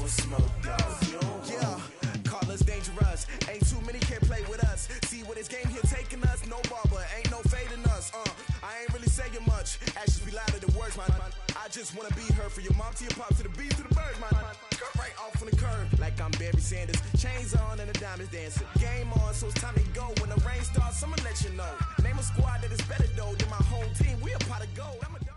smoke, yeah, call us dangerous. Ain't too many can play with us. See where this game here taking us. No barber, ain't no fading us. I ain't really saying much. Actions be louder than words, man. I just wanna be heard. For your mom to your pop to the beat to the bird, man. Cut right off on the curb like I'm Barry Sanders. Chains on and the diamonds dancing. Game on, so it's time to go. When the rain starts, I'ma let you know. Name a squad that is better though than my home team. We a pot of gold. I'm a dog.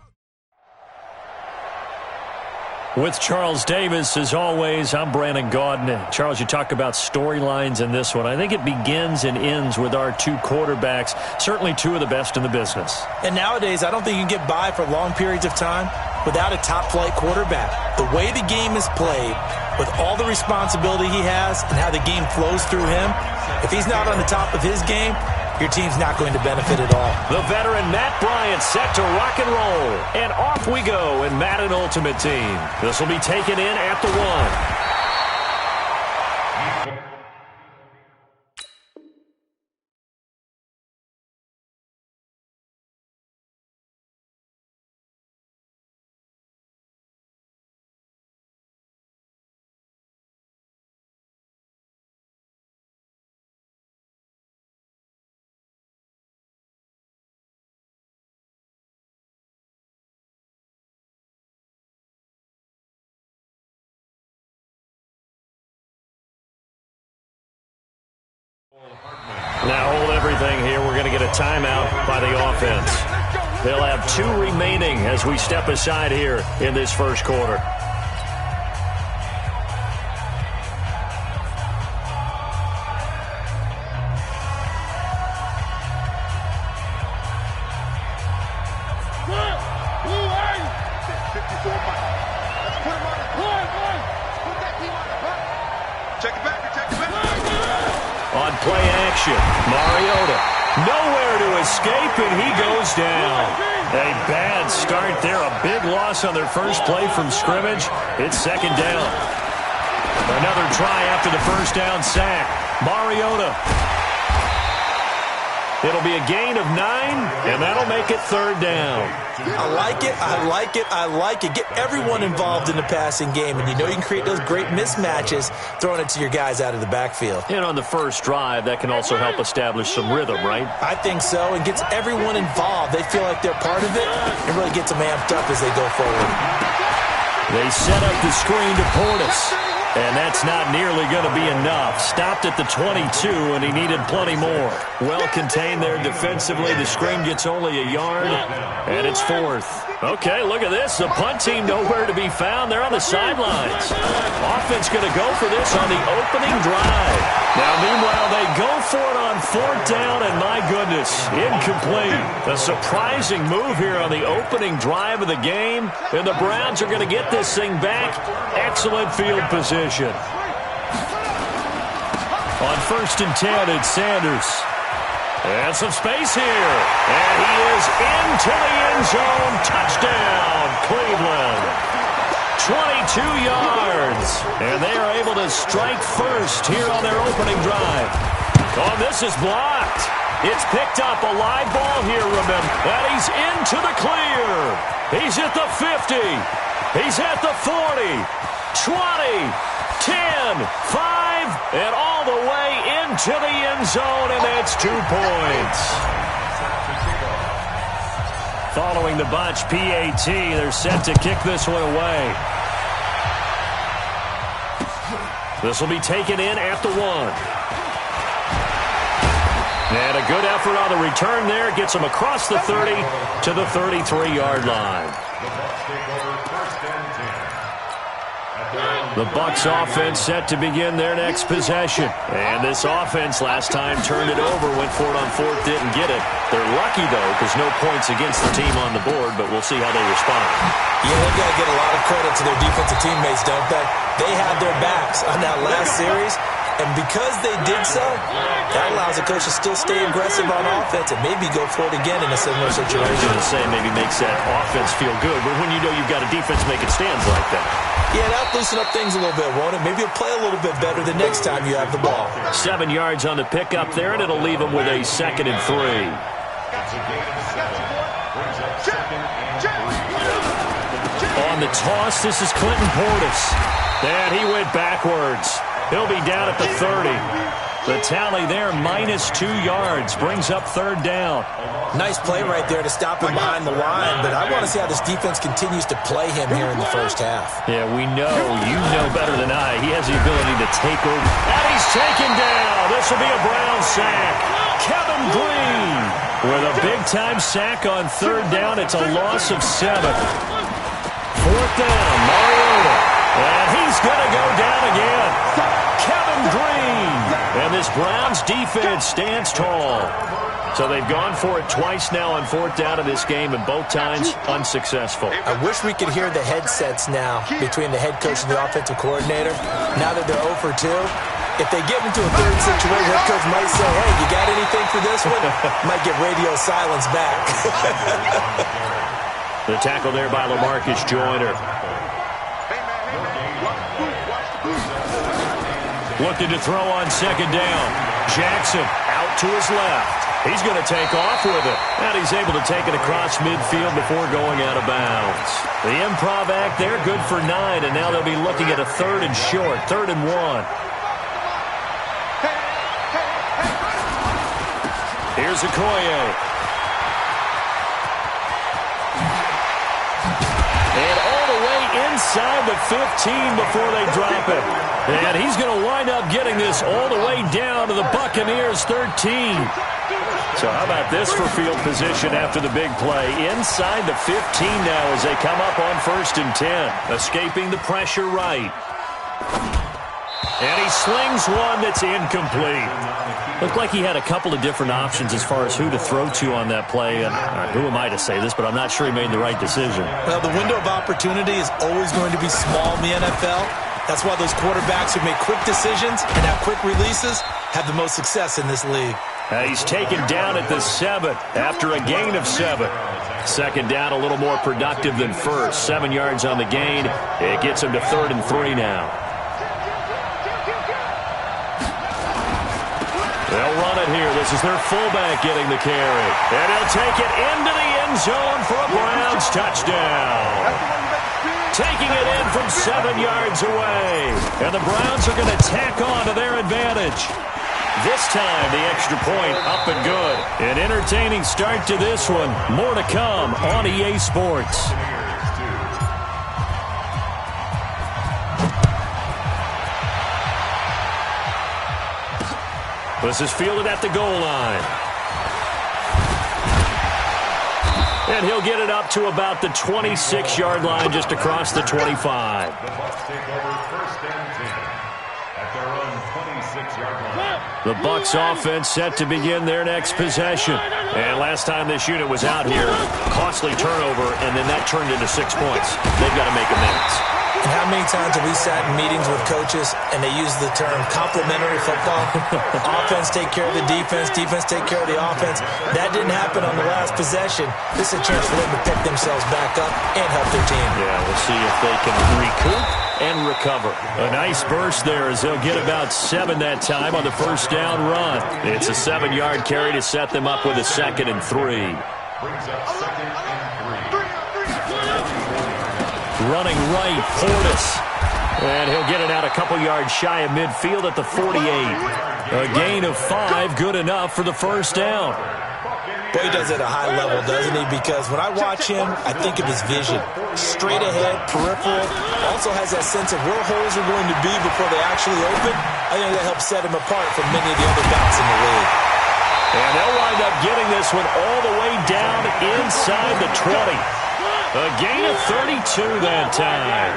With Charles Davis, as always, I'm Brandon Gaudin. Charles, you talk about storylines in this one. I think it begins and ends with our two quarterbacks, certainly two of the best in the business. And nowadays, I don't think you can get by for long periods of time without a top-flight quarterback. The way the game is played, with all the responsibility he has and how the game flows through him, if he's not on the top of his game, your team's not going to benefit at all. The veteran Matt Bryant set to rock and roll. And off we go in Madden Ultimate Team. This will be taken in at the 1. Now hold everything here. We're going to get a timeout by the offense. They'll have 2 remaining as we step aside here in this first quarter. On play action, Mariota, nowhere to escape, and he goes down. A bad start there, a big loss on their first play from scrimmage. It's second down. Another try after the first down sack. Mariota. It'll be a gain of 9, and that'll make it third down. I like it, I like it, I like it. Get everyone involved in the passing game, and you know you can create those great mismatches throwing it to your guys out of the backfield. And on the first drive, that can also help establish some rhythm, right? I think so, and gets everyone involved. They feel like they're part of it, and really gets them amped up as they go forward. They set up the screen to Portis. And that's not nearly going to be enough. Stopped at the 22, and he needed plenty more. Well contained there defensively. The screen gets only a yard, and it's fourth. Okay, look at this. The punt team nowhere to be found. They're on the sidelines. Offense going to go for this on the opening drive. Now, meanwhile, they go for it on fourth down, and my goodness, incomplete. A surprising move here on the opening drive of the game, and the Browns are going to get this thing back. Excellent field position. On 1st and 10, it's Sanders. And some space here. And he is into the end zone. Touchdown, Cleveland. 22 yards. And they are able to strike first here on their opening drive. Oh, this is blocked. It's picked up, a live ball here, remember. And he's into the clear. He's at the 50. He's at the 40. 20, 10, 5, and all the way into the end zone, and that's 2 points. Following the botch PAT, they're set to kick this one away. This will be taken in at the 1. And a good effort on the return there. Gets him across the 30 to the 33-yard line. The Bucs offense set to begin their next possession. And this offense last time turned it over, went for it on fourth, didn't get it. They're lucky, though, because no points against the team on the board, but we'll see how they respond. Yeah, they've got to get a lot of credit to their defensive teammates, don't they? They had their backs on that last series, and because they did so, that allows the coach to still stay aggressive on offense and maybe go for it again in a similar situation. I was going to say maybe makes that offense feel good, but when you know you've got a defense making stands like that. Yeah, that'll loosen up things a little bit, won't it? Maybe you'll play a little bit better the next time you have the ball. 7 yards on the pickup there, and it'll leave them with a 2nd and 3. On the toss, this is Clinton Portis. And he went backwards. He'll be down at the 30. The tally there, -2 yards, brings up third down. Nice play right there to stop him behind the line, but I want to see how this defense continues to play him here in the first half. Yeah, we know, you know better than I, he has the ability to take over. And he's taken down. This will be a Brown sack. Kevin Green with a big-time sack on third down. It's a loss of 7. Fourth down, Mariota. And he's going to go down again. Kevin Green. And this Browns defense stands tall. So they've gone for it twice now on fourth down in this game, and both times unsuccessful. I wish we could hear the headsets now between the head coach and the offensive coordinator. Now that they're 0 for 2, if they get into a third situation, head coach might say, hey, you got anything for this one? Might get radio silence back. The tackle there by LaMarcus Joyner. Looking to throw on second down. Jackson out to his left. He's going to take off with it. And he's able to take it across midfield before going out of bounds. The improv act there, good for 9. And now they'll be looking at a third and short. 3rd and 1. Here's Okoye. And all the way inside the 15 before they drop it. And he's going to wind up getting this all the way down to the Buccaneers' 13. So how about this for field position after the big play? Inside the 15 now as they come up on 1st and 10. Escaping the pressure right. And he slings one that's incomplete. Looked like he had a couple of different options as far as who to throw to on that play. And who am I to say this, but I'm not sure he made the right decision. Well, the window of opportunity is always going to be small in the NFL. That's why those quarterbacks who make quick decisions and have quick releases have the most success in this league. He's taken down at the 7 after a gain of 7. Second down, a little more productive than first. 7 yards on the gain. It gets him to 3rd and 3 now. They'll run it here. This is their fullback getting the carry. And he'll take it into the end zone for a Browns touchdown. Taking it in from 7 yards away. And the Browns are going to tack on to their advantage. This time, the extra point up and good. An entertaining start to this one. More to come on EA Sports. This is fielded at the goal line. And he'll get it up to about the 26-yard line, just across the 25. The Bucs take over 1st and 10 at their own 26-yard line. The Bucs offense set to begin their next possession. And last time this unit was out here, costly turnover, and then that turned into 6 points. They've got to make amends. And how many times have we sat in meetings with coaches and they use the term complementary football? Offense take care of the defense, defense take care of the offense. That didn't happen on the last possession. This is a chance for them to pick themselves back up and help their team. Yeah, we'll see if they can recoup and recover. A nice burst there as they'll get about 7 that time on the first down run. It's a 7-yard carry to set them up with a 2nd and 3. Brings up 2nd and 3. Running right, Portis. And he'll get it out a couple yards shy of midfield at the 48. A gain of 5, good enough for the first down. Boy, he does it at a high level, doesn't he? Because when I watch him, I think of his vision. Straight ahead, peripheral. Also has that sense of where holes are going to be before they actually open. I think that helps set him apart from many of the other backs in the league. And they'll wind up getting this one all the way down inside the 20. A gain of 32 that time.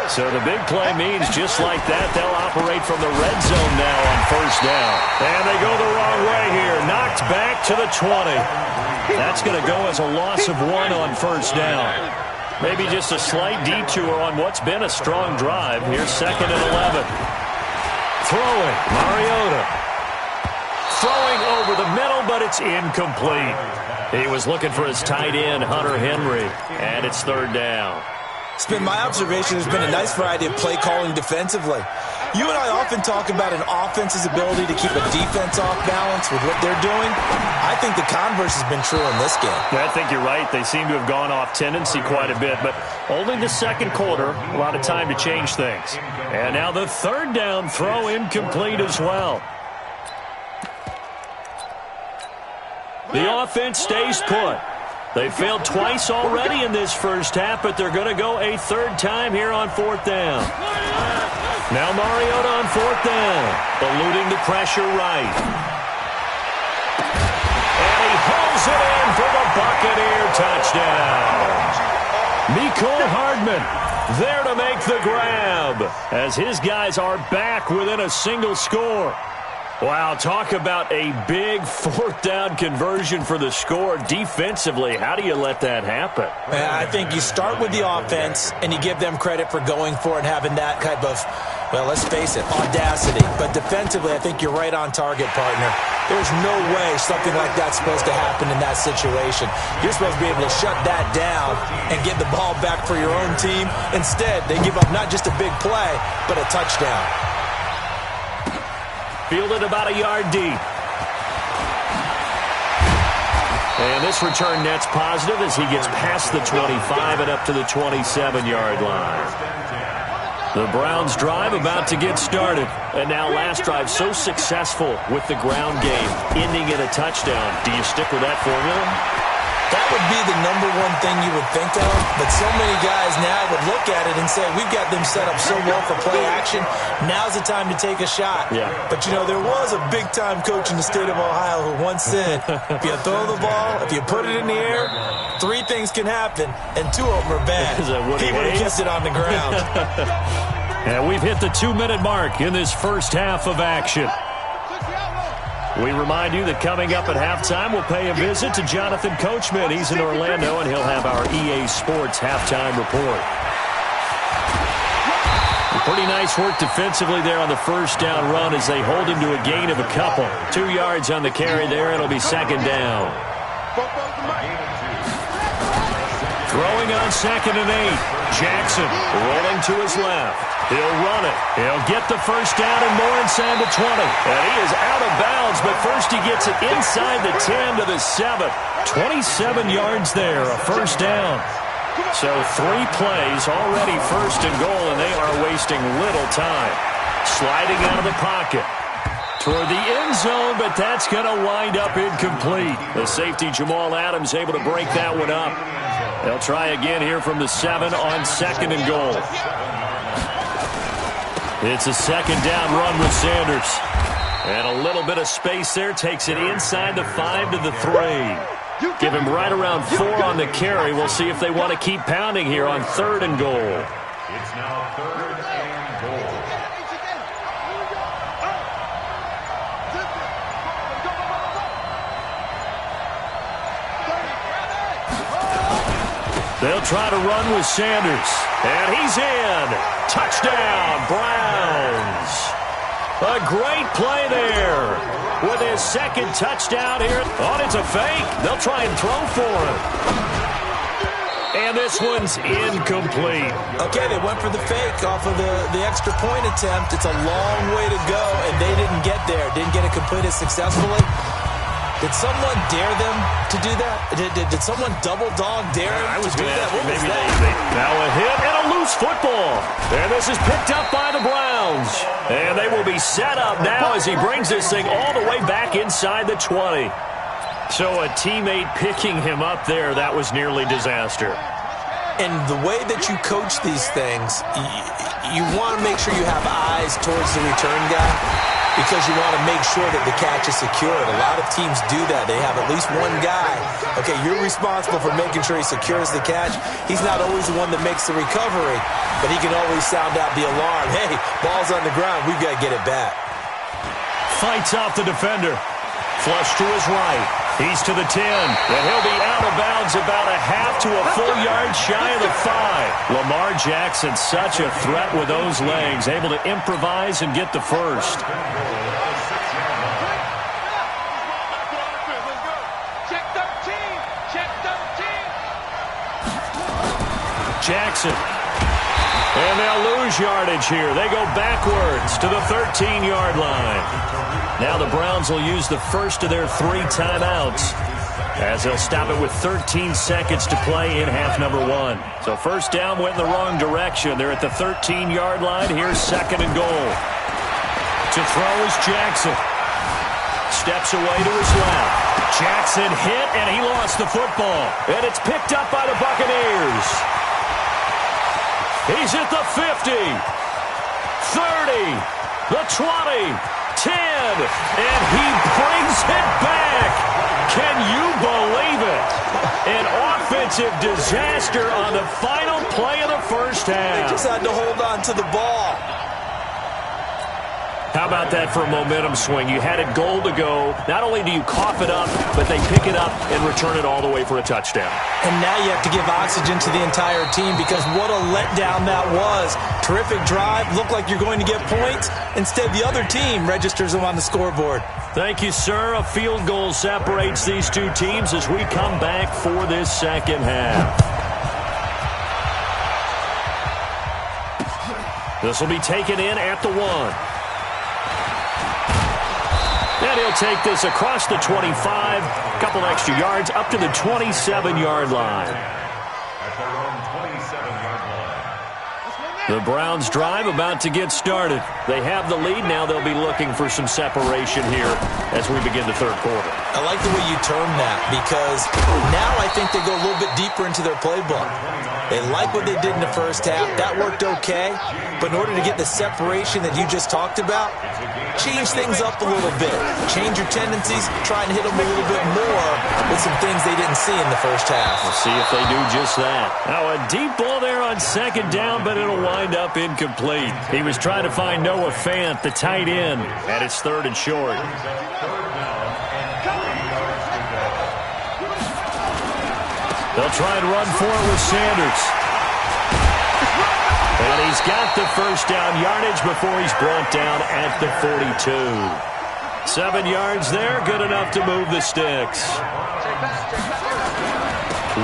So the big play means just like that, they'll operate from the red zone now on first down. And they go the wrong way here. Knocked back to the 20. That's going to go as a loss of 1 on first down. Maybe just a slight detour on what's been a strong drive. Here's 2nd and 11. Throwing, Mariota. Throwing over the middle, but it's incomplete. He was looking for his tight end, Hunter Henry, and it's 3rd down. It's been my observation there's been a nice variety of play calling defensively. You and I often talk about an offense's ability to keep a defense off balance with what they're doing. I think the converse has been true in this game. Yeah, I think you're right. They seem to have gone off tendency quite a bit, but only the second quarter, a lot of time to change things. And now the third down throw incomplete as well. The offense stays put. They failed twice already in this first half, but they're going to go a third time here on fourth down. Now Mariota on fourth down, eluding the pressure right. And he hauls it in for the Buccaneer touchdown. Mecole Hardman there to make the grab as his guys are back within a single score. Wow, talk about a big fourth down conversion for the score. Defensively, how do you let that happen? I think you start with the offense and you give them credit for going for it and having that type of, well, let's face it, audacity. But defensively, I think you're right on target, partner. There's no way something like that's supposed to happen in that situation. You're supposed to be able to shut that down and get the ball back for your own team. Instead, they give up not just a big play, but a touchdown. Fielded about a yard deep. And this return net's positive as he gets past the 25 and up to the 27-yard line. The Browns drive about to get started. And now last drive so successful with the ground game, ending in a touchdown. Do you stick with that formula? That would be the number one thing you would think of, but so many guys now would look at it and say, we've got them set up so well for play action, now's the time to take a shot. Yeah. But, you know, there was a big-time coach in the state of Ohio who once said, if you throw the ball, if you put it in the air, 3 things can happen, and 2 of them are bad. He would have kept it on the ground. And we've hit the 2-minute mark in this first half of action. We remind you that coming up at halftime, we'll pay a visit to Jonathan Coachman. He's in Orlando, and he'll have our EA Sports halftime report. Pretty nice work defensively there on the first down run as they hold him to a gain of a couple. 2 yards on the carry there. It'll be second down. Throwing on 2nd and 8. Jackson rolling to his left. He'll run it. He'll get the first down and more inside the 20. And he is out of bounds, but first he gets it inside the 10 to the 7. 27 yards there, a first down. So 3 plays, already first and goal, and they are wasting little time. Sliding out of the pocket toward the end zone, but that's going to wind up incomplete. The safety, Jamal Adams, able to break that one up. They'll try again here from the 7 on 2nd and goal. It's a second down run with Sanders. And a little bit of space there. Takes it inside the 5 to the 3. Give him right around 4 on the carry. We'll see if they want to keep pounding here on 3rd and goal. It's now 3rd and goal. They'll try to run with Sanders. And he's in. Touchdown, Browns. A great play there with his second touchdown here. Oh, it's a fake. They'll try and throw for him. And this one's incomplete. Okay, they went for the fake off of the extra point attempt. It's a long way to go, and they didn't get there. Didn't get it completed successfully. Did someone dare them to do that? Did someone double dog dare them to do that? What was that? Now a hit and a loose football. And this is picked up by the Browns. And they will be set up now as he brings this thing all the way back inside the 20. So a teammate picking him up there, that was nearly disaster. And the way that you coach these things, you want to make sure you have eyes towards the return guy, because you want to make sure that the catch is secured. A lot of teams do that. They have at least one guy. Okay, you're responsible for making sure he secures the catch. He's not always the one that makes the recovery, but he can always sound out the alarm. Hey, ball's on the ground. We've got to get it back. Fights off the defender. Flush to his right. He's to the 10. And he'll be out of bounds about a half to a full yard shy of the 5. Lamar Jackson, such a threat with those legs, able to improvise and get the first. Jackson And they'll lose yardage here. They go backwards to the 13-yard line. Now the Browns will use the first of their 3 timeouts, as they'll stop it with 13 seconds to play in half number 1. So first down went in the wrong direction. They're at the 13-yard line. Here's 2nd and goal. To throw is Jackson. Steps away to his left. Jackson hit, and he lost the football. And it's picked up by the Buccaneers. He's at the 50, 30, the 20, 10, and he brings it back. Can you believe it? An offensive disaster on the final play of the first half. They just had to hold on to the ball. How about that for a momentum swing? You had it goal to go. Not only do you cough it up, but they pick it up and return it all the way for a touchdown. And now you have to give oxygen to the entire team, because what a letdown that was. Terrific drive. Looked like you're going to get points. Instead, the other team registers them on the scoreboard. Thank you, sir. A field goal separates these two teams as we come back for this second half. This will be taken in at the 1. And he'll take this across the 25, a couple extra yards, up to the 27-yard line. At their own 27-yard line. The Browns drive about to get started. They have the lead. Now they'll be looking for some separation here as we begin the third quarter. I like the way you term that, because now I think they go a little bit deeper into their playbook. They like what they did in the first half. That worked okay. But in order to get the separation that you just talked about, change things up a little bit. Change your tendencies. Try and hit them a little bit more with some things they didn't see in the first half. We'll see if they do just that. Now a deep ball there on 2nd down, but it'll wind up incomplete. He was trying to find Noah Fant, the tight end, and it's 3rd and short. They'll try and run for it with Sanders. And he's got the first down yardage before he's brought down at the 42. 7 yards there, good enough to move the sticks.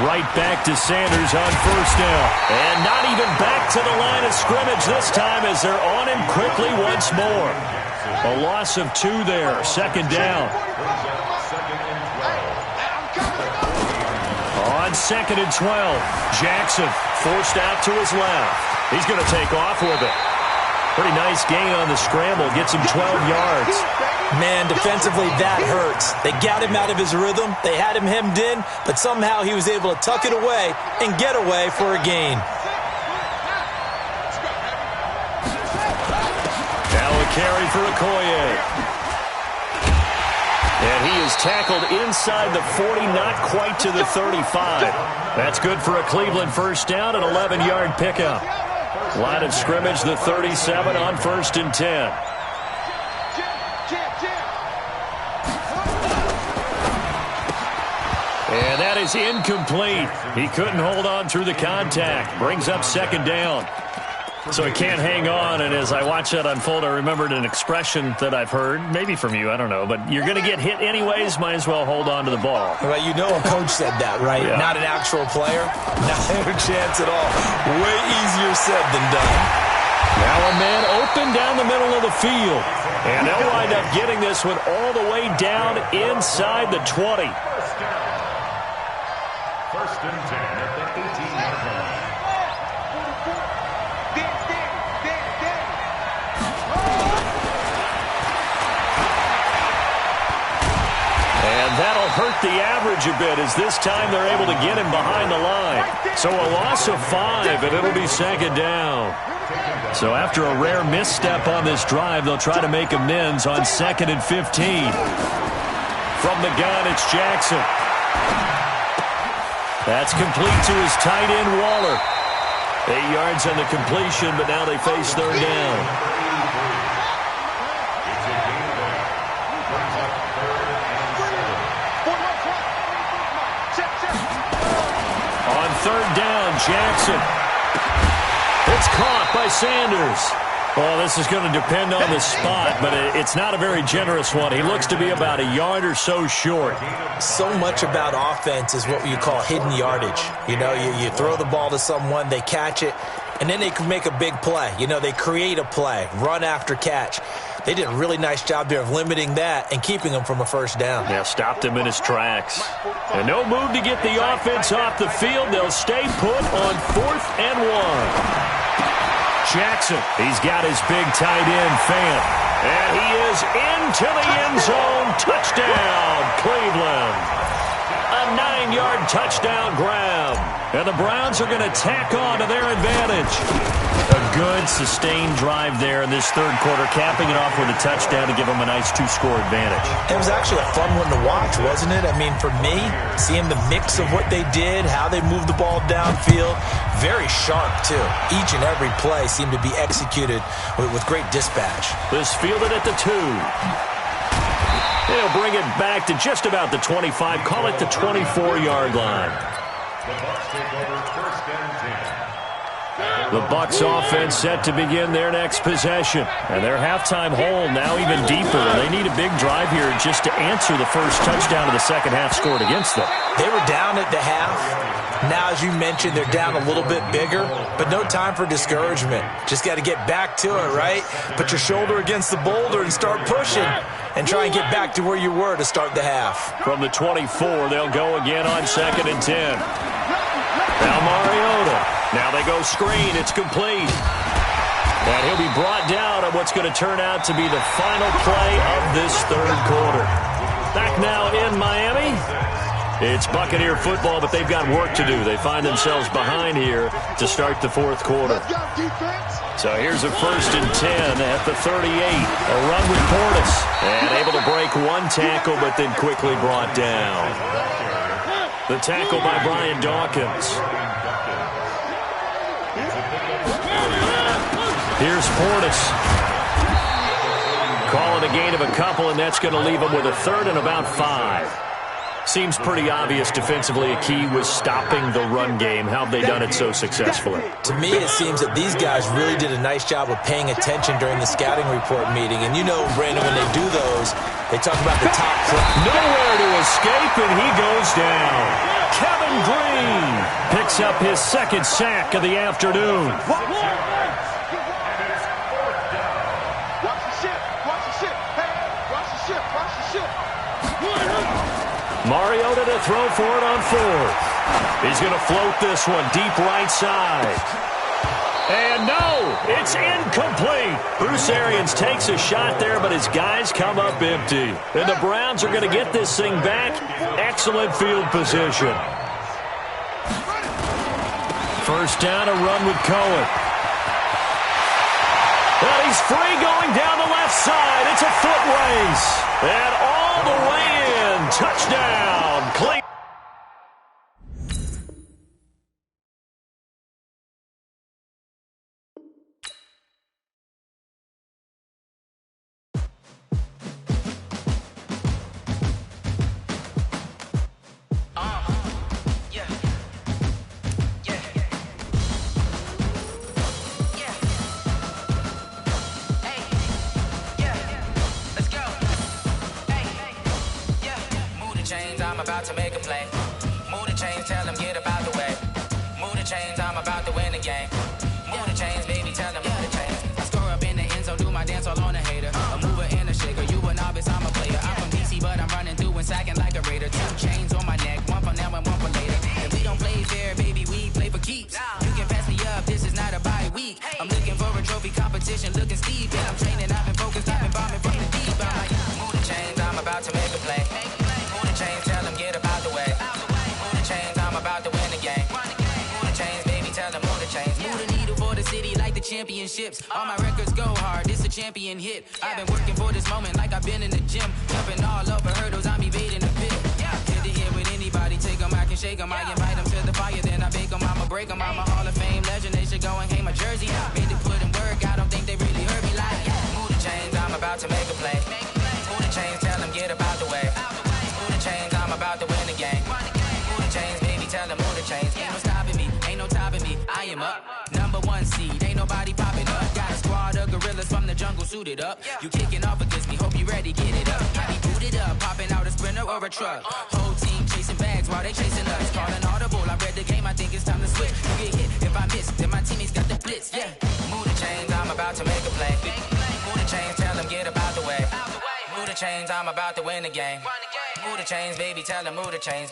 Right back to Sanders on first down. And not even back to the line of scrimmage this time as they're on him quickly once more. A loss of 2 there, 2nd down. On 2nd and 12, Jackson forced out to his left. He's going to take off with it. Pretty nice gain on the scramble. Gets him 12 yards. Man, defensively, that hurts. They got him out of his rhythm. They had him hemmed in, but somehow he was able to tuck it away and get away for a gain. Now a carry for Okoye. And he is tackled inside the 40, not quite to the 35. That's good for a Cleveland first down, an 11-yard pickup. Line of scrimmage, the 37 on 1st and 10. And that is incomplete. He couldn't hold on through the contact. Brings up 2nd down. So he can't hang on, and as I watch that unfold, I remembered an expression that I've heard, maybe from you, I don't know, but you're going to get hit anyways, might as well hold on to the ball. Well, you know a coach said that, right? Yeah. Not an actual player. Not a chance at all. Way easier said than done. Now a man open down the middle of the field, and they'll wind up getting this one all the way down inside the 20. First and 10 at the 18-yard line. And that'll hurt the average a bit, as this time they're able to get him behind the line. So a loss of 5, and it'll be 2nd down. So after a rare misstep on this drive, they'll try to make amends on 2nd and 15. From the gun, it's Jackson. That's complete to his tight end, Waller. 8 yards on the completion, but now they face 3rd down. On 3rd down, Jackson. It's caught by Sanders. Well, this is going to depend on the spot, but it's not a very generous one. He looks to be about a yard or so short. So much about offense is what you call hidden yardage. You know, you throw the ball to someone, they catch it, And then they can make a big play. You know, they create a play, run after catch. They did a really nice job there of limiting that and keeping him from a first down. Yeah, stopped him in his tracks. And no move to get the offense off the field. They'll stay put on 4th and 1. Jackson, he's got his big tight end, Fant. And he is into the end zone. Touchdown, Cleveland. A 9-yard touchdown grab. And the Browns are going to tack on to their advantage. A good, sustained drive there in this third quarter, capping it off with a touchdown to give them a nice 2-score advantage. It was actually a fun one to watch, wasn't it? I mean, for me, seeing the mix of what they did, how they moved the ball downfield, very sharp, too. Each and every play seemed to be executed with great dispatch. This fielded at the 2. They'll bring it back to just about the 25. Call it the 24-yard line. The Bucs offense set to begin their next possession. And their halftime hole now even deeper. They need a big drive here just to answer the first touchdown of the second half scored against them. They were down at the half. Now, as you mentioned, they're down a little bit bigger, but no time for discouragement. Just got to get back to it, right? Put your shoulder against the boulder and start pushing and try and get back to where you were to start the half. From the 24, they'll go again on 2nd and 10. Now Mariota. Now they go screen. It's complete. And he'll be brought down on what's going to turn out to be the final play of this third quarter. Back now in Miami. It's Buccaneer football, but they've got work to do. They find themselves behind here to start the fourth quarter. So here's a 1st and 10 at the 38. A run with Portis. And able to break one tackle, but then quickly brought down. The tackle by Brian Dawkins. Here's Portis. Calling a gain of a couple, and that's going to leave him with a 3rd and about 5. Seems pretty obvious defensively a key was stopping the run game. How have they done it so successfully? To me, it seems that these guys really did a nice job of paying attention during the scouting report meeting. And you know, Brandon, when they do those, they talk about the top play. Nowhere to escape, and he goes down. Kevin Green picks up his 2nd sack of the afternoon. Mariota to throw for it on 4th. He's going to float this one deep right side. And no, it's incomplete. Bruce Arians takes a shot there, but his guys come up empty. And the Browns are going to get this thing back. Excellent field position. First down, a run with Cohen. Well, he's free going down the left side. It's a foot race. And all the way in. Touchdown, Cleveland. I'm about to make a play. Move the chains, tell them get up out the way. Move the chains, I'm about to win the game. Move the chains, baby, tell them move the chains. I score up in the end zone, do my dance all on a hater. A mover and a shaker, you a novice, I'm a player. I'm from DC, but I'm running through and sacking like a raider. 2 chains on my neck, one for now and one for later. And we don't play fair, baby, we play for keeps. You can pass me up, this is not a bye week. I'm looking for a trophy competition, looking steep. And I'm training, I've been focused, I've been bombing from the deep. I'm like, move the chains, I'm about to make a play. Move the chains, tell them get up out the way. Move the chains, I'm about to win the game. Move the chains, baby, tell them move the chains. Move the needle for the city like the championships. All my records go hard, this a champion hit. I've been working for this moment like I've been in the gym. Jumping all over hurdles, I'm evading the pit. Get to hit with anybody, take them, I can shake them. I invite them to the fire, then I bake them, I'ma break them. I'm a Hall of Fame legend, they should go and hang my jersey. Made to put in work, I don't think they really heard me like. Move the chains, I'm about to make a play. Move the chains, tell them get up out the way. Move the chains, I'm about to win the game. Move the chains, baby, tell them move the chains. Ain't no stopping me, ain't no topping me. I am up, number 1 seed, ain't nobody popping up. Got a squad of gorillas killers from the jungle suited up. You kicking off against me, hope you ready, get it up. Got me booted up, popping out a Sprinter or a truck. Whole team chasing bags while they chasing us. Calling audible, I read the game, I think it's time to switch. You get hit if I miss, then my teammates got the blitz, yeah. Move the chains, I'm about to make a play. Move the chains, tell them get about the way. Move the chains, I'm about to win the game. Move the chains, baby, tell them move the chains.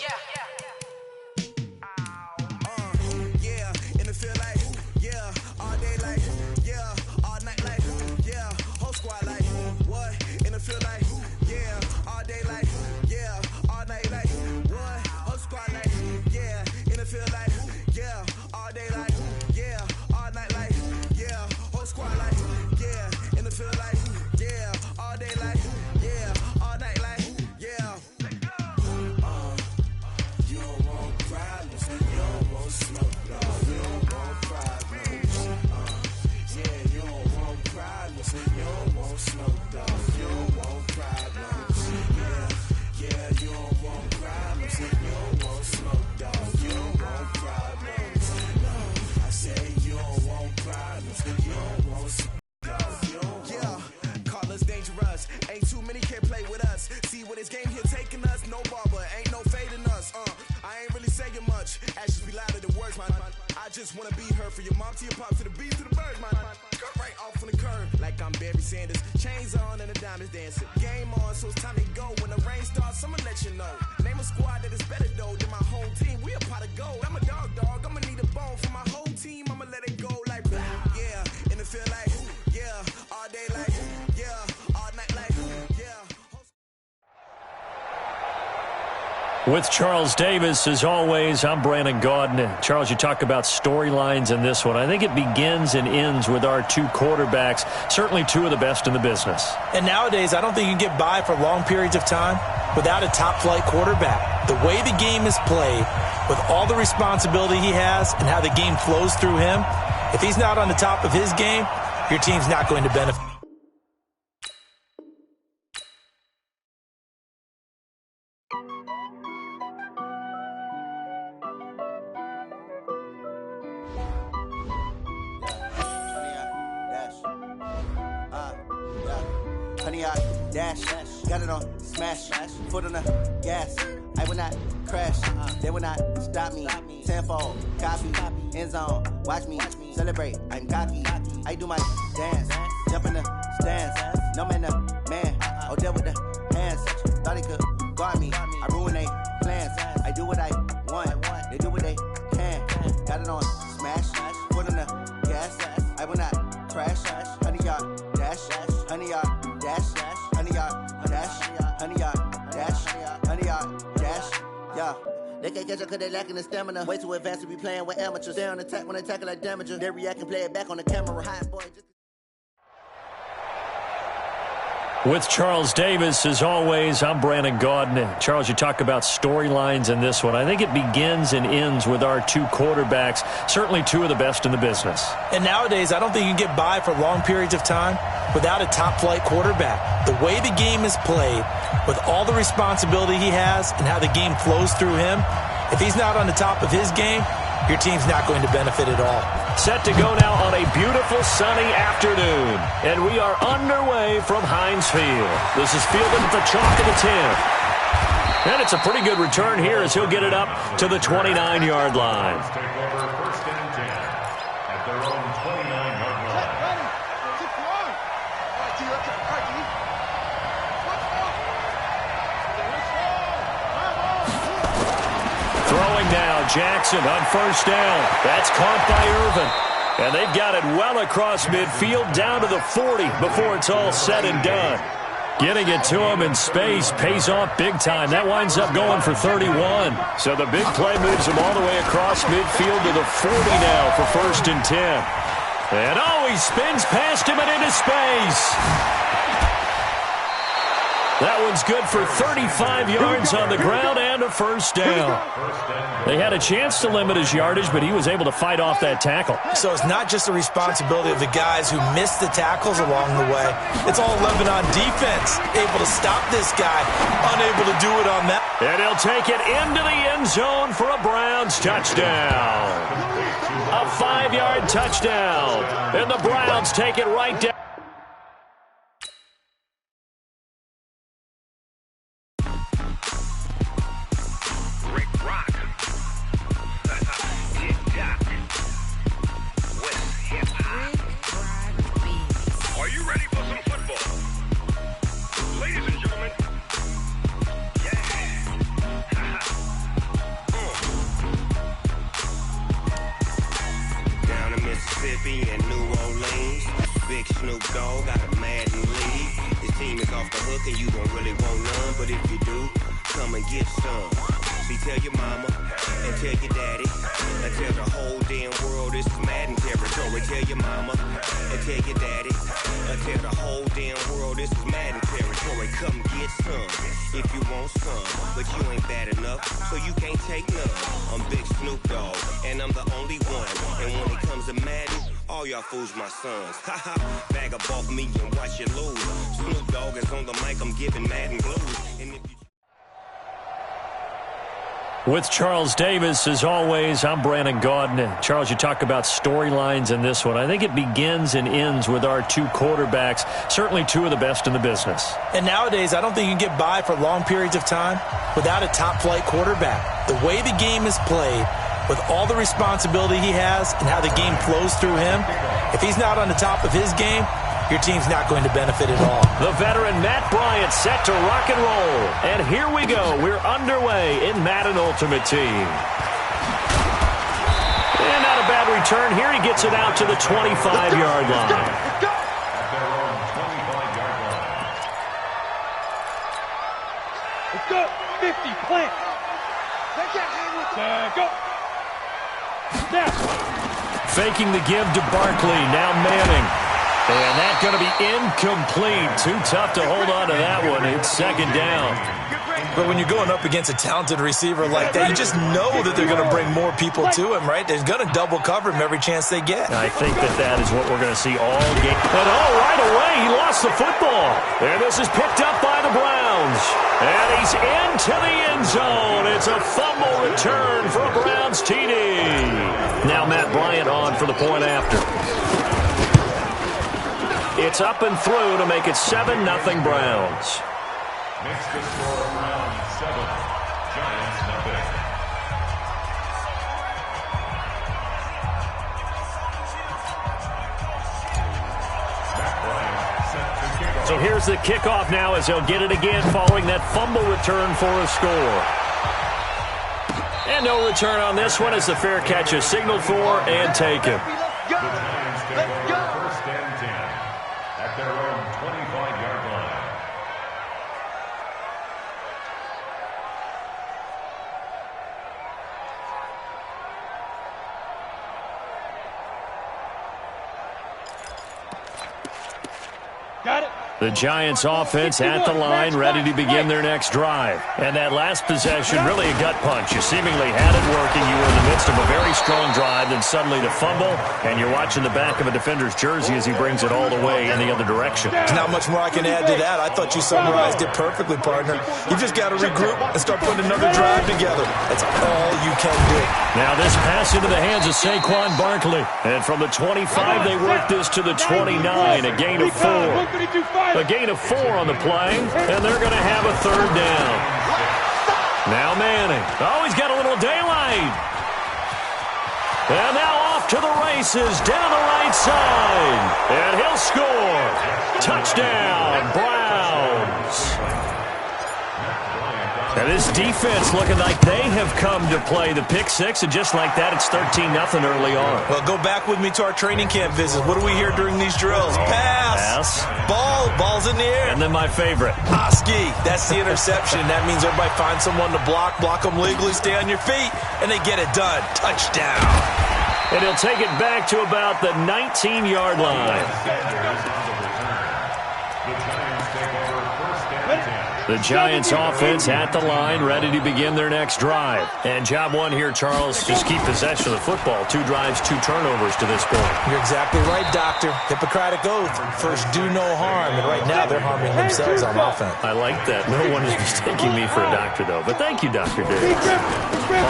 With Charles Davis, as always, I'm Brandon Gaudin. Charles, you talk about storylines in this one. I think it begins and ends with our two quarterbacks, certainly two of the best in the business. And nowadays, I don't think you can get by for long periods of time without a top-flight quarterback. The way the game is played, with all the responsibility he has and how the game flows through him, if he's not on the top of his game, your team's not going to benefit. Got it on smash, foot on the gas. I will not crash, they will not stop me. Tenfold, copy, end zone, watch me celebrate. I'm cocky, I do my dance, jump in the stands. No man, the man, oh, deal with the hands. Thought he could guard me, I ruin they plans. I do what I want, they do what they can. Got it on smash, foot on the gas. I will not crash, 100-yard dash, 100-yard dash. 100-yard dash, 100-yard dash, 100-yard dash, yeah. They can't catch up cause they lacking the stamina. Way too advanced to be playing with amateurs. Stay on attack when they tackle like damager. They react and play it back on the camera. Hot boy, just... With Charles Davis, as always, I'm Brandon Gaudin. Charles, you talk about storylines in this one. I think it begins and ends with our two quarterbacks, certainly two of the best in the business. And nowadays, I don't think you can get by for long periods of time without a top-flight quarterback. The way the game is played, with all the responsibility he has and how the game flows through him, if he's not on the top of his game, your team's not going to benefit at all. Set to go now on a beautiful sunny afternoon. And we are underway from Heinz Field. This is fielded at the chalk of the 10. And it's a pretty good return here as he'll get it up to the 29-yard line. Take over first and 10 at their own 29-yard line. Throwing now, Jackson on first down. That's caught by Irvin. And they've got it well across midfield down to the 40 before it's all said and done. Getting it to him in space pays off big time. That winds up going for 31. So the big play moves him all the way across midfield to the 40 now for first and 10. And he spins past him and into space. That one's good for 35 yards on the ground and a first down. They had a chance to limit his yardage, but he was able to fight off that tackle. So it's not just the responsibility of the guys who missed the tackles along the way. It's all Lebanon defense, able to stop this guy, unable to do it on that. And he'll take it into the end zone for a Browns touchdown. A 5-yard touchdown. And the Browns take it right down. look and you don't really want none, but if you do, come and get some. See, tell your mama and tell your daddy and tell the whole damn world this is Madden territory. Tell your mama and tell your daddy and tell the whole damn world this is Madden territory. Come get some if you want some, but you ain't bad enough, so you can't take none. I'm Big Snoop Dogg, and I'm the only one. And when it comes to Madden, all y'all fools my sons. Haha, bag up off me and watch you lose. Snoop Dogg is on the mic, I'm giving Madden blues. And if you With Charles Davis, as always, I'm Brandon Gaudin. Charles, you talk about storylines in this one. I think it begins and ends with our two quarterbacks, certainly two of the best in the business. And nowadays, I don't think you can get by for long periods of time without a top-flight quarterback. The way the game is played, with all the responsibility he has and how the game flows through him, if he's not on the top of his game, your team's not going to benefit at all. The veteran Matt Bryant set to rock and roll. And here we go. We're underway in Madden Ultimate Team. And not a bad return. Here he gets it out to the 25-yard line. Let's go. 50, plant. Go. Snap. Faking the give to Barkley. Now Manning. And that's going to be incomplete. Too tough to hold on to that one. It's second down. But when you're going up against a talented receiver like that, you just know that they're going to bring more people to him, right? They're going to double cover him every chance they get. I think that is what we're going to see all game. And right away, he lost the football. And this is picked up by the Browns. And he's into the end zone. It's a fumble return for a Browns TD. Now Matt Bryant on for the point after. It's up and through to make it 7-0 Browns. Makes the score Browns 7, Giants nothing. So here's the kickoff now as he'll get it again following that fumble return for a score. And no return on this one as the fair catch is signaled for and taken. The Giants take over first and 10 at their own 25-yard line. Got it. The Giants offense at the line, ready to begin their next drive. And that last possession, really a gut punch. You seemingly had it working. You were in the midst of a very strong drive, then suddenly the fumble, and you're watching the back of a defender's jersey as he brings it all the way in the other direction. There's not much more I can add to that. I thought you summarized it perfectly, partner. You've just got to regroup and start putting another drive together. That's all you can do. Now this pass into the hands of Saquon Barkley. And from the 25, they work this to the 29, a gain of 4. A gain of 4 on the play, and they're going to have a third down. Now Manning. Oh, he's got a little daylight. And now off to the races down the right side. And he'll score. Touchdown, Browns. And this defense looking like they have come to play the pick six, and just like that, it's 13-0 early on. Well, go back with me to our training camp visit. What do we hear during these drills? Pass. Ball's in the air. And then my favorite. Oski. That's the interception. That means everybody finds someone to block them legally, stay on your feet, and they get it done. Touchdown. And he'll take it back to about the 19-yard line. The Giants offense at the line, ready to begin their next drive. And job one here, Charles, just keep possession of the football. 2 drives, 2 turnovers to this point. You're exactly right, Doctor. Hippocratic oath. First, do no harm. And right now, they're harming themselves on offense. I like that. No one is mistaking me for a doctor, though. But thank you, Dr. Davis.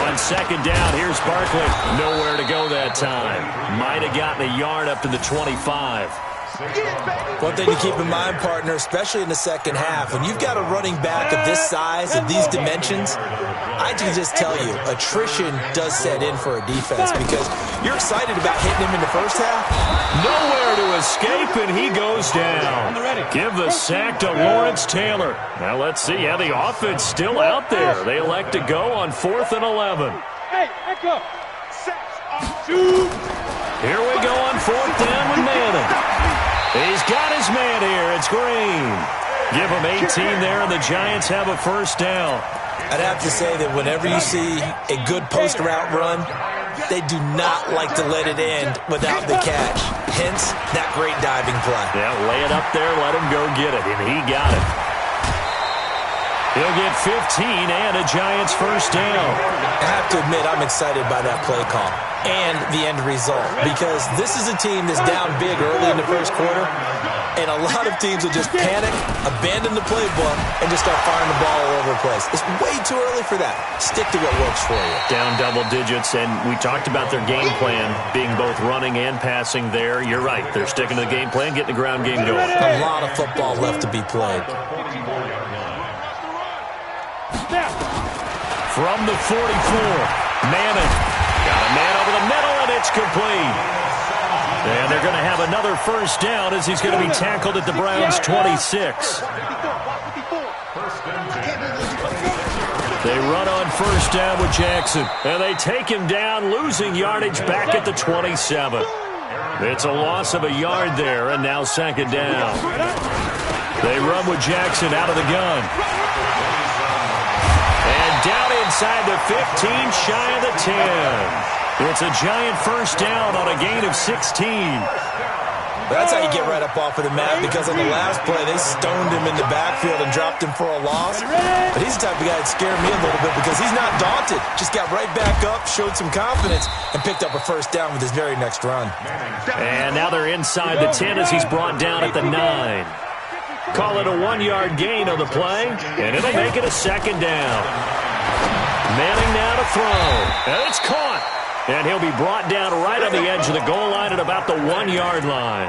On second down, here's Barkley. Nowhere to go that time. Might have gotten a yard up to the 25. One thing to keep in mind, partner, especially in the second half, when you've got a running back of this size, of these dimensions, I can just tell you, attrition does set in for a defense because you're excited about hitting him in the first half. Nowhere to escape, and he goes down. Give the sack to Lawrence Taylor. Now let's see how the offense still out there. They elect to go on 4th and 11. Hey, echo. Here we go on 4th down with Manning. He's got his man here. It's Green. Give them 18 there, and the Giants have a first down. I'd have to say that whenever you see a good post route run, they do not like to let it end without the catch. Hence, that great diving play. Yeah, lay it up there, let him go get it, and he got it. He'll get 15 and a Giants first down. I have to admit, I'm excited by that play call and the end result, because this is a team that's down big early in the first quarter, and a lot of teams will just panic, abandon the playbook, and just start firing the ball all over the place. It's way too early for that. Stick to what works for you. Down double digits, and we talked about their game plan being both running and passing there. You're right. They're sticking to the game plan, getting the ground game going. A lot of football left to be played. From the 44, Manning got a man over the middle, and it's complete. And they're going to have another first down as he's going to be tackled at the Browns' 26. They run on first down with Jackson, and they take him down, losing yardage back at the 27. It's a loss of a yard there, and now second down. They run with Jackson out of the gun. And down inside the 15, shy of the 10. It's a Giant first down on a gain of 16. That's how you get right up off of the mat, because on the last play, they stoned him in the backfield and dropped him for a loss. But he's the type of guy that scared me a little bit, because he's not daunted. Just got right back up, showed some confidence, and picked up a first down with his very next run. And now they're inside the 10 as he's brought down at the 9. Call it a 1-yard gain on the play, and it'll make it a second down. Manning now to throw, and it's caught. And he'll be brought down right on the edge of the goal line at about the 1-yard line.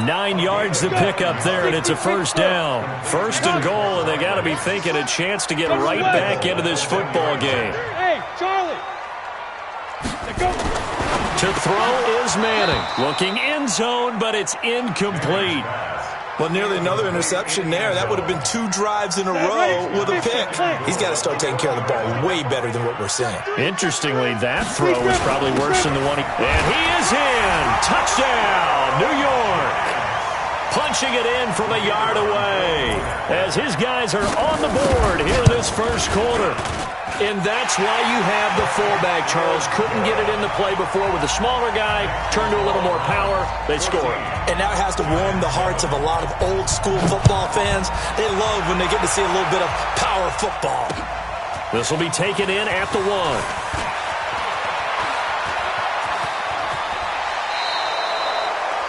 9 yards to pick up there, and it's a first down. First and goal, and they got to be thinking a chance to get right back into this football game. Hey, Charlie. To throw is Manning. Looking end zone, but it's incomplete. Well, nearly another interception there. That would have been 2 drives in a row with a pick. He's got to start taking care of the ball way better than what we're seeing. Interestingly, that throw was probably worse than the one. And he is in. Touchdown, New York. Punching it in from a yard away as his guys are on the board here in this first quarter. And that's why you have the fullback, Charles. Couldn't get it in the play before with the smaller guy. Turned to a little more power. They score. And that has to warm the hearts of a lot of old-school football fans. They love when they get to see a little bit of power football. This will be taken in at the 1.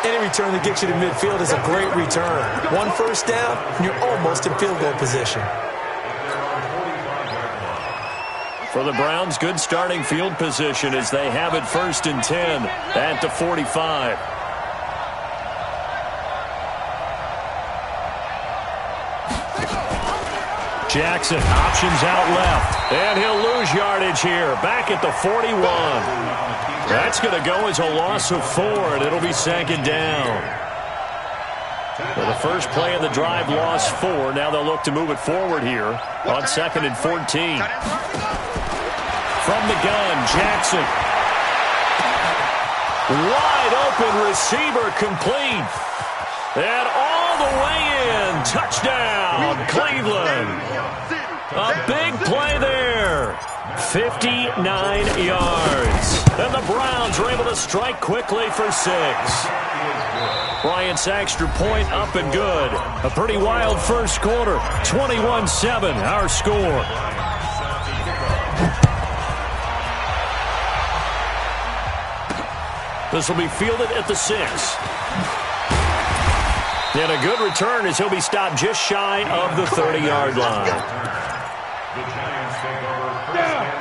Any return that gets you to midfield is a great return. 1 first down, and you're almost in field goal position. For the Browns, good starting field position as they have it first and 10 at the 45. Jackson options out left, and he'll lose yardage here, back at the 41. That's going to go as a loss of 4, and it'll be second down. Well, the first play of the drive lost 4. Now they'll look to move it forward here on second and 14. From the gun, Jackson. Wide open receiver, complete. And all the way in. Touchdown, Cleveland. A big play there. 59 yards. And the Browns are able to strike quickly for 6. Bryant's extra point up and good. A pretty wild first quarter. 21-7, our score. This will be fielded at the 6. And a good return as he'll be stopped just shy of the 30-yard line.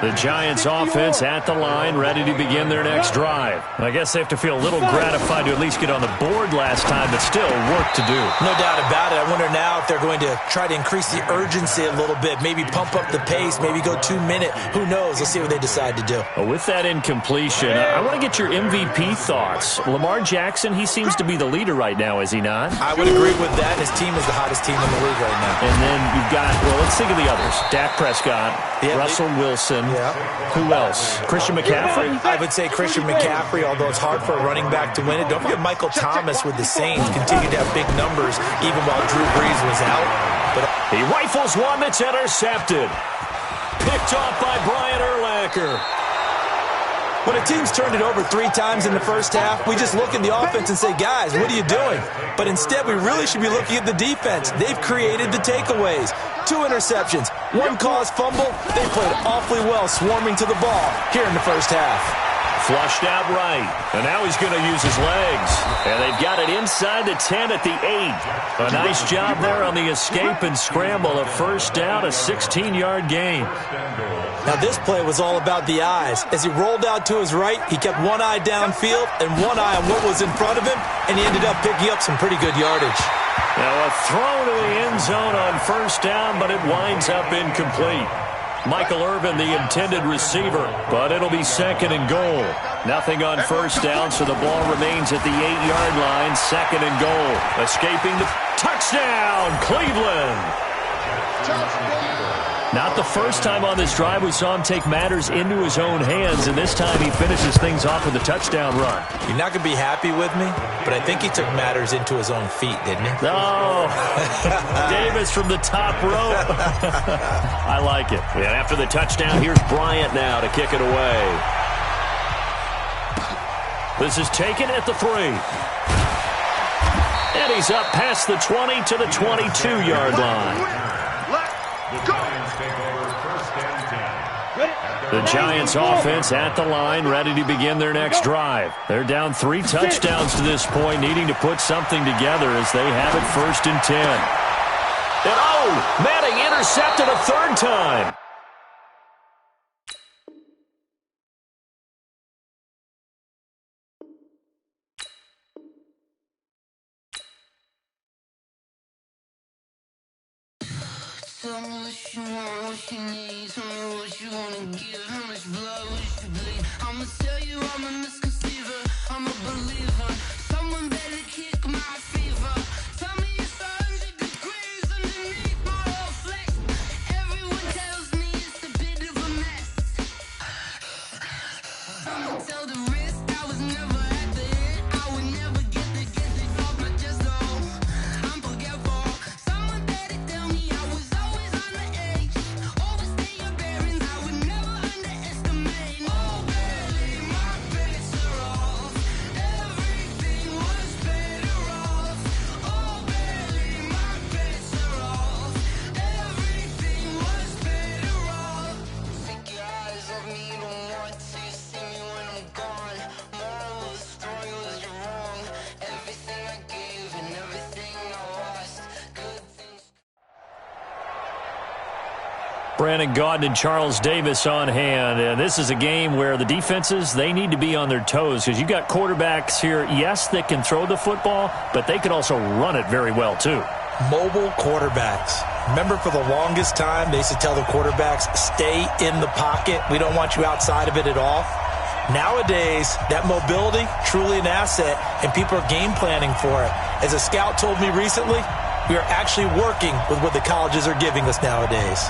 The Giants offense at the line, ready to begin their next drive. I guess they have to feel a little gratified to at least get on the board last time, but still work to do. No doubt about it. I wonder now if they're going to try to increase the urgency a little bit, maybe pump up the pace, maybe go 2-minute. Who knows? Let's see what they decide to do. Well, with that incompletion, I want to get your MVP thoughts. Lamar Jackson, he seems to be the leader right now, is he not? I would agree with that. His team is the hottest team in the league right now. And then you've got, well, let's think of the others. Dak Prescott, Russell Wilson. Yeah. Who else? Christian McCaffrey? I would say Christian McCaffrey, although it's hard for a running back to win it. Don't forget Michael Thomas with the Saints continued to have big numbers even while Drew Brees was out. He rifles one that's intercepted. Picked off by Brian Urlacher. When a team's turned it over 3 times in the first half, we just look at the offense and say, guys, what are you doing? But instead, we really should be looking at the defense. They've created the takeaways. 2 interceptions, 1 caused fumble. They played awfully well swarming to the ball here in the first half. Flushed out right, and now he's going to use his legs. And they've got it inside the 10 at the 8. A nice job there on the escape and scramble. A first down, a 16-yard gain. Now this play was all about the eyes. As he rolled out to his right, he kept one eye downfield and one eye on what was in front of him, and he ended up picking up some pretty good yardage. Now a throw to the end zone on first down, but it winds up incomplete. Michael Irvin, the intended receiver, but it'll be 2nd and goal. Nothing on first down, so the ball remains at the 8-yard line, 2nd and goal. Escaping the touchdown, Cleveland. Not the first time on this drive we saw him take matters into his own hands, and this time he finishes things off with a touchdown run. You're not going to be happy with me, but I think he took matters into his own feet, didn't he? Oh, Davis from the top rope. I like it. And after the touchdown, here's Bryant now to kick it away. This is taken at the 3. And he's up past the 20 to the 22-yard line. The Giants offense at the line, ready to begin their next drive. They're down 3 touchdowns to this point, needing to put something together as they have it 1st and 10. And oh, Manning intercepted a 3rd time. Tell me what you want, what you need. Tell me what you wanna give. How much blood would you bleed? I'ma tell you I'm a misconceiver. I'm a believer. Someone better kick my fever. Tell me it's 100 degrees underneath my whole flesh. Everyone tells me it's a bit of a mess. I'ma tell the risk I was never at the end. I would never get this off my chest though. I'm forgetful. Someone better tell me I was always on the edge. Overstay your bearings, I would never underestimate. Oh, barely, my bets are off. Everything was better off. Oh, barely, my bets are off. Everything was better off. Take your eyes off me, don't want to see me when I'm gone. Moral of the story was you're wrong. Everything I gave and everything I lost. Good things. Brandon Gaudin and Charles Davis on hand, and this is a game where the defenses, they need to be on their toes because you've got quarterbacks here, yes, that can throw the football, but they can also run it very well too. Mobile quarterbacks. Remember, for the longest time, they used to tell the quarterbacks, stay in the pocket. We don't want you outside of it at all. Nowadays, that mobility, truly an asset, and people are game planning for it. As a scout told me recently, we are actually working with what the colleges are giving us nowadays.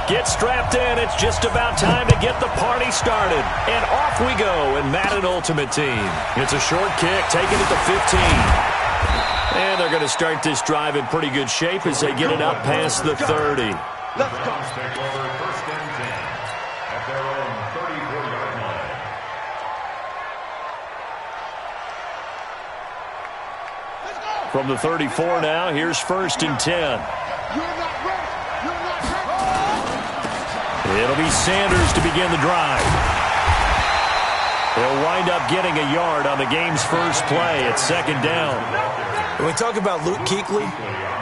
Get strapped in. It's just about time to get the party started. And off we go in Madden Ultimate Team. It's a short kick taken at the 15. And they're going to start this drive in pretty good shape as they get it up past the 30. Let's go. Take over 1st and 10 at their own 34-yard line. From the 34 now, here's 1st and 10. It'll be Sanders to begin the drive. They'll wind up getting a yard on the game's first play at 2nd down. When we talk about Luke Kuechly,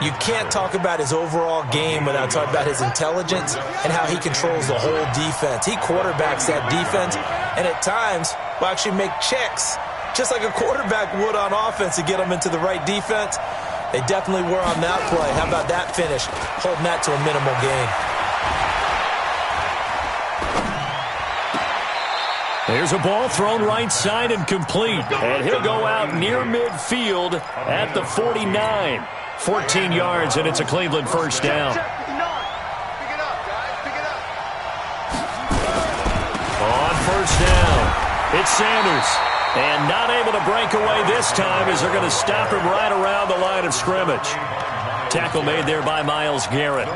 you can't talk about his overall game without talking about his intelligence and how he controls the whole defense. He quarterbacks that defense and at times will actually make checks just like a quarterback would on offense to get them into the right defense. They definitely were on that play. How about that finish? Holding that to a minimal gain. There's a ball thrown right side and complete. And he'll go out near midfield at the 49. 14 yards, and it's a Cleveland first down. On first down, it's Sanders. And not able to break away this time as they're going to stop him right around the line of scrimmage. Tackle made there by Myles Garrett.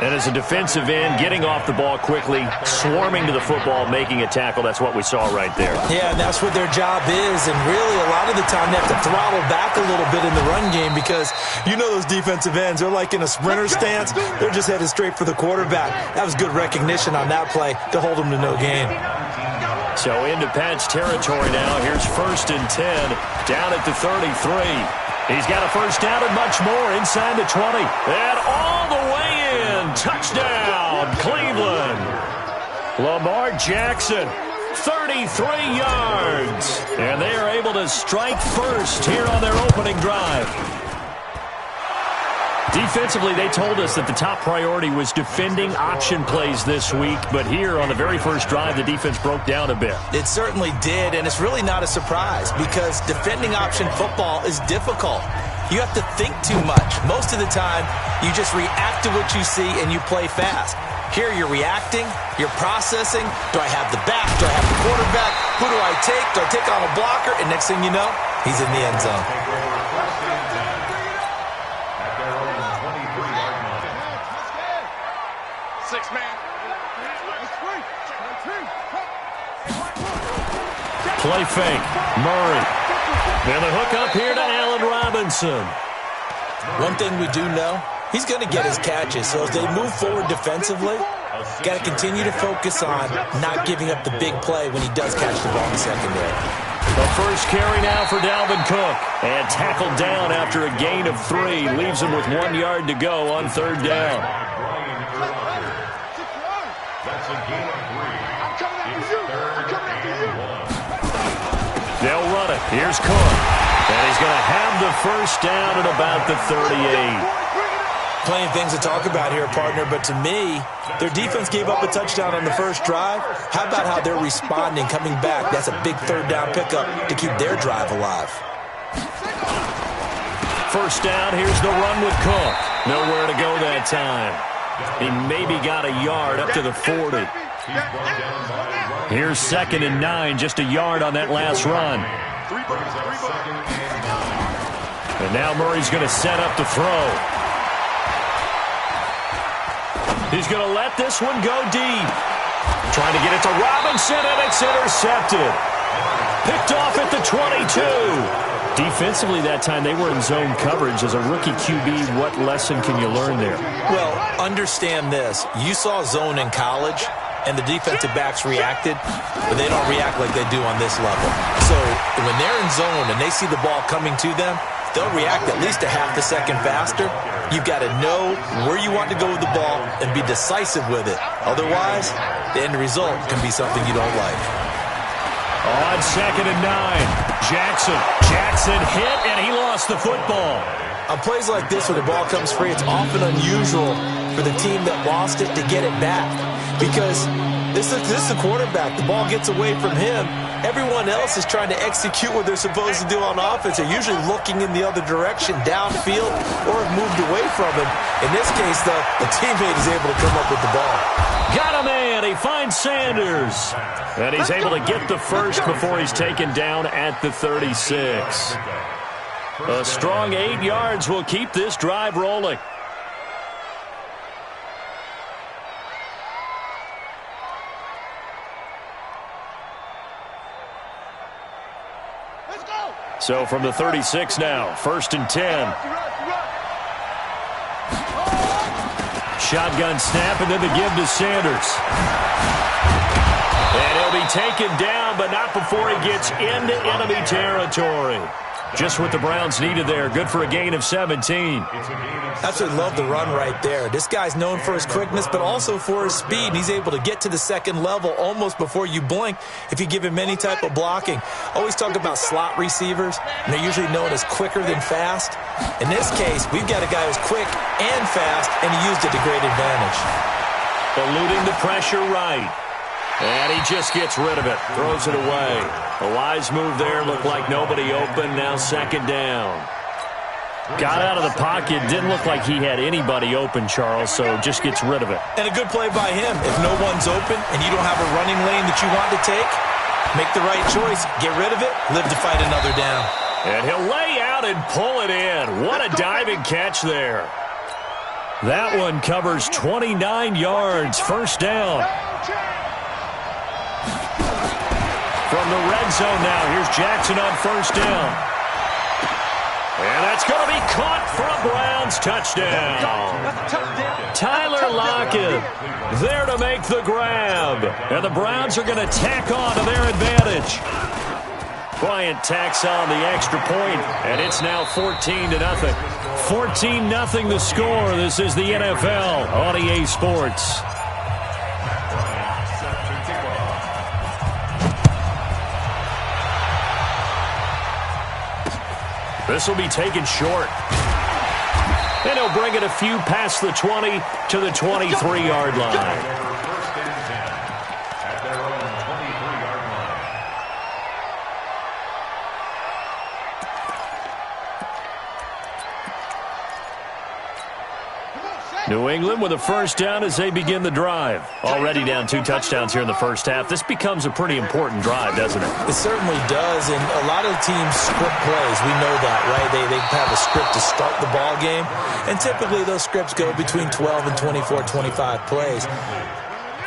And as a defensive end, getting off the ball quickly, swarming to the football, making a tackle, that's what we saw right there. Yeah, and that's what their job is. And really, a lot of the time, they have to throttle back a little bit in the run game because you know those defensive ends, they're like in a sprinter stance. They're just headed straight for the quarterback. That was good recognition on that play to hold them to no gain. So into Pat's territory now. Here's 1st and 10, down at the 33. He's got a first down and much more inside the 20. And all the way in. Touchdown, Cleveland. Lamar Jackson, 33 yards. And they are able to strike first here on their opening drive. Defensively, they told us that the top priority was defending option plays this week, but here on the very first drive, the defense broke down a bit. It certainly did, and it's really not a surprise because defending option football is difficult. You have to think too much. Most of the time, you just react to what you see and you play fast. Here you're reacting, you're processing. Do I have the back? Do I have the quarterback? Who do I take? Do I take on a blocker? And next thing you know, he's in the end zone. Play fake. Murray. And the hook up here to Allen Robinson. One thing we do know, he's going to get his catches. So as they move forward defensively, got to continue to focus on not giving up the big play when he does catch the ball in the secondary. The first carry now for Dalvin Cook. And tackled down after a gain of 3. Leaves him with 1 yard to go on 3rd down. That's a gain of 3. It's 3rd and 1. They'll run it. Here's Cook. And he's going to have the first down at about the 38. Plenty of things to talk about here, partner, but to me, their defense gave up a touchdown on the first drive. How about how they're responding, coming back? That's a big 3rd down pickup to keep their drive alive. First down, here's the run with Cook. Nowhere to go that time. He maybe got a yard up to the 40. Here's 2nd and 9, just a yard on that last run. And now Murray's going to set up to throw. He's going to let this one go deep. Trying to get it to Robinson, and it's intercepted. Picked off at the 22. Defensively that time, they were in zone coverage. As a rookie QB, what lesson can you learn there? Well, understand this. You saw zone in college, and the defensive backs reacted, but they don't react like they do on this level. So when they're in zone and they see the ball coming to them, they'll react at least a half a second faster. You've got to know where you want to go with the ball and be decisive with it. Otherwise, the end result can be something you don't like. On 2nd and 9, Jackson hit, and he lost the football. On plays like this where the ball comes free, it's often unusual for the team that lost it to get it back because this is the quarterback. The ball gets away from him. Everyone else is trying to execute what they're supposed to do on offense. They're usually looking in the other direction, downfield, or have moved away from him. In this case, though, the teammate is able to come up with the ball. Got a man. He finds Sanders. And he's able to get the first before he's taken down at the 36. A strong 8 yards will keep this drive rolling. So from the 36 now, 1st and 10. Shotgun snap, and then the give to Sanders. And he'll be taken down, but not before he gets into enemy territory. Just what the Browns needed there. Good for a gain of 17. Absolutely love the run right there. This guy's known for his quickness, but also for his speed. And he's able to get to the second level almost before you blink if you give him any type of blocking. Always talk about slot receivers, and they're usually known as quicker than fast. In this case, we've got a guy who's quick and fast, and he used it to great advantage. Eluding the pressure right. And he just gets rid of it. Throws it away. A wise move there. Looked like nobody open. Now 2nd down. Got out of the pocket. Didn't look like he had anybody open, Charles, so just gets rid of it. And a good play by him. If no one's open and you don't have a running lane that you want to take, Make the right choice. Get rid of it. Live to fight another down. And he'll lay out and pull it in. What a diving catch there. That one covers 29 yards. First down. From the red zone now, here's Jackson on first down. And that's going to be caught for a Browns touchdown. Tyler Lockett there to make the grab. And the Browns are going to tack on to their advantage. Bryant tacks on the extra point, and it's now 14-0. 14-0 the score. This is the NFL on EA Sports. This will be taken short. And he'll bring it a few past the 20 to the 23-yard line. New England with a first down as they begin the drive. Already down 2 touchdowns here in the first half. This becomes a pretty important drive, doesn't it? It certainly does, and a lot of teams script plays. We know that, right? They have a script to start the ball game, and typically those scripts go between 12 and 24, 25 plays.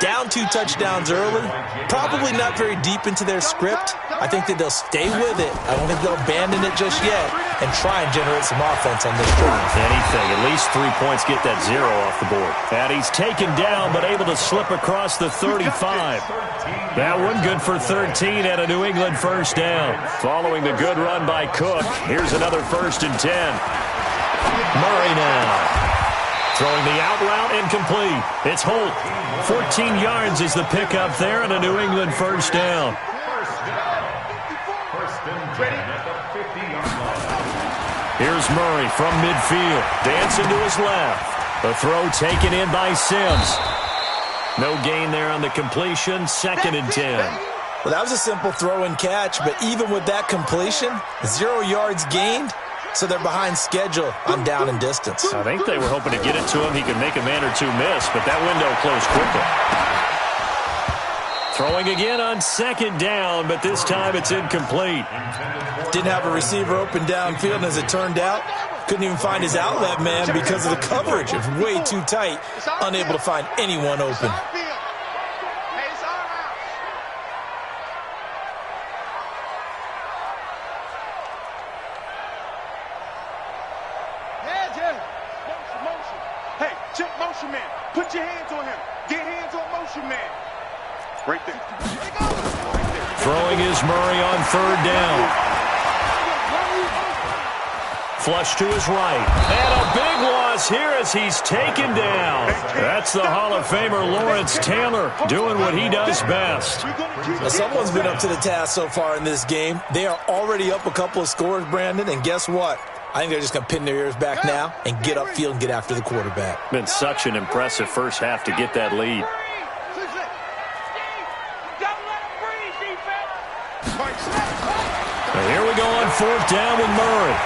Down 2 touchdowns early, probably not very deep into their script. I think that they'll stay with it. I don't think they'll abandon it just yet and try and generate some offense on this drive. Anything, at least 3 points, get that 0 off the board. And he's taken down but able to slip across the 35. That one good for 13 and a New England first down. Following the good run by Cook, here's another 1st and 10. Murray now. Throwing the out route incomplete. It's Holt. 14 yards is the pickup there and a New England first down. Here's Murray from midfield. Dancing to his left. The throw taken in by Sims. No gain there on the completion. 2nd and 10. Well, that was a simple throw and catch, but even with that completion, 0 yards gained. So they're behind schedule on down and distance. I think they were hoping to get it to him. He could make a man or two miss, but that window closed quickly. Throwing again on 2nd down, but this time it's incomplete. Didn't have a receiver open downfield, and as it turned out, couldn't even find his outlet man because of the coverage. It's way too tight, unable to find anyone open. Put your hands on him. Get hands on motion man. Right there. Throwing is Murray on 3rd down. Flush to his right. And a big loss here as he's taken down. That's the Hall of Famer Lawrence Taylor doing what he does best. Now, someone's been up to the task so far in this game. They are already up a couple of scores, Brandon, and guess what? I think they're just going to pin their ears back now and get upfield and get after the quarterback. Been such an impressive first half to get that lead. And here we go on 4th down with Murray.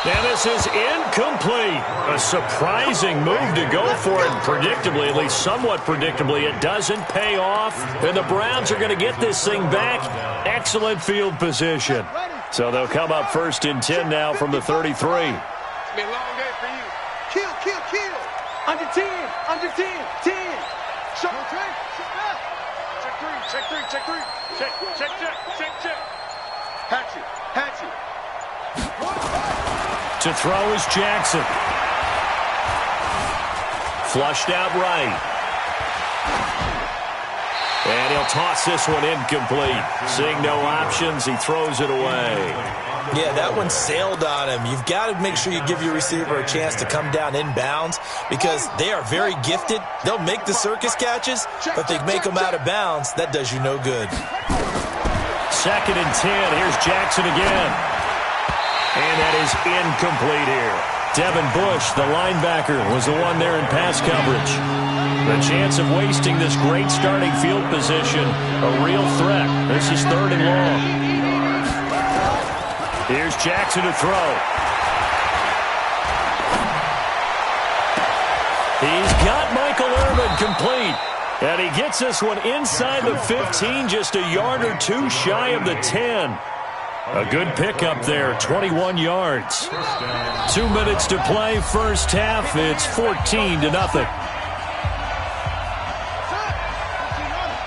And this is incomplete. A surprising move to go for it. Predictably, at least somewhat predictably, it doesn't pay off. And the Browns are going to get this thing back. Excellent field position. So they'll come up 1st and 10 now from the 33. It's been a long game for you. Kill, kill, kill. Under 10, under 10, 10. Shot. Check 3, check 3, check 3. Check, check, check, check, check. Hatchet, hatchet. To throw is Jackson. Flushed out right. And he'll toss this one incomplete. Seeing no options, he throws it away. Yeah, that one sailed on him. You've got to make sure you give your receiver a chance to come down inbounds because they are very gifted. They'll make the circus catches, but if they make them out of bounds, that does you no good. 2nd and 10. Here's Jackson again. And that is incomplete here. Devin Bush, the linebacker, was the one there in pass coverage. The chance of wasting this great starting field position, a real threat. This is 3rd and long. Here's Jackson to throw. He's got Michael Irvin complete. And he gets this one inside the 15, just a yard or two shy of the 10. A good pickup there, 21 yards. 2 minutes to play, first half. It's 14-0.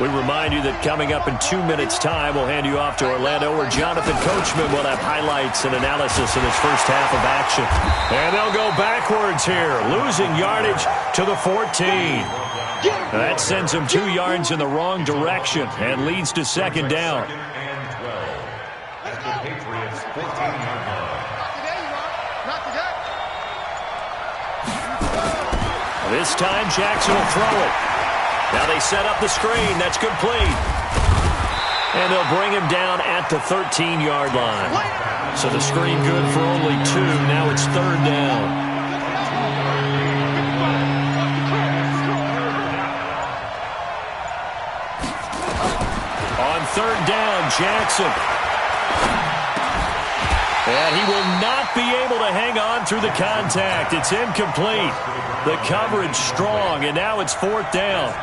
We remind you that coming up in 2 minutes' time, we'll hand you off to Orlando, where Jonathan Coachman will have highlights and analysis of this first half of action. And they'll go backwards here, losing yardage to the 14. That sends them 2 yards in the wrong direction and leads to second down. This time, Jackson will throw it. Now they set up the screen. That's complete. And they'll bring him down at the 13-yard line. So the screen good for only 2. Now it's third down. On third down, Jackson. And he will not be able to hang on through the contact. It's incomplete. The coverage strong, and now it's fourth down.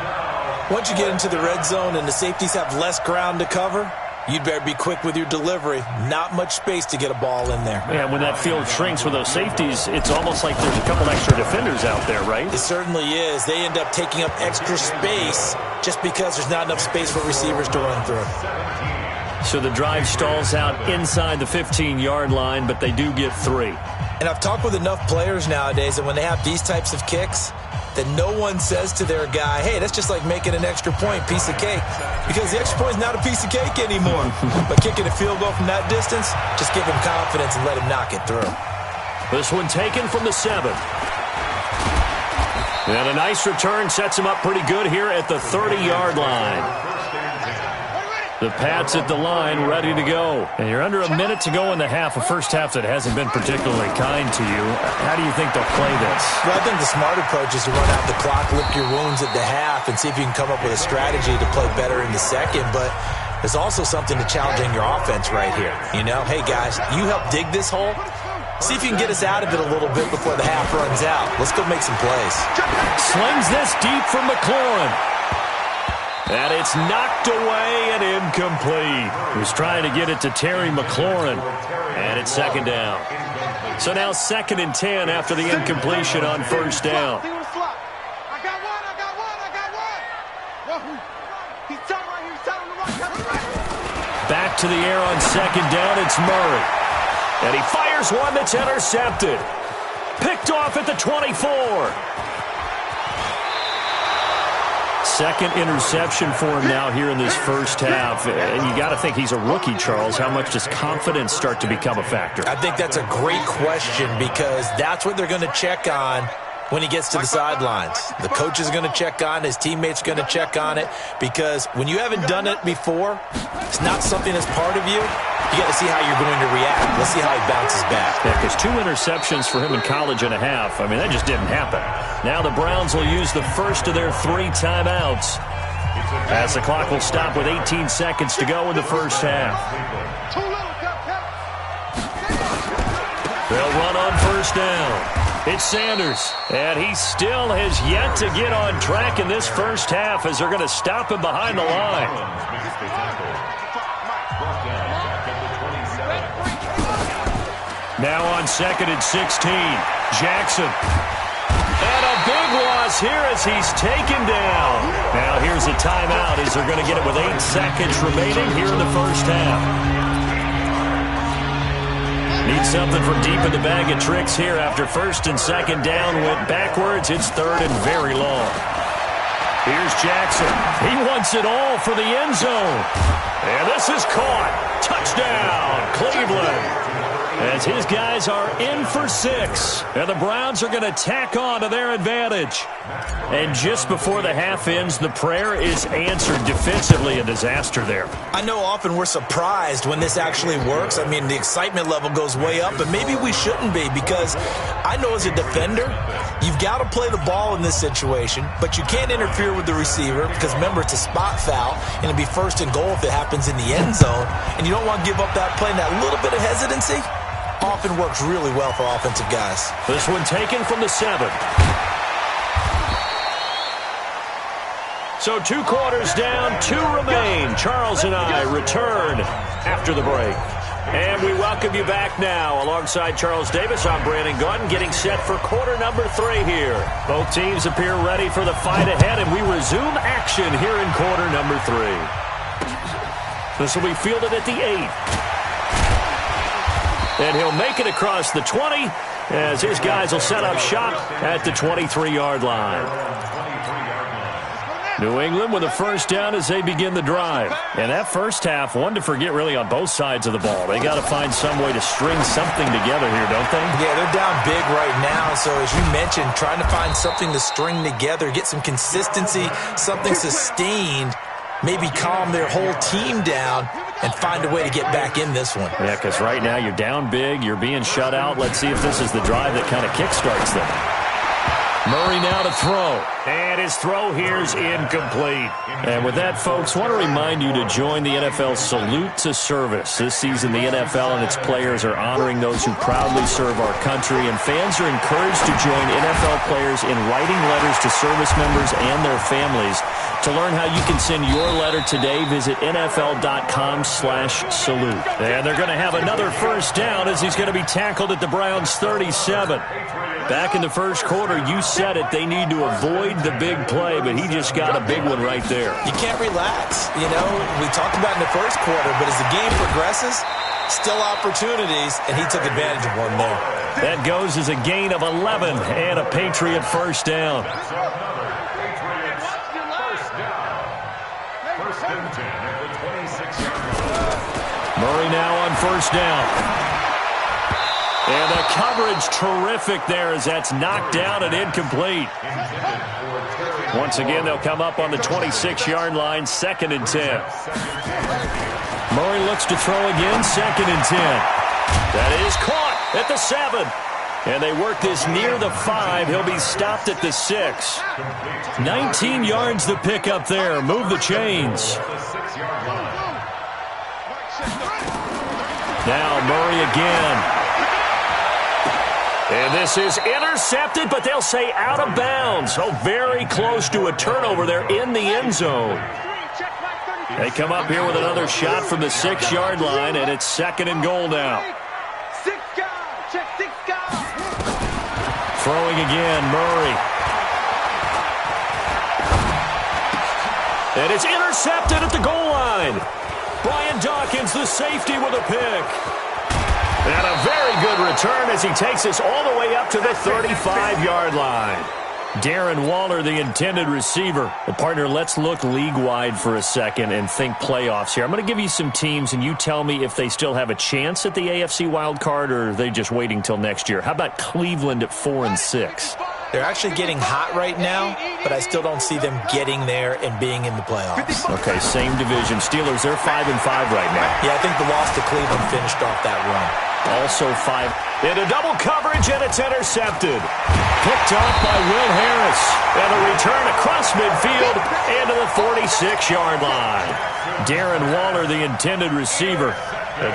Once you get into the red zone and the safeties have less ground to cover, you'd better be quick with your delivery. Not much space to get a ball in there. Yeah, when that field shrinks with those safeties, it's almost like there's a couple extra defenders out there, right? It certainly is. They end up taking up extra space just because there's not enough space for receivers to run through. So the drive stalls out inside the 15-yard line, but they do get 3. And I've talked with enough players nowadays that when they have these types of kicks, that no one says to their guy, hey, that's just like making an extra point, piece of cake. Because the extra point is not a piece of cake anymore. But kicking a field goal from that distance, just give him confidence and let him knock it through. This one taken from the 7. And a nice return sets him up pretty good here at the 30-yard line. The Pats at the line, ready to go. And you're under a minute to go in the half, a first half that hasn't been particularly kind to you. How do you think they'll play this? Well, I think the smart approach is to run out the clock, lick your wounds at the half, and see if you can come up with a strategy to play better in the second. But there's also something to challenging your offense right here. You know, hey, guys, you help dig this hole. See if you can get us out of it a little bit before the half runs out. Let's go make some plays. Slings this deep from McLaurin. And it's knocked away and incomplete. He was trying to get it to Terry McLaurin. And it's second down. So now 2nd and 10 after the incompletion on first down. Back to the air on second down, it's Murray. And he fires one that's intercepted. Picked off at the 24. Second interception for him now here in this first half. And you got to think he's a rookie, Charles. How much does confidence start to become a factor? I think that's a great question because that's what they're going to check on when he gets to the sidelines. The coach is going to check on it. His teammates are going to check on it because when you haven't done it before, it's not something that's part of you. You got to see how you're going to react. Let's see how he bounces back. Yeah, because 2 interceptions for him in college and a half. I mean, that just didn't happen. Now the Browns will use the first of their 3 timeouts as the clock will stop with 18 seconds to go in the first half. They'll run on first down. It's Sanders, and he still has yet to get on track in this first half as they're going to stop him behind the line. Now on 2nd and 16, Jackson. And a big loss here as he's taken down. Now here's a timeout as they're going to get it with 8 seconds remaining here in the first half. Need something from deep in the bag of tricks here after 1st and 2nd down went backwards. It's 3rd and very long. Here's Jackson. He wants it all for the end zone. And this is caught. Touchdown, Cleveland. As his guys are in for 6. And the Browns are going to tack on to their advantage. And just before the half ends, the prayer is answered. Defensively, a disaster there. I know often we're surprised when this actually works. I mean, the excitement level goes way up, but maybe we shouldn't be because I know as a defender, you've got to play the ball in this situation, but you can't interfere with the receiver because, remember, it's a spot foul, and it'll be 1st and goal if it happens in the end zone, and you don't want to give up that play. And that little bit of hesitancy often works really well for offensive guys. This one taken from the 7. So 2 quarters down, 2 remain. Charles and I return after the break. And we welcome you back now. Alongside Charles Davis, I'm Brandon Gunn, getting set for quarter number 3 here. Both teams appear ready for the fight ahead, and we resume action here in quarter number 3. This will be fielded at the 8. And he'll make it across the 20 as his guys will set up shop at the 23-yard line. New England with a first down as they begin the drive. And that first half, one to forget really on both sides of the ball. They got to find some way to string something together here, don't they? Yeah, they're down big right now. So as you mentioned, trying to find something to string together, get some consistency, something sustained, maybe calm their whole team down and find a way to get back in this one. Yeah, because right now you're down big, you're being shut out. Let's see if this is the drive that kind of kickstarts them. Murray now to throw. And his throw here's incomplete. And with that, folks, I want to remind you to join the NFL Salute to Service. This season, the NFL and its players are honoring those who proudly serve our country, and fans are encouraged to join NFL players in writing letters to service members and their families. To learn how you can send your letter today, visit NFL.com/salute. And they're going to have another first down as he's going to be tackled at the Browns' 37. Back in the first quarter, you said it, they need to avoid the big play, but he just got a big one right there. You can't relax. You know, we talked about in the first quarter, but as the game progresses, still opportunities, and he took advantage of one there. That goes as a gain of 11 and a Patriot first down. Murray now on first down. And the coverage terrific there as that's knocked down and incomplete. Once again, they'll come up on the 26-yard line, 2nd and 10. Murray looks to throw again, 2nd and 10. That is caught at the 7. And they work this near the 5. He'll be stopped at the 6. 19 yards to pick up there. Move the chains. Now Murray again. And this is intercepted, but they'll say out of bounds. So very close to a turnover there in the end zone. They come up here with another shot from the 6-yard line, and it's 2nd and goal now. Throwing again, Murray. And it's intercepted at the goal line. Brian Dawkins, the safety, with a pick. And a very good return as he takes us all the way up to the 35-yard line. Darren Waller, the intended receiver. Well, partner, let's look league-wide for a second and think playoffs here. I'm going to give you some teams, and you tell me if they still have a chance at the AFC wild card, or are they just waiting till next year? How about Cleveland at 4-6? They're actually getting hot right now, but I still don't see them getting there and being in the playoffs. Okay, same division. Steelers, they're 5-5 right now. Yeah, I think the loss to Cleveland finished off that run. Also 5. Into double coverage, and it's intercepted. Picked off by Will Harris. And a return across midfield into the 46-yard line. Darren Waller, the intended receiver.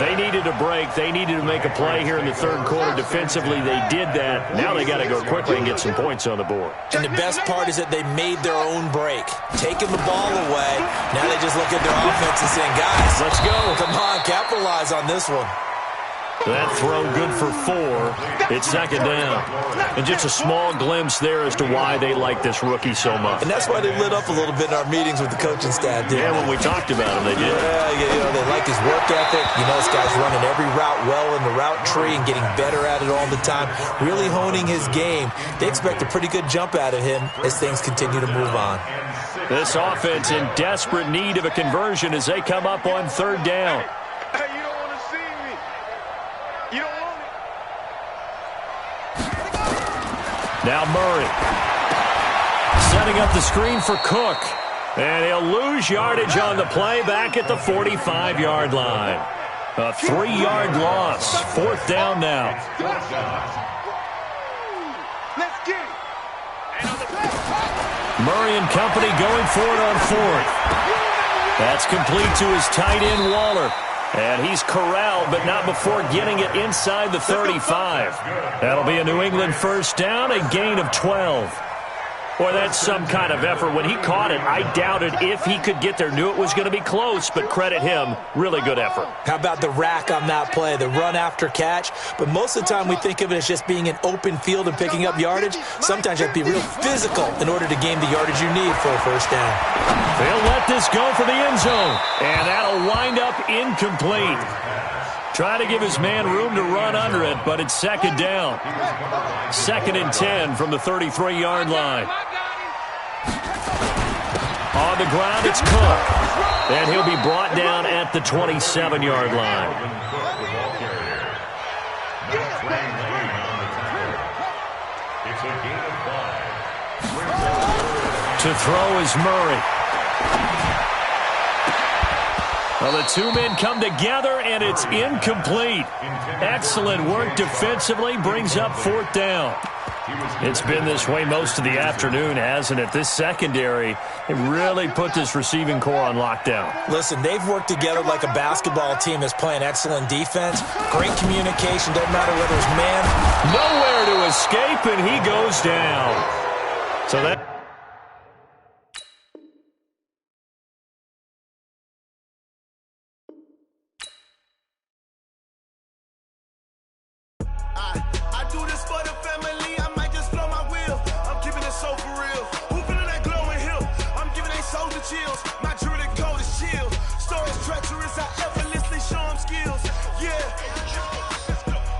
They needed a break. They needed to make a play here in the third quarter. Defensively, they did that. Now they got to go quickly and get some points on the board. And the best part is that they made their own break. Taking the ball away. Now they just look at their offense and saying, guys, let's go. Come on, capitalize on this one. That throw good for 4. It's 2nd down. And just a small glimpse there as to why they like this rookie so much. And that's why they lit up a little bit in our meetings with the coaching staff. Yeah, when we talked about him, they did. Yeah, you know, they like his work ethic. You know, this guy's running every route well in the route tree and getting better at it all the time. Really honing his game. They expect a pretty good jump out of him as things continue to move on. This offense in desperate need of a conversion as they come up on 3rd down. Now Murray setting up the screen for Cook. And he'll lose yardage on the play back at the 45-yard line. A 3-yard loss. 4th down now. Murray and company going for it on 4th. That's complete to his tight end, Waller. And he's corralled, but not before getting it inside the 35. That'll be a New England first down, a gain of 12. Boy, that's some kind of effort. When he caught it, I doubted if he could get there. Knew it was going to be close, but credit him. Really good effort. How about the rack on that play, the run after catch? But most of the time we think of it as just being an open field and picking up yardage. Sometimes you have to be real physical in order to gain the yardage you need for a first down. They'll let this go for the end zone, and that'll wind up incomplete. Try to give his man room to run under it, but it's second down. 2nd and 10 from the 33-yard line. On the ground, it's Cook. And he'll be brought down at the 27-yard line. To throw is Murray. Well, the two men come together, and it's incomplete. Excellent work defensively, brings up 4th down. It's been this way most of the afternoon, hasn't it? This secondary, they really put this receiving core on lockdown. Listen, they've worked together like a basketball team that's playing excellent defense. Great communication, doesn't matter whether it's man. Nowhere to escape, and he goes down. So that... I do this for the family, I might just blow my wheel. I'm keeping it so for real. Who feeling that glowing hill? I'm giving they soldier chills. My jewelry code is chill. Stories treacherous, I effortlessly show them skills. Yeah.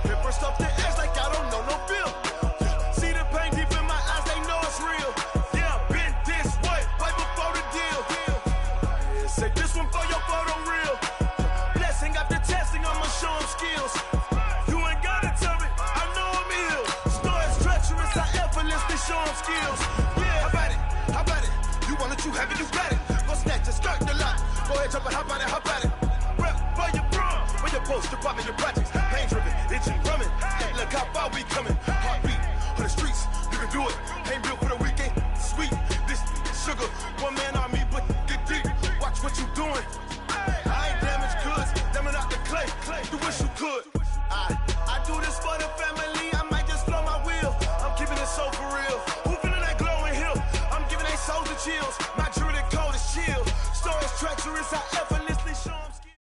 They burst off the edge like I don't know no feel. See the pain deep in my eyes, they know it's real. Yeah, been this way, right before the deal. Yeah, say this one for your photo reel. Blessing after testing, I'ma show them skills. Show them skills. Yeah, how about it? You want it, you have it, you got it. Go snatch it, skirt the lot. Go ahead, jump it, how about it? Rep for your bro, for your post, your poppin', your projects. Pain driven, itching, drumming. Look how far we coming. Heartbeat on the streets, you can do it. Ain't built for the weekend. Sweet, this sugar. One man army, but get deep. Watch what you doing. I ain't damaged goods, damn it out the clay. You wish you could. I do this for the family. I might just blow my wheel. I'm keeping it so for real. Who feeling that glowing hill? I'm giving they soldier chills. My jewelry code is chill. Stories treacherous, I effortlessly show them skills.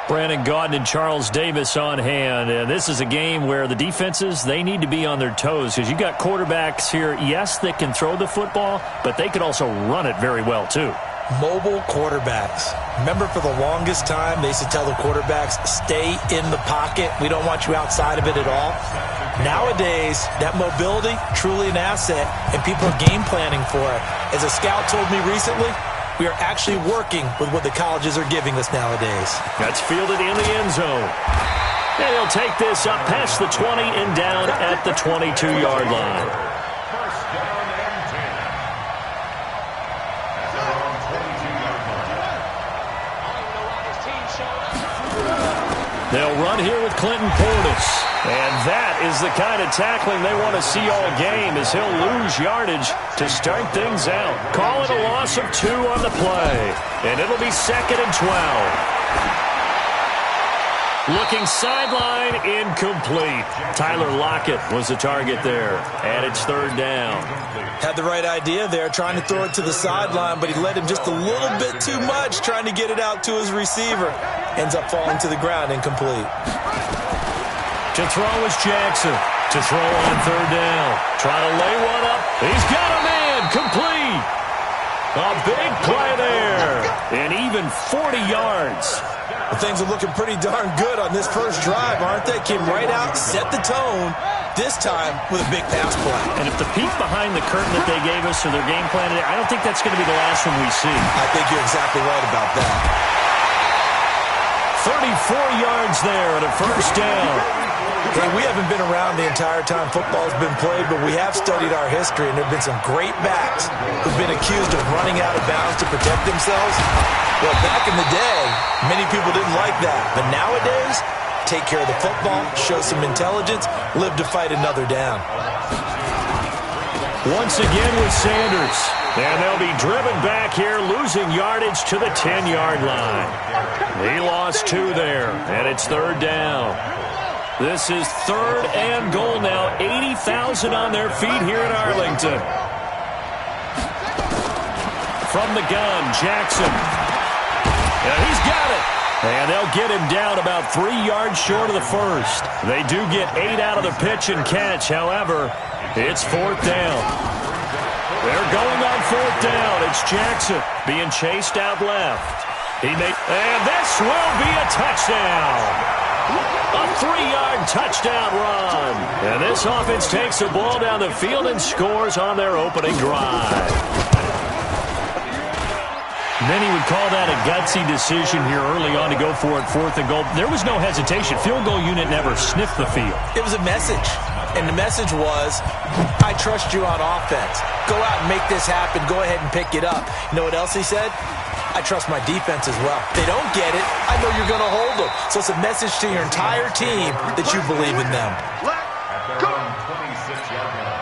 Brandon Gaudin and Charles Davis on hand. And this is a game where the defenses, they need to be on their toes because you got quarterbacks here, yes, that can throw the football, but they can also run it very well too. Mobile quarterbacks. Remember, for the longest time, they used to tell the quarterbacks, stay in the pocket. We don't want you outside of it at all. Nowadays, that mobility, truly an asset, and people are game planning for it. As a scout told me recently, we are actually working with what the colleges are giving us nowadays. That's fielded in the end zone. And he'll take this up past the 20 and down at the 22-yard line. They'll run here with Clinton Portis. And that is the kind of tackling they want to see all game as he'll lose yardage to start things out. Call it a loss of 2 on the play. And it'll be 2nd and 12. Looking sideline, incomplete. Tyler Lockett was the target there. And it's 3rd down. Had the right idea there, trying to throw it to the sideline, but he led him just a little bit too much, trying to get it out to his receiver. Ends up falling to the ground, incomplete. To throw is Jackson. To throw on 3rd down. Trying to lay one up. He's got a man. Complete. A big play there. And even 40 yards. Well, things are looking pretty darn good on this first drive, aren't they? Came right out, set the tone, this time with a big pass play. And if the peek behind the curtain that they gave us or their game plan, I don't think that's going to be the last one we see. I think you're exactly right about that. 34 yards there at a first down. Hey, we haven't been around the entire time football's been played, but we have studied our history, and there have been some great backs who've been accused of running out of bounds to protect themselves. Well, back in the day, many people didn't like that. But nowadays, take care of the football, show some intelligence, live to fight another down. Once again with Sanders. And they'll be driven back here, losing yardage to the 10-yard line. He lost 2 there, and it's 3rd down. This is 3rd and goal now. 80,000 on their feet here in Arlington. From the gun, Jackson. Yeah, he's got it. And they'll get him down about 3 yards short of the first. They do get 8 out of the pitch and catch. However, it's 4th down. They're going on 4th down. It's Jackson being chased out left. And this will be a touchdown. A 3-yard touchdown run. And this offense takes the ball down the field and scores on their opening drive. Many would call that a gutsy decision here early on to go for it 4th and goal. There was no hesitation. Field goal unit never sniffed the field. It was a message. And the message was, I trust you on offense. Go out and make this happen. Go ahead and pick it up. You know what else he said? I trust my defense as well. If they don't get it, I know you're going to hold them. So it's a message to your entire team that you believe in them. At their own 26-yard line.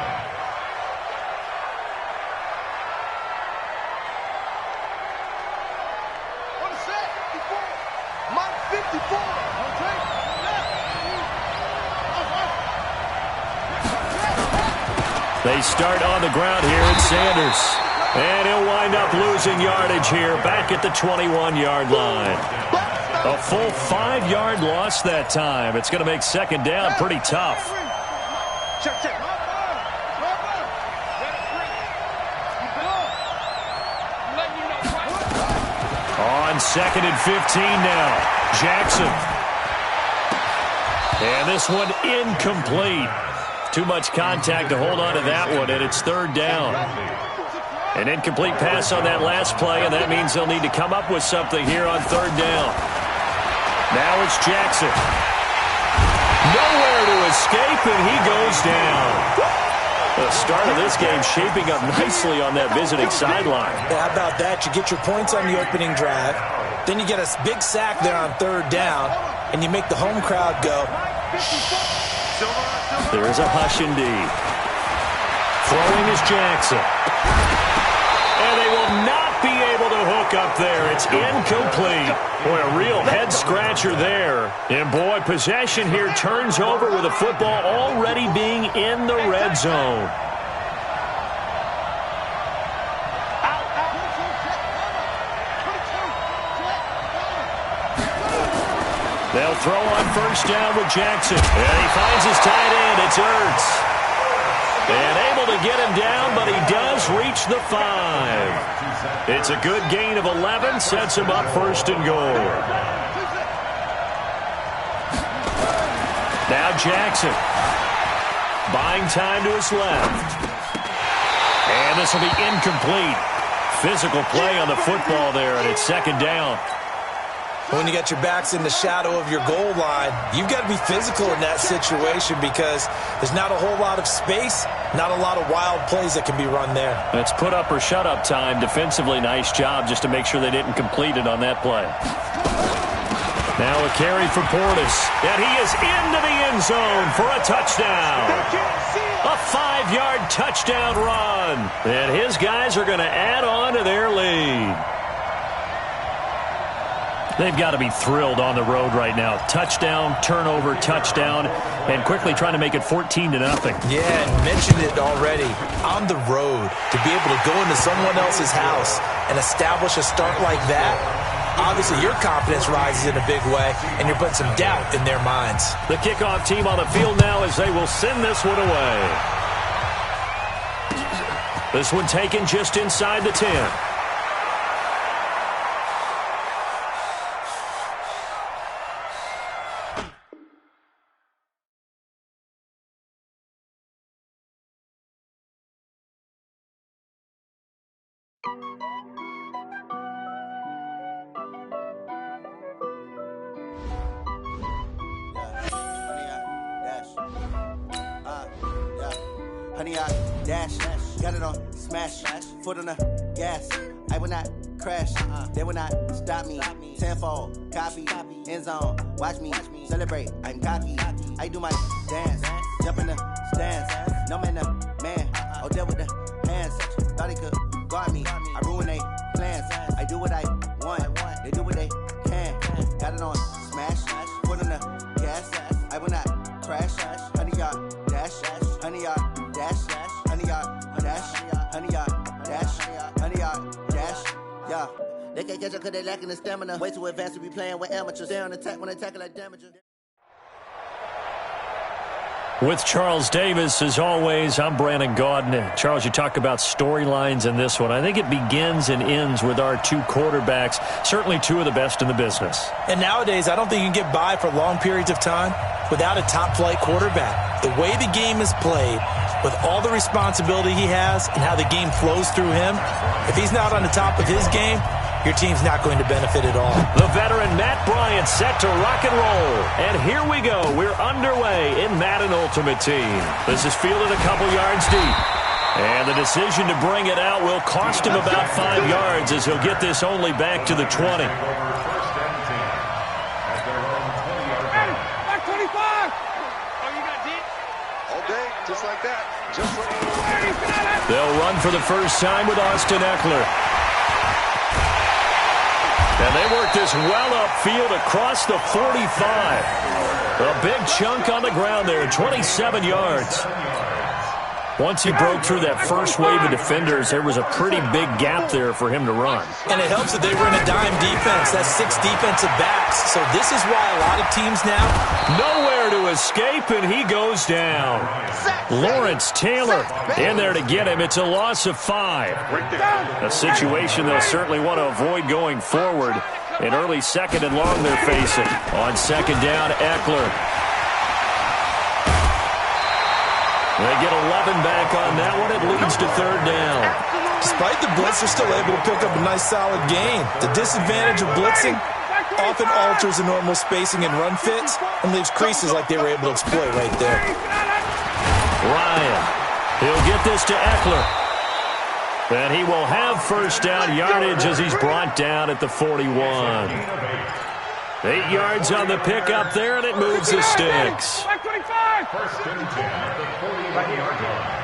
They start on the ground here at Sanders. And he'll wind up losing yardage here back at the 21-yard line. A full 5-yard loss that time. It's going to make 2nd down pretty tough. On 2nd and 15 now. Jackson. And this one incomplete. Too much contact to hold on to that one, and it's 3rd down. An incomplete pass on that last play, and that means they'll need to come up with something here on 3rd down. Now it's Jackson. Nowhere to escape, and he goes down. The start of this game shaping up nicely on that visiting sideline. Yeah, how about that? You get your points on the opening drive. Then you get a big sack there on 3rd down, and you make the home crowd go, There's a hush indeed. Throwing is Jackson. And they will not be able to hook up there. It's incomplete. Boy, a real head-scratcher there. And, boy, possession here turns over with the football already being in the red zone. They'll throw on 1st down with Jackson. And he finds his tight end. It's Ertz. And able to get him down, but he does reach the 5. It's a good gain of 11. Sets him up 1st and goal. Now Jackson. Buying time to his left. And this will be incomplete. Physical play on the football there, and it's 2nd down. When you got your backs in the shadow of your goal line, you've got to be physical in that situation because there's not a whole lot of space, not a lot of wild plays that can be run there. It's put up or shut up time. Defensively, nice job just to make sure they didn't complete it on that play. Now a carry for Portis, and he is into the end zone for a touchdown. A 5-yard touchdown run, and his guys are going to add on to their lead. They've got to be thrilled on the road right now. Touchdown, turnover, touchdown, and quickly trying to make it 14-0. Yeah, and mentioned it already. On the road, to be able to go into someone else's house and establish a start like that, obviously your confidence rises in a big way, and you're putting some doubt in their minds. The kickoff team on the field now as they will send this one away. This one taken just inside the 10. Honey, I dash, got it on smash, foot on the gas. I will not crash, they will not stop me. Tenfold, copy, end zone, watch me celebrate. I'm cocky, I do my dance, jump in the stands. No man, oh, deal with the hands. Thought he could guard me, I ruin they plans. I do what I want, they do what they can. Got it on smash, foot on the gas. I will not crash, 100 yard dash, 100 yard dash, 100 yard dash, 100 yard dash, 100 yard dash, yeah. They can't catch up because they lacking the stamina. Way too advanced to be playing with amateurs. Stay on attack when they tackle like damager. With Charles Davis, as always, I'm Brandon Gaudin. Charles, you talk about storylines in this one. I think it begins and ends with our two quarterbacks, certainly two of the best in the business. And nowadays, I don't think you can get by for long periods of time without a top-flight quarterback. The way the game is played, with all the responsibility he has and how the game flows through him, if he's not on the top of his game, your team's not going to benefit at all. The veteran Matt Bryant set to rock and roll. And here we go. We're underway in Madden Ultimate Team. This is fielded a couple yards deep. And the decision to bring it out will cost him about 5 yards as he'll get this only back to the 20. Back 25. Oh, you got deep? All day, just like that. Just like that. They'll run for the first time with Austin Eckler. And they work this well upfield across the 45. A big chunk on the ground there, 27 yards. Once he broke through that first wave of defenders, there was a pretty big gap there for him to run. And it helps that they run a dime defense. That's 6 defensive backs. So this is why a lot of teams now... Nowhere to escape, and he goes down. Lawrence Taylor in there to get him. It's a loss of 5. A situation they'll certainly want to avoid going forward. An early second and long they're facing. On second down, Eckler. They get 11 back on that one. It leads to third down. Despite the blitz, they're still able to pick up a nice, solid gain. The disadvantage of blitzing often alters the normal spacing and run fits and leaves creases like they were able to exploit right there. Ryan, he'll get this to Eckler. And he will have first down yardage as he's brought down at the 41. 8 yards on the pickup there, and it moves the sticks. First and 10 at the 40-yard line.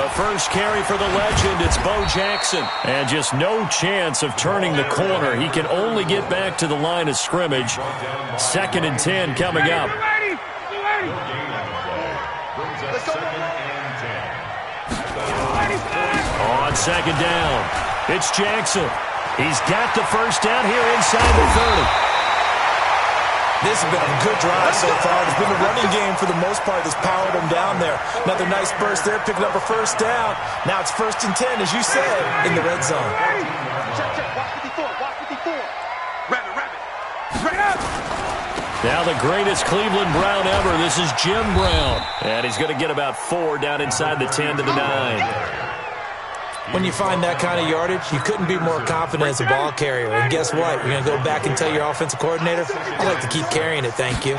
A first carry for the legend, it's Bo Jackson. And just no chance of turning the corner. He can only get back to the line of scrimmage. Second and 10 coming up. On second down, it's Jackson. He's got the first down here inside the 30. This has been a good drive so far. It's been a running game for the most part that's powered them down there. Another nice burst there, picking up a first down. Now it's first and 10, as you said, in the red zone. Check, watch 54, watch 54. Rabbit. Now the greatest Cleveland Brown ever. This is Jim Brown. And he's going to get about 4 down inside the 10 to the 9. When you find that kind of yardage, you couldn't be more confident as a ball carrier. And guess what? You're going to go back and tell your offensive coordinator, I'd like to keep carrying it, thank you.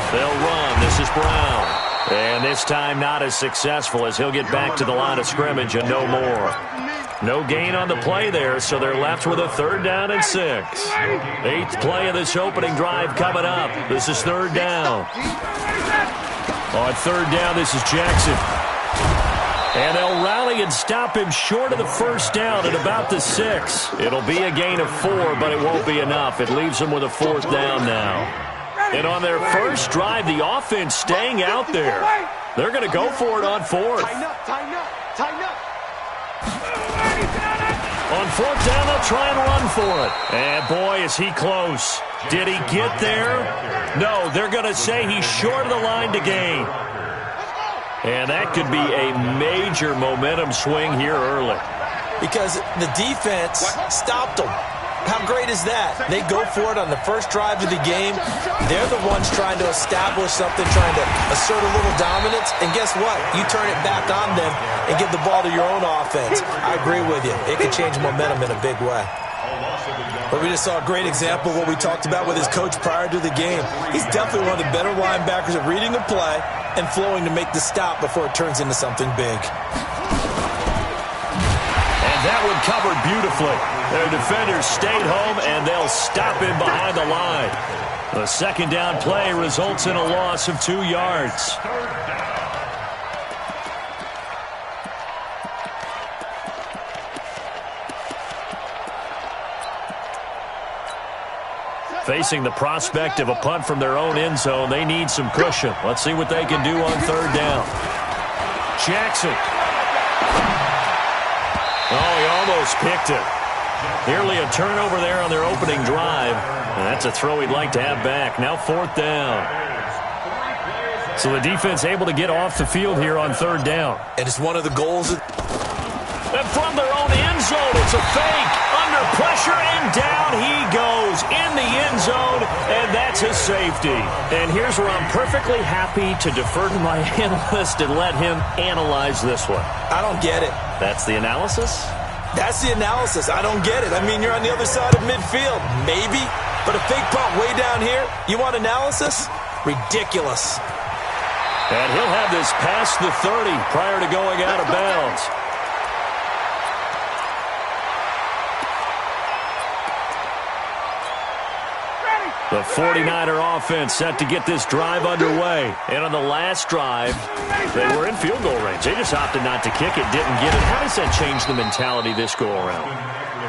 They'll run. This is Brown. And this time not as successful as he'll get back to the line of scrimmage and no more. No gain on the play there, so they're left with a third down and 6. 8th play of this opening drive coming up. This is third down. On third down, this is Jackson. And they'll rally and stop him short of the first down at about the 6. It'll be a gain of 4, but it won't be enough. It leaves them with a 4th down now. And on their first drive, the offense staying out there. They're going to go for it on 4th. Tighten up. On 4th down, they'll try and run for it. And boy, is he close. Did he get there? No, they're going to say he's short of the line to gain. And that could be a major momentum swing here early. Because the defense stopped them. How great is that? They go for it on the first drive of the game. They're the ones trying to establish something, trying to assert a little dominance. And guess what? You turn it back on them and give the ball to your own offense. I agree with you. It can change momentum in a big way. But we just saw a great example of what we talked about with his coach prior to the game. He's definitely one of the better linebackers at reading a play and flowing to make the stop before it turns into something big. And that one covered beautifully. Their defenders stayed home, and they'll stop him behind the line. The second down play results in a loss of 2 yards. Facing the prospect of a punt from their own end zone, they need some cushion. Let's see what they can do on third down. Jackson. Oh, he almost picked it. Nearly a turnover there on their opening drive. And that's a throw he'd like to have back. Now fourth down. So the defense able to get off the field here on third down. And it's one of the goals. And from their own end zone, it's a fake. Under pressure, and down he goes in the end zone, and that's his safety. And here's where I'm perfectly happy to defer to my analyst and let him analyze this one. I don't get it. That's the analysis? That's the analysis. I don't get it. I mean, you're on the other side of midfield. Maybe. But a fake punt way down here, you want analysis? Ridiculous. And he'll have this past the 30 prior to going out of bounds. The 49er offense set to get this drive underway. And on the last drive, they were in field goal range. They just opted not to kick it, didn't get it. How does that change the mentality this go-around?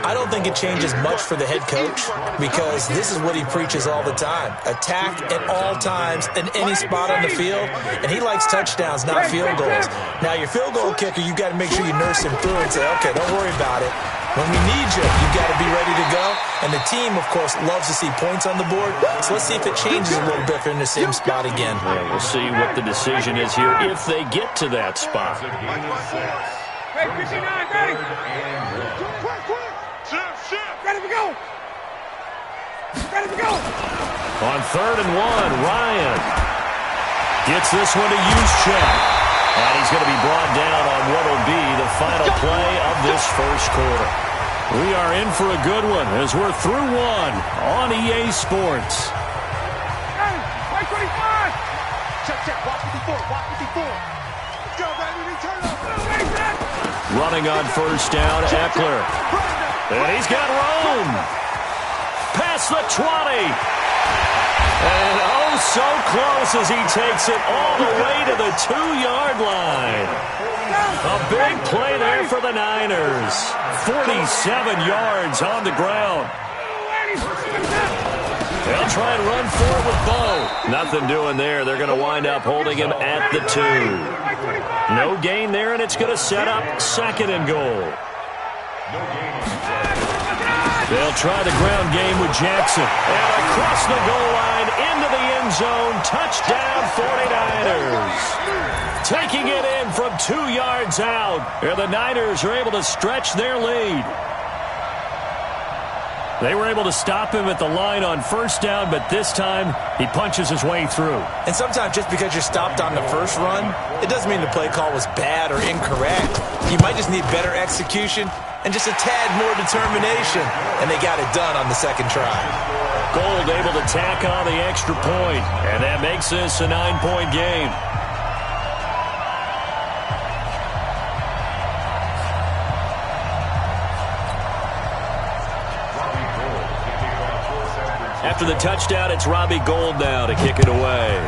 I don't think it changes much for the head coach because this is what he preaches all the time. Attack at all times in any spot on the field, and he likes touchdowns, not field goals. Now, your field goal kicker, you've got to make sure you nurse him through and say, okay, don't worry about it. When we need you, you've got to be ready to go. And the team, of course, loves to see points on the board. So let's see if it changes a little bit if they're in the same spot again. Yeah, we'll see what the decision is here if they get to that spot. Hey, 59, ready? Ready to go. Ready to go. On 3rd and 1, Ryan gets this one to Juszczyk. And he's going to be brought down on what will be the final play of this first quarter. We are in for a good one as we're through one on EA Sports. Hey, 25. Check. Watch 54. Let's go, baby. Return up. Running on first down, Eckler. And he's got room. Past the 20. And oh, so close as he takes it all the way to the 2-yard line. A big play there for the Niners. 47 yards on the ground. They'll try and run forward with Bo. Nothing doing there. They're going to wind up holding him at the 2. No gain there, and it's going to set up 2nd and goal. They'll try the ground game with Jackson. And across the goal line, into the end zone. Touchdown, 49ers. Taking it in from 2 yards out. And the Niners are able to stretch their lead. They were able to stop him at the line on first down, but this time he punches his way through. And sometimes just because you're stopped on the first run, it doesn't mean the play call was bad or incorrect. You might just need better execution and just a tad more determination. And they got it done on the second try. Gold able to tack on the extra point, and that makes this a 9-point game. After the touchdown, it's Robbie Gould now to kick it away.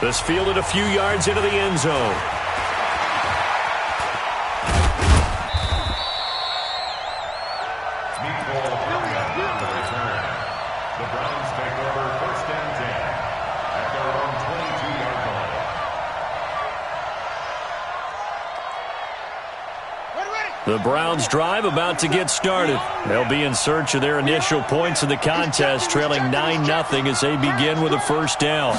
This fielded a few yards into the end zone. The Browns take over 1st and 10 at their own 22-yard line. The Browns drive about to get started. They'll be in search of their initial points in the contest, trailing 9-0 as they begin with a first down.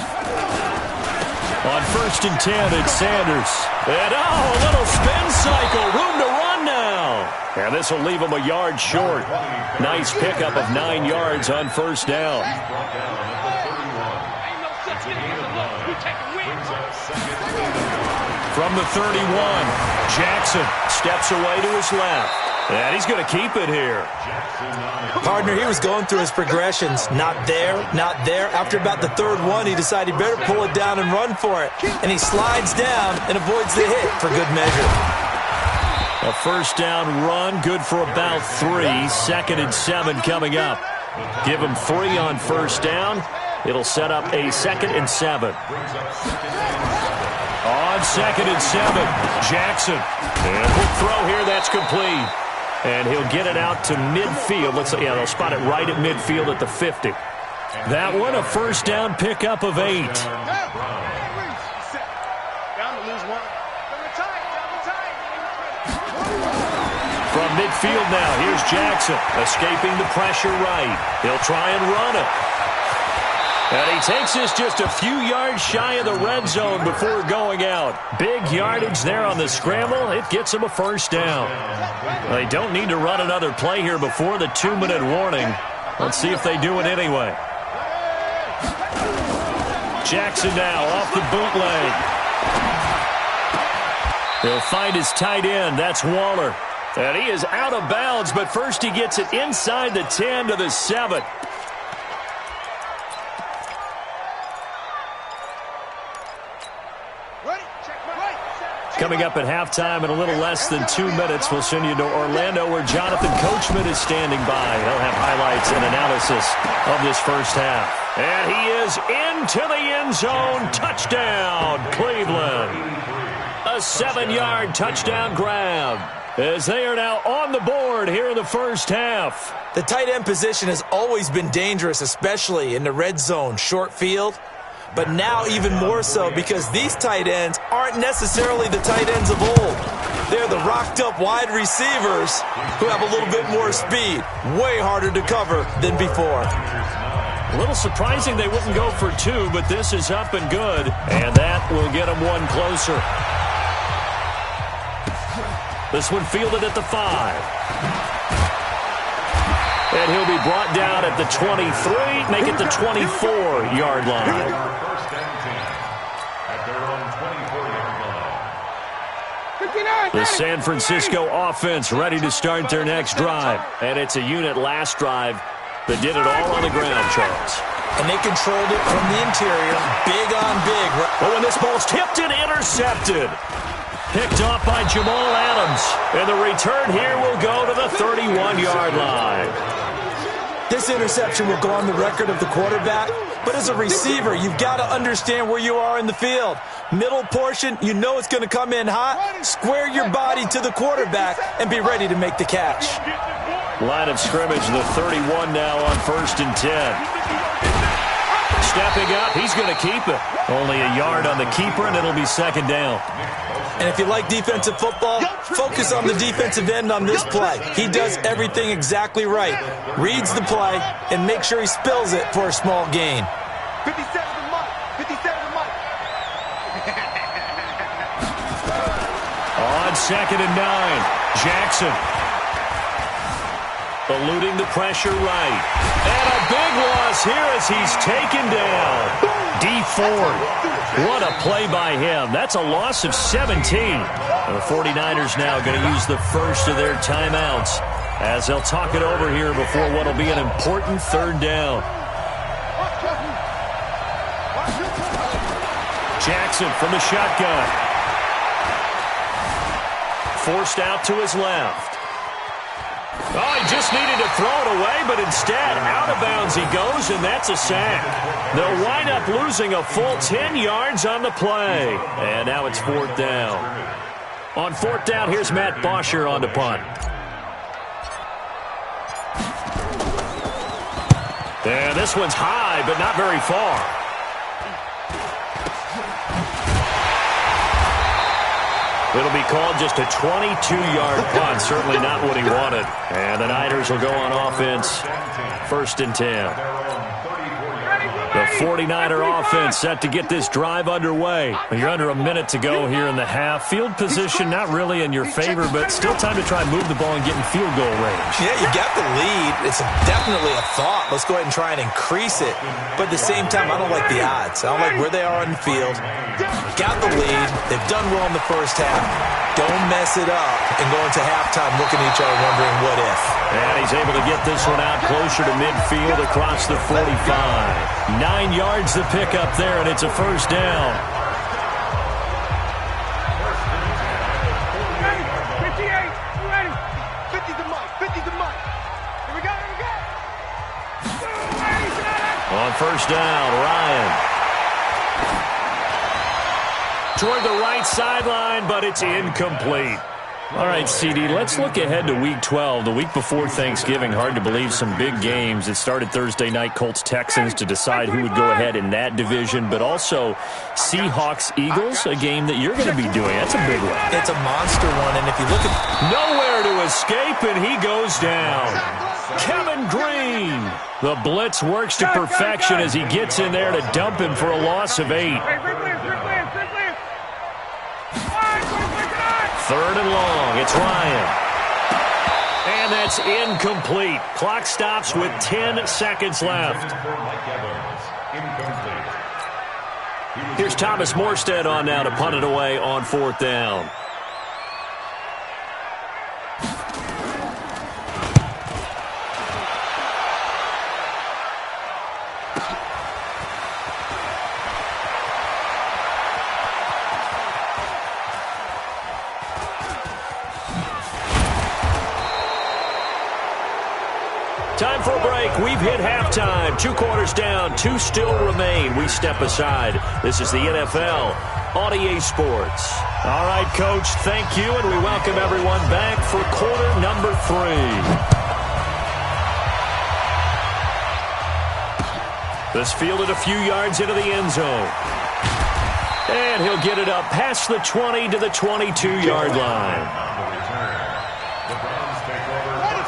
On 1st and 10, it's Sanders. And oh, a little spin cycle. Room to run now. And this will leave him a yard short. Nice pickup of 9 yards on first down. From the 31, Jackson steps away to his left. And he's going to keep it here. Partner, he was going through his progressions. Not there, not there. After about the 3rd one, he decided he better pull it down and run for it. And he slides down and avoids the hit for good measure. A first down run, good for about 3. 2nd and 7 coming up. Give him 3 on first down. It'll set up a 2nd and 7. On 2nd and 7, Jackson. And quick throw here, that's complete. And he'll get it out to midfield. They'll spot it right at midfield at the 50. That one, a first down pickup of 8. From midfield now, here's Jackson, escaping the pressure right. He'll try and run it. And he takes this just a few yards shy of the red zone before going out. Big yardage there on the scramble. It gets him a first down. They don't need to run another play here before the 2-minute warning. Let's see if they do it anyway. Jackson now off the bootleg. He'll find his tight end. That's Waller. And he is out of bounds, but first he gets it inside the 10 to the 7. Coming up at halftime in a little less than 2 minutes, we'll send you to Orlando where Jonathan Coachman is standing by. He'll have highlights and analysis of this first half. And he is into the end zone. Touchdown, Cleveland. A 7-yard touchdown grab as they are now on the board here in the first half. The tight end position has always been dangerous, especially in the red zone, short field. But now even more so because these tight ends aren't necessarily the tight ends of old. They're the rocked-up wide receivers who have a little bit more speed. Way harder to cover than before. A little surprising they wouldn't go for 2, but this is up and good. And that will get them one closer. This one fielded at the 5. And he'll be brought down at the 23, make it the 24-yard line. First and 10 at their own 24-yard line. The San Francisco offense ready to start their next drive. And it's a unit last drive that did it all on the ground, Charles. And they controlled it from the interior, big on big. Oh, and this ball's tipped and intercepted. Picked off by Jamal Adams. And the return here will go to the 31-yard line. This interception will go on the record of the quarterback, but as a receiver, you've got to understand where you are in the field. Middle portion, you know it's going to come in hot. Square your body to the quarterback and be ready to make the catch. Line of scrimmage, the 31 now on 1st and 10. Stepping up, he's going to keep it. Only a yard on the keeper, and it'll be 2nd down. And if you like defensive football, focus on the defensive end on this play. He does everything exactly right. Reads the play and makes sure he spills it for a small gain. 57 to Mike. 57 to Mike. On 2nd and 9, Jackson. Eluding the pressure right. And a big loss here as he's taken down. D Ford. What a play by him. That's a loss of 17. And the 49ers now going to use the first of their timeouts as they'll talk it over here before what will be an important 3rd down. Jackson from the shotgun. Forced out to his left. Oh, he just needed to throw it away, but instead, out of bounds he goes, and that's a sack. They'll wind up losing a full 10 yards on the play. And now it's 4th down. On 4th down, here's Matt Bosher on the punt. And this one's high, but not very far. It'll be called just a 22-yard punt. Certainly not what he wanted. And the Niners will go on offense. 1st and 10. The 49er offense set to get this drive underway. You're under a minute to go here in the half. Field position not really in your favor, but still time to try and move the ball and get in field goal range. Yeah, you got the lead. It's definitely a thought. Let's go ahead and try and increase it. But at the same time, I don't like the odds. I don't like where they are on the field. Got the lead. They've done well in the first half. Don't mess it up and go into halftime looking at each other wondering what if. And he's able to get this one out closer to midfield across the 45. 9 yards the pick up there, and it's a 1st down. 58, ready. 50 to Mike, 50 to Mike. Here we go, here we go. On 1st down, Ryan. Toward the right sideline, but it's incomplete. All right, CD, let's look ahead to Week 12. The week before Thanksgiving, hard to believe some big games. It started Thursday night, Colts-Texans to decide who would go ahead in that division, but also Seahawks-Eagles, a game that you're going to be doing. That's a big one. It's a monster one, and if you look at... Nowhere to escape, and he goes down. Kevin Green. The blitz works to perfection as he gets in there to dump him for a loss of 8. Third and long. It's Ryan. And that's incomplete. Clock stops with 10 seconds left. Here's Thomas Morstead on now to punt it away on 4th down. Time for a break. We've hit halftime. 2 quarters down. 2 still remain. We step aside. This is the NFL on EA Sports. All right, Coach, thank you, and we welcome everyone back for quarter number 3. This fielded a few yards into the end zone. And he'll get it up past the 20 to the 22-yard line.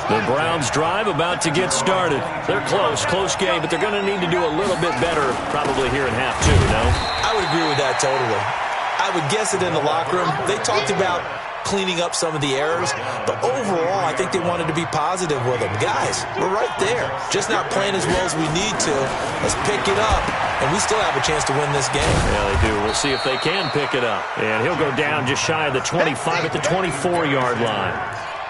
The Browns drive about to get started. They're close game, but they're going to need to do a little bit better probably here in half 2, no? I would agree with that totally. I would guess it in the locker room. They talked about cleaning up some of the errors, but overall, I think they wanted to be positive with them. Guys, we're right there. Just not playing as well as we need to. Let's pick it up, and we still have a chance to win this game. Yeah, they do. We'll see if they can pick it up. And he'll go down just shy of the 25 at the 24-yard line.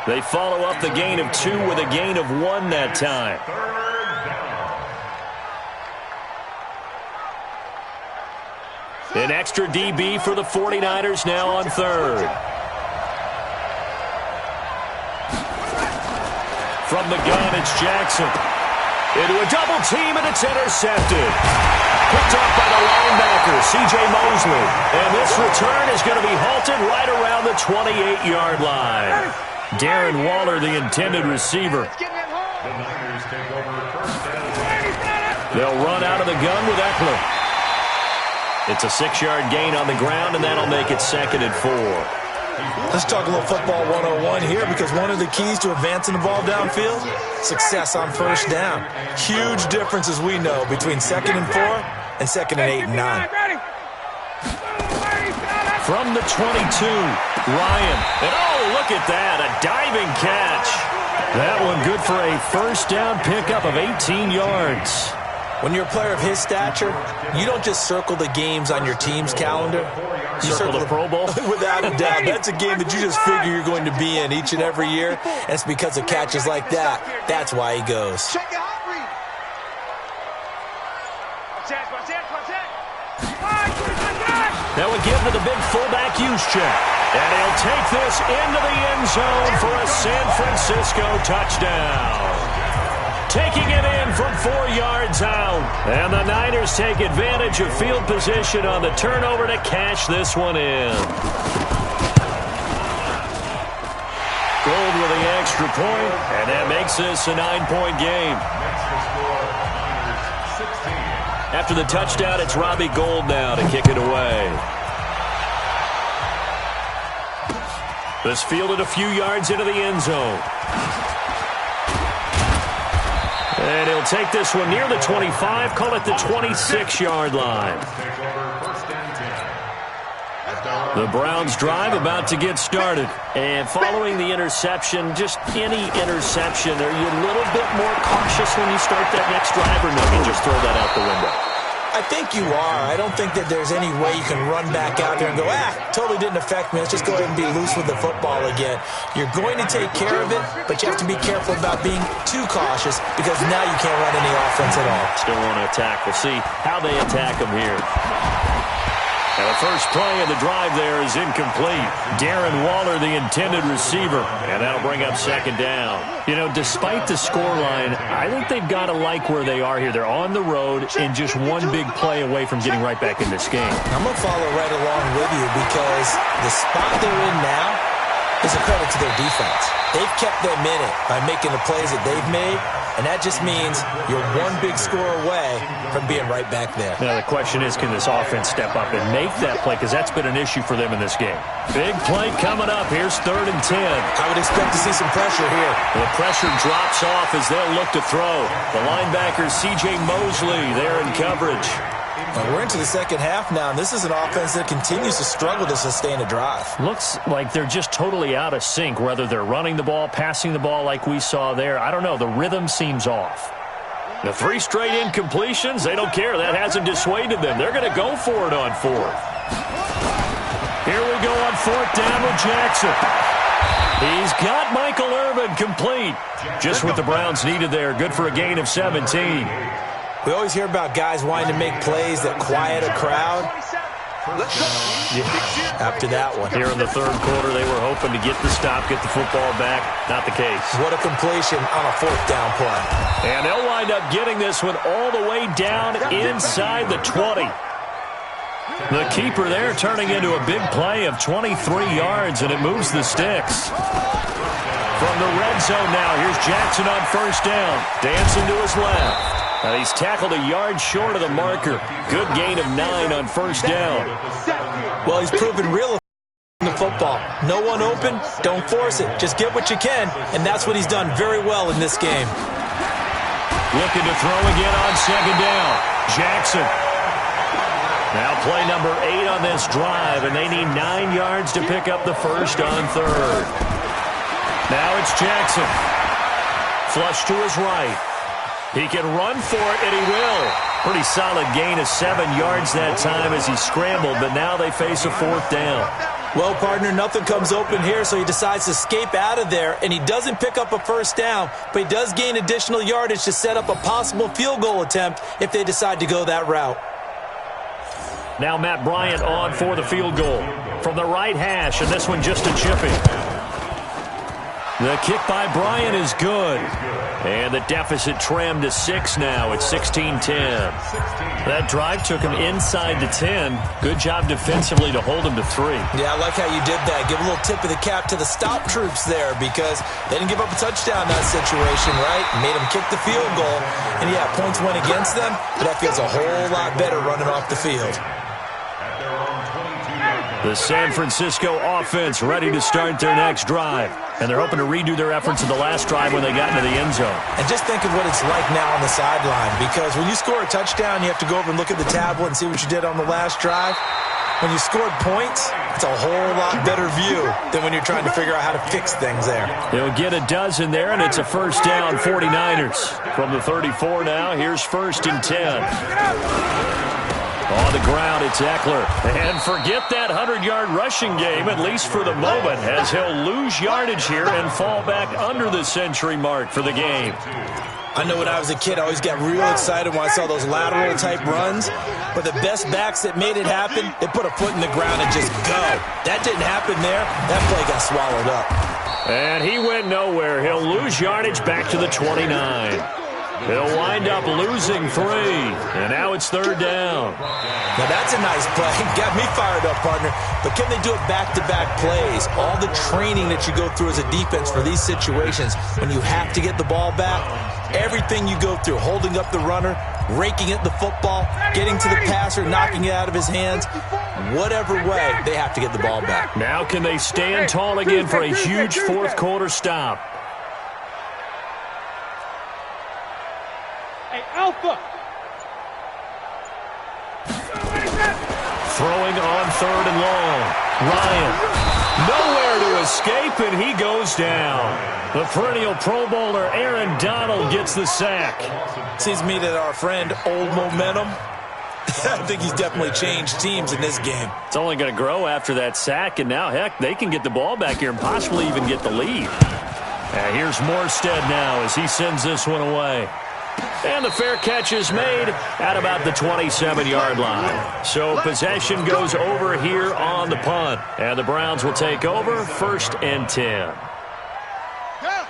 They follow up the gain of 2 with a gain of 1 that time. An extra DB for the 49ers now on 3rd. From the gun, it's Jackson. Into a double team, and it's intercepted. Picked up by the linebacker, C.J. Mosley. And this return is going to be halted right around the 28-yard line. Darren Waller, the intended receiver. They'll run out of the gun with Eckler. It's a 6-yard gain on the ground, and that'll make it 2nd and 4. Let's talk a little football 101 here, because one of the keys to advancing the ball downfield, success on 1st down. Huge difference, as we know, between 2nd and 4 and 2nd and 8 and 9. From the 22, Ryan. And oh, look at that, a diving catch. That one good for a 1st down pickup of 18 yards. When you're a player of his stature, you don't just circle the games on your team's calendar. You circle the Pro Bowl? Without a doubt. That's a game that you just figure you're going to be in each and every year. And it's because of catches like that. That's why he goes. That would give to the big fullback Juszczyk. And he'll take this into the end zone for a San Francisco touchdown. Taking it in from 4 yards out. And the Niners take advantage of field position on the turnover to cash this one in. Gold with the extra point, and that makes this a 9-point game. After the touchdown, it's Robbie Gould now to kick it away. This fielded a few yards into the end zone. And he'll take this one near the 25, call it the 26-yard line. The Browns drive about to get started. And following the interception, just any interception, are you a little bit more cautious when you start that next drive, or no, you just throw that out the window? I think you are. I don't think that there's any way you can run back out there and go, totally didn't affect me. Let's just go ahead and be loose with the football again. You're going to take care of it, but you have to be careful about being too cautious, because now you can't run any offense at all. Still want to attack. We'll see how they attack them here. And the first play of the drive there is incomplete. Darren Waller, the intended receiver, and that'll bring up 2nd down. You know, despite the scoreline, I think they've got to like where they are here. They're on the road and just one big play away from getting right back in this game. I'm going to follow right along with you, because the spot they're in now, is a credit to their defense. They've kept them in it by making the plays that they've made, and that just means you're one big score away from being right back there. Now, the question is, can this offense step up and make that play? Because that's been an issue for them in this game. Big play coming up. Here's 3rd and 10. I would expect to see some pressure here. The pressure drops off as they'll look to throw. The linebacker, C.J. Mosley, there in coverage. We're into the second half now, and this is an offense that continues to struggle to sustain a drive. Looks like they're just totally out of sync, whether they're running the ball, passing the ball like we saw there. I don't know. The rhythm seems off. The 3 straight incompletions, they don't care. That hasn't dissuaded them. They're going to go for it on 4th. Here we go on 4th down with Jackson. He's got Michael Irvin complete. Just what the Browns needed there. Good for a gain of 17. We always hear about guys wanting to make plays that quiet a crowd. Yeah, after that one. Here in the 3rd quarter, they were hoping to get the stop, get the football back. Not the case. What a completion on a 4th down play. And they'll wind up getting this one all the way down inside the 20. The keeper there turning into a big play of 23 yards, and it moves the sticks. From the red zone now, here's Jackson on 1st down. Dancing to his left. He's tackled a yard short of the marker. Good gain of 9 on 1st down. Well, he's proven real in the football. No one open, don't force it. Just get what you can, and that's what he's done very well in this game. Looking to throw again on 2nd down. Jackson. Now play number 8 on this drive, and they need 9 yards to pick up the 1st on 3rd. Now it's Jackson. Flush to his right. He can run for it, and he will. Pretty solid gain of 7 yards that time as he scrambled, but now they face a 4th down. Well, partner, nothing comes open here, so he decides to escape out of there, and he doesn't pick up a 1st down, but he does gain additional yardage to set up a possible field goal attempt if they decide to go that route. Now Matt Bryant on for the field goal from the right hash, and this one just a chipping. The kick by Bryant is good. And the deficit trimmed to 6 now. It's 16-10. That drive took him inside the 10. Good job defensively to hold him to 3. Yeah, I like how you did that. Give a little tip of the cap to the stop troops there because they didn't give up a touchdown in that situation, right? Made them kick the field goal. And, yeah, points went against them, but that feels a whole lot better running off the field. The San Francisco offense ready to start their next drive. And they're hoping to redo their efforts in the last drive when they got into the end zone. And just think of what it's like now on the sideline. Because when you score a touchdown, you have to go over and look at the tablet and see what you did on the last drive. When you scored points, it's a whole lot better view than when you're trying to figure out how to fix things there. They'll get a dozen there, and it's a 1st down, 49ers. From the 34 now, here's 1st and 10. On the ground, it's Eckler. And forget that 100-yard rushing game, at least for the moment, as he'll lose yardage here and fall back under the century mark for the game. I know when I was a kid, I always got real excited when I saw those lateral-type runs. But the best backs that made it happen, they put a foot in the ground and just go. That didn't happen there. That play got swallowed up. And he went nowhere. He'll lose yardage back to the 29. He'll wind up losing 3, and now it's 3rd down. Now that's a nice play. Got me fired up, partner. But can they do it back-to-back plays? All the training that you go through as a defense for these situations, when you have to get the ball back, everything you go through, holding up the runner, raking at the football, getting to the passer, knocking it out of his hands, whatever way, they have to get the ball back. Now can they stand tall again for a huge 4th quarter stop? Alpha. Throwing on 3rd and long. Ryan. Nowhere to escape, and he goes down. The perennial Pro Bowler Aaron Donald gets the sack. Seems to me that our friend, Old Momentum, I think he's definitely changed teams in this game. It's only going to grow after that sack, and now, heck, they can get the ball back here and possibly even get the lead. And here's Morstead now as he sends this one away. And the fair catch is made at about the 27-yard line. So possession goes over here on the punt. And the Browns will take over 1st and 10.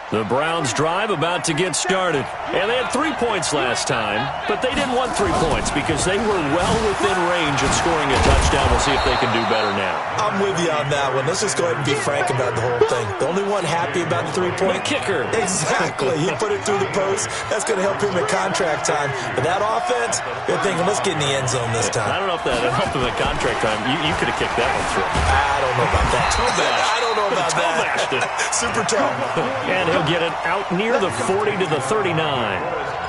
The Browns drive about to get started. And they had 3 points last time, but they didn't want 3 points because they were well within range of scoring a touchdown. We'll see if they can do better now. I'm with you on that one. Let's just go ahead and be frank about the whole thing. The only one happy about the 3-point kicker. Exactly. He put it through the post. That's going to help him in contract time. But that offense, they're thinking, let's get in the end zone this time. I don't know if that helped him in contract time. You could have kicked that one through. I don't know about that. I don't know about that. Bashed it. Super toe. And he'll get it out near the 40 to the 39.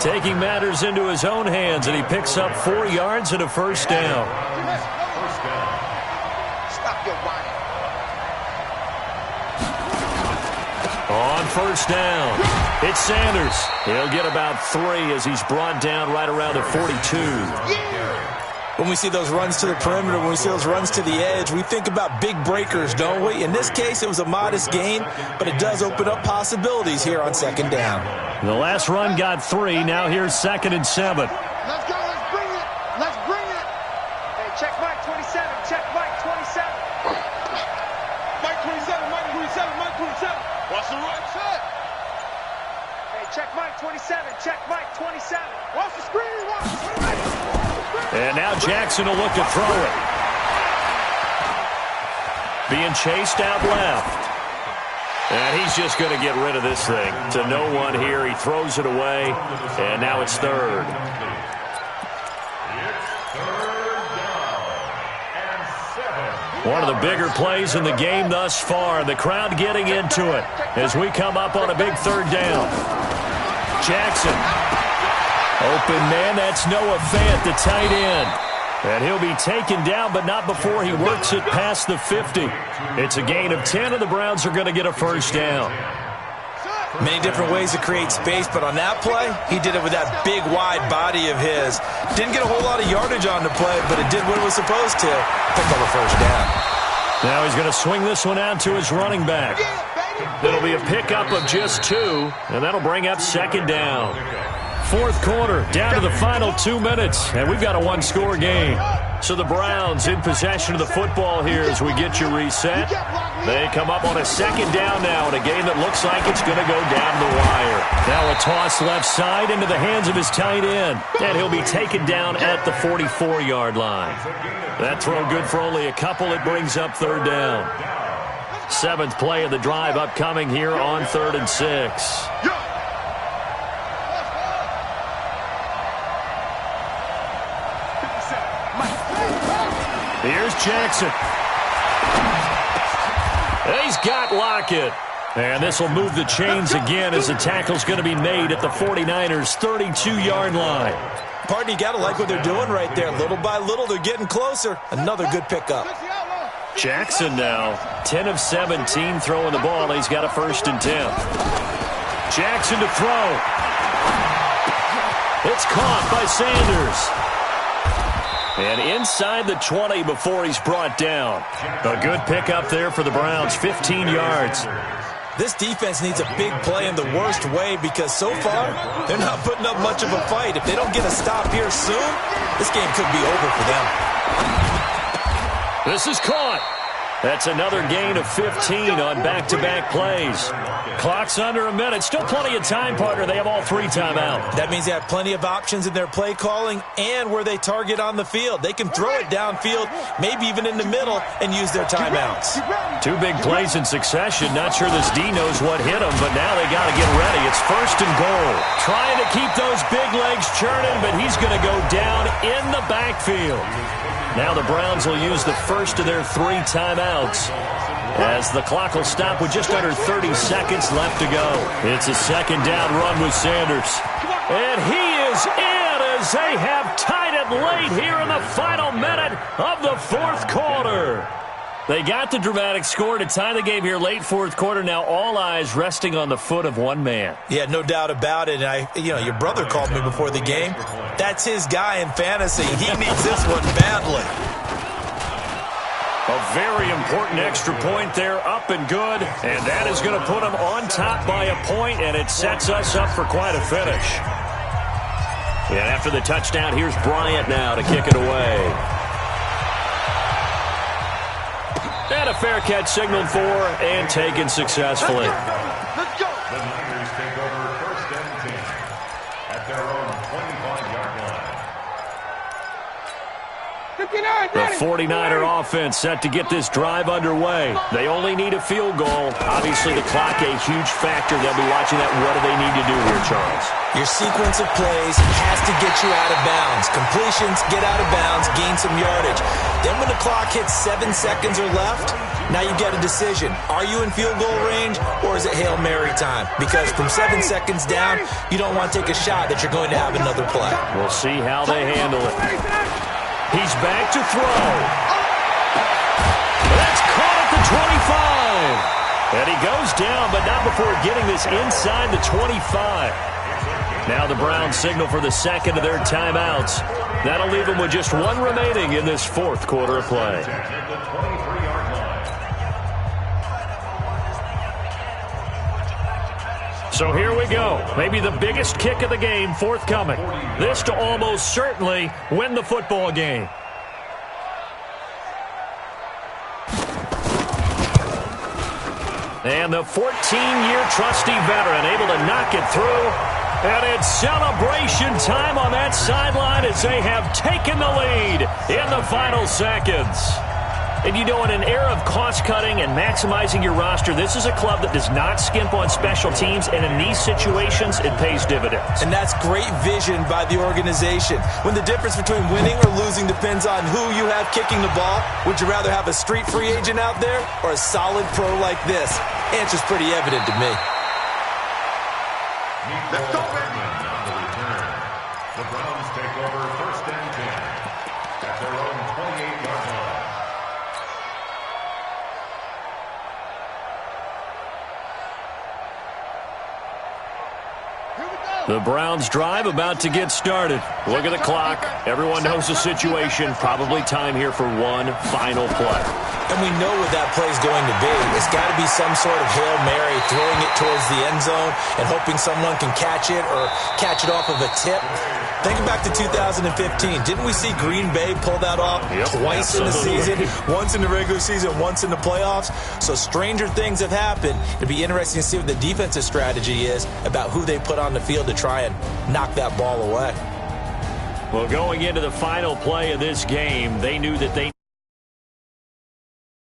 Taking matters into his own hands, and he picks up 4 yards and a first down. Stop your whining. On first down, it's Sanders. He'll get about 3 as he's brought down right around the 42. When we see those runs to the perimeter, when we see those runs to the edge, we think about big breakers, don't we? In this case, it was a modest gain, but it does open up possibilities here on second down. The last run got 3. Now here's 2nd and 7. Let's go. Let's bring it. Let's bring it. Hey, check Mike 27. Check Mike 27. Mike 27. Mike 27. Mike 27. Watch the right side. Hey, check Mike 27. Check Mike 27. Watch the screen. Watch the screen. And now Jackson will look to throw it. Being chased out left. And he's just going to get rid of this thing. To no one here. He throws it away. And now it's 3rd. One of the bigger plays in the game thus far. The crowd getting into it as we come up on a big 3rd down. Jackson. Open man, that's Noah Fant, the tight end. And he'll be taken down, but not before he works it past the 50. It's a gain of 10, and the Browns are going to get a first down. Many different ways to create space, but on that play, he did it with that big, wide body of his. Didn't get a whole lot of yardage on the play, but it did what it was supposed to. Pick up a first down. Now he's going to swing this one out to his running back. It'll be a pickup of just 2, and that'll bring up 2nd down. 4th quarter, down to the final 2 minutes, and we've got a 1-score game. So the Browns in possession of the football here as we get you reset. They come up on a 2nd down now in a game that looks like it's going to go down the wire. Now a toss left side into the hands of his tight end, and he'll be taken down at the 44-yard line. That throw good for only a couple. It brings up 3rd down. 7th play of the drive upcoming here on 3rd and 6. Here's Jackson. He's got Lockett. And this will move the chains again as the tackle's going to be made at the 49ers' 32-yard line. Pardon, you got to like what they're doing right there. Little by little, they're getting closer. Another good pickup. Jackson now, 10 of 17 throwing the ball. He's got a 1st and 10. Jackson to throw. It's caught by Sanders. And inside the 20 before he's brought down. A good pickup there for the Browns, 15 yards. This defense needs a big play in the worst way because so far, they're not putting up much of a fight. If they don't get a stop here soon, this game could be over for them. This is caught. That's another gain of 15 on back-to-back plays. Clock's under a minute. Still plenty of time, partner. They have all 3 timeouts. That means they have plenty of options in their play calling and where they target on the field. They can throw it downfield, maybe even in the middle, and use their timeouts. 2 big plays in succession. Not sure this D knows what hit him, but now they got to get ready. It's 1st and goal. Trying to keep those big legs churning, but he's going to go down in the backfield. Now the Browns will use the first of their 3 timeouts as the clock will stop with just under 30 seconds left to go. It's a 2nd down run with Sanders. And he is in as they have tied it late here in the final minute of the 4th quarter. They got the dramatic score to tie the game here late 4th quarter. Now all eyes resting on the foot of one man. Yeah, no doubt about it. And your brother called me before the game. That's his guy in fantasy. He needs this one badly. A very important extra point there, up and good. And that is going to put them on top by a point, and it sets us up for quite a finish. And after the touchdown, here's Bryant now to kick it away. And a fair catch signaled for and taken successfully. Let's go. The 49er offense set to get this drive underway. They only need a field goal. Obviously, the clock a huge factor. They'll be watching that. What do they need to do here, Charles? Your sequence of plays has to get you out of bounds. Completions, get out of bounds, gain some yardage. Then when the clock hits 7 seconds or left, now you get a decision. Are you in field goal range, or is it Hail Mary time? Because from 7 seconds down, you don't want to take a shot that you're going to have another play. We'll see how they handle it. He's back to throw. That's caught at the 25. And he goes down, but not before getting this inside the 25. Now the Browns signal for the second of their timeouts. That'll leave them with just one remaining in this fourth quarter of play. So here we go. Maybe the biggest kick of the game forthcoming. This to almost certainly win the football game. And the 14-year trusty veteran able to knock it through. And it's celebration time on that sideline as they have taken the lead in the final seconds. And you know, in an era of cost-cutting and maximizing your roster, this is a club that does not skimp on special teams, and in these situations, it pays dividends. And that's great vision by the organization. When the difference between winning or losing depends on who you have kicking the ball, would you rather have a street free agent out there or a solid pro like this? Answer's pretty evident to me. Let's go, baby. On the return, the Browns take over 1st and 10 at their own 28-yard line. The Browns drive about to get started. Look at the clock. Everyone knows the situation. Probably time here for one final play. And we know what that play is going to be. It's got to be some sort of Hail Mary, throwing it towards the end zone and hoping someone can catch it or catch it off of a tip. Thinking back to 2015, didn't we see Green Bay pull that off twice in the season? Once in the regular season, once in the playoffs. So stranger things have happened. It'd be interesting to see what the defensive strategy is about who they put on the field to try and knock that ball away. Well, going into the final play of this game, they knew that they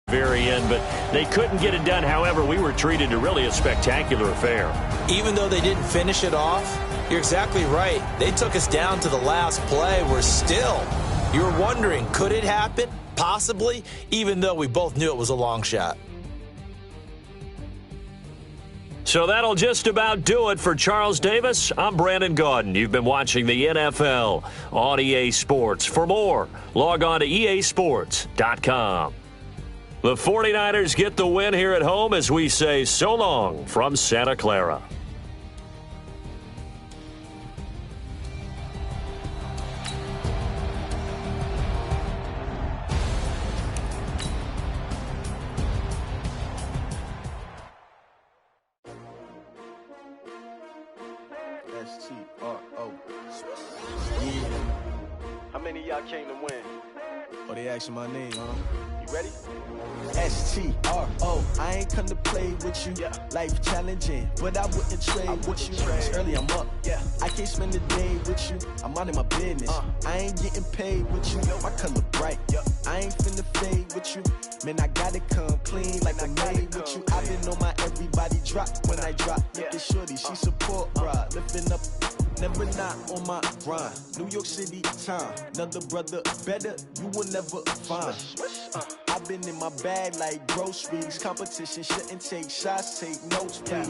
very end, but they couldn't get it done. However, we were treated to really a spectacular affair. Even though they didn't finish it off, you're exactly right. They took us down to the last play. We're still, you were wondering, could it happen? Possibly, even though we both knew it was a long shot. So that'll just about do it for Charles Davis. I'm Brandon Gaudin. You've been watching the NFL on EA Sports. For more, log on to easports.com. The 49ers get the win here at home as we say so long from Santa Clara. S-T-R-O. How many of y'all came to win? Oh, they asking my name, huh? You ready? S-T-R-O. I ain't come to play with you. Yeah. Life challenging, but I wouldn't trade with you. It's early, I'm up. Yeah. I can't spend the day with you. I'm out of my business. I ain't getting paid with you. My color bright. I ain't finna fade with you. Man, I gotta come clean like I'm made with you. I've been on my everybody drop when I drop. Look at shorty, she support ride. Lifting up, never not on my grind. New York City time. Another brother better, you will never find. I've been in my bag like groceries. Competition shouldn't take shots, take notes, please.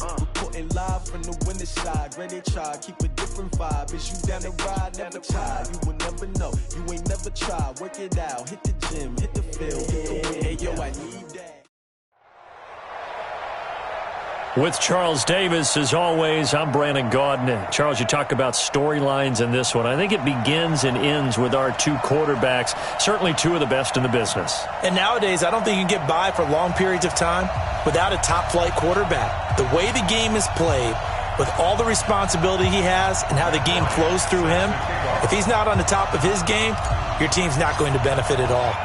Reporting live from the winning side. Ready to try, keep a different vibe. Is you down the ride, never tired. You will never know, you ain't never tried. Work it out, hit the gym, hit the field, hit the win. Hey, yo, I need that. With Charles Davis, as always, I'm Brandon Gaudin. Charles, you talk about storylines in this one. I think it begins and ends with our two quarterbacks, certainly two of the best in the business. And nowadays, I don't think you can get by for long periods of time without a top-flight quarterback. The way the game is played, with all the responsibility he has and how the game flows through him, if he's not on the top of his game, your team's not going to benefit at all.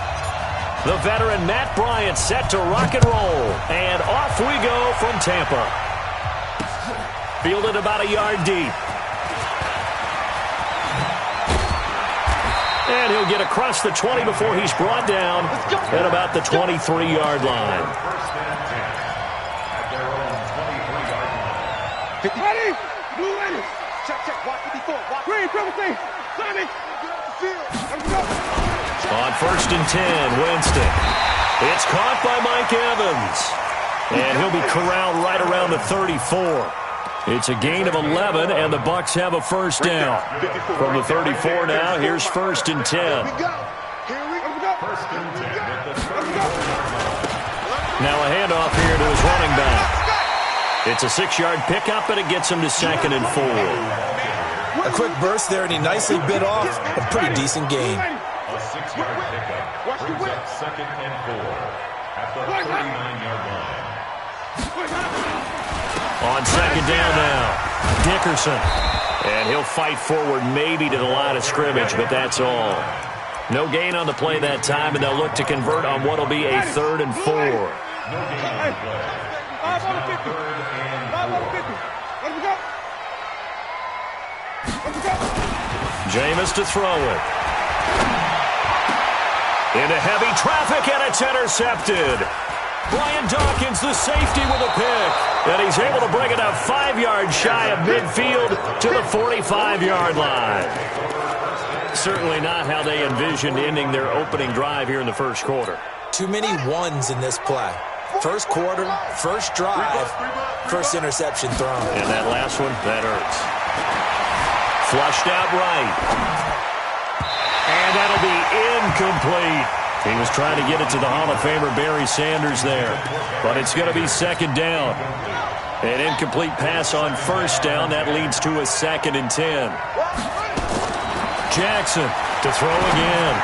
The veteran Matt Bryant set to rock and roll. And off we go from Tampa. Fielded about a yard deep. And he'll get across the 20 before he's brought down at about the 23-yard line. Ready? Blue ready. Check. Watch 54. Watch. Green, triple C. Sonny. On 1st and 10, Winston. It's caught by Mike Evans. And he'll be corralled right around the 34. It's a gain of 11, and the Bucs have a first down. From the 34 now, here's 1st and 10. Now a handoff here to his running back. It's a 6-yard pickup, and it gets him to 2nd and 4. A quick burst there, and he nicely bit off a pretty decent gain. A 6-yard pickup brings up 2nd and 4 at the 39-yard line. On 2nd down now, Dickerson. And he'll fight forward maybe to the line of scrimmage, but that's all. No gain on the play that time, and they'll look to convert on what will be a 3rd and 4. No gain on the play. It's now 3rd and 4. Jameis to throw it. Into heavy traffic, and it's intercepted. Brian Dawkins, the safety, with a pick. And he's able to bring it up 5 yards shy of midfield to the 45-yard line. Certainly not how they envisioned ending their opening drive here in the first quarter. Too many ones in this play. First quarter, first drive, first interception thrown. And that last one, that hurts. Flushed out right. And that'll be incomplete. He was trying to get it to the Hall of Famer Barry Sanders there. But it's going to be 2nd down. An incomplete pass on 1st down. That leads to a 2nd and 10. Jackson to throw again.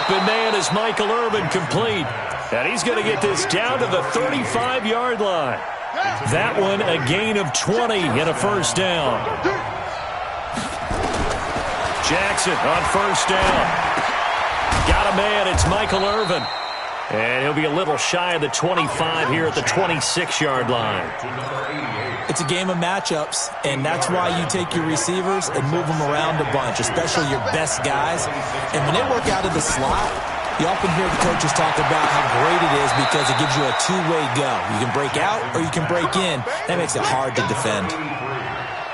Open man is Michael Irvin, complete. And he's going to get this down to the 35-yard line. That one a gain of 20 and a first down. Jackson on 1st down. Got a man, it's Michael Irvin. And he'll be a little shy of the 25 here at the 26-yard line. It's a game of matchups, and that's why you take your receivers and move them around a bunch, especially your best guys. And when they work out of the slot, you often hear the coaches talk about how great it is because it gives you a two-way go. You can break out or you can break in. That makes it hard to defend.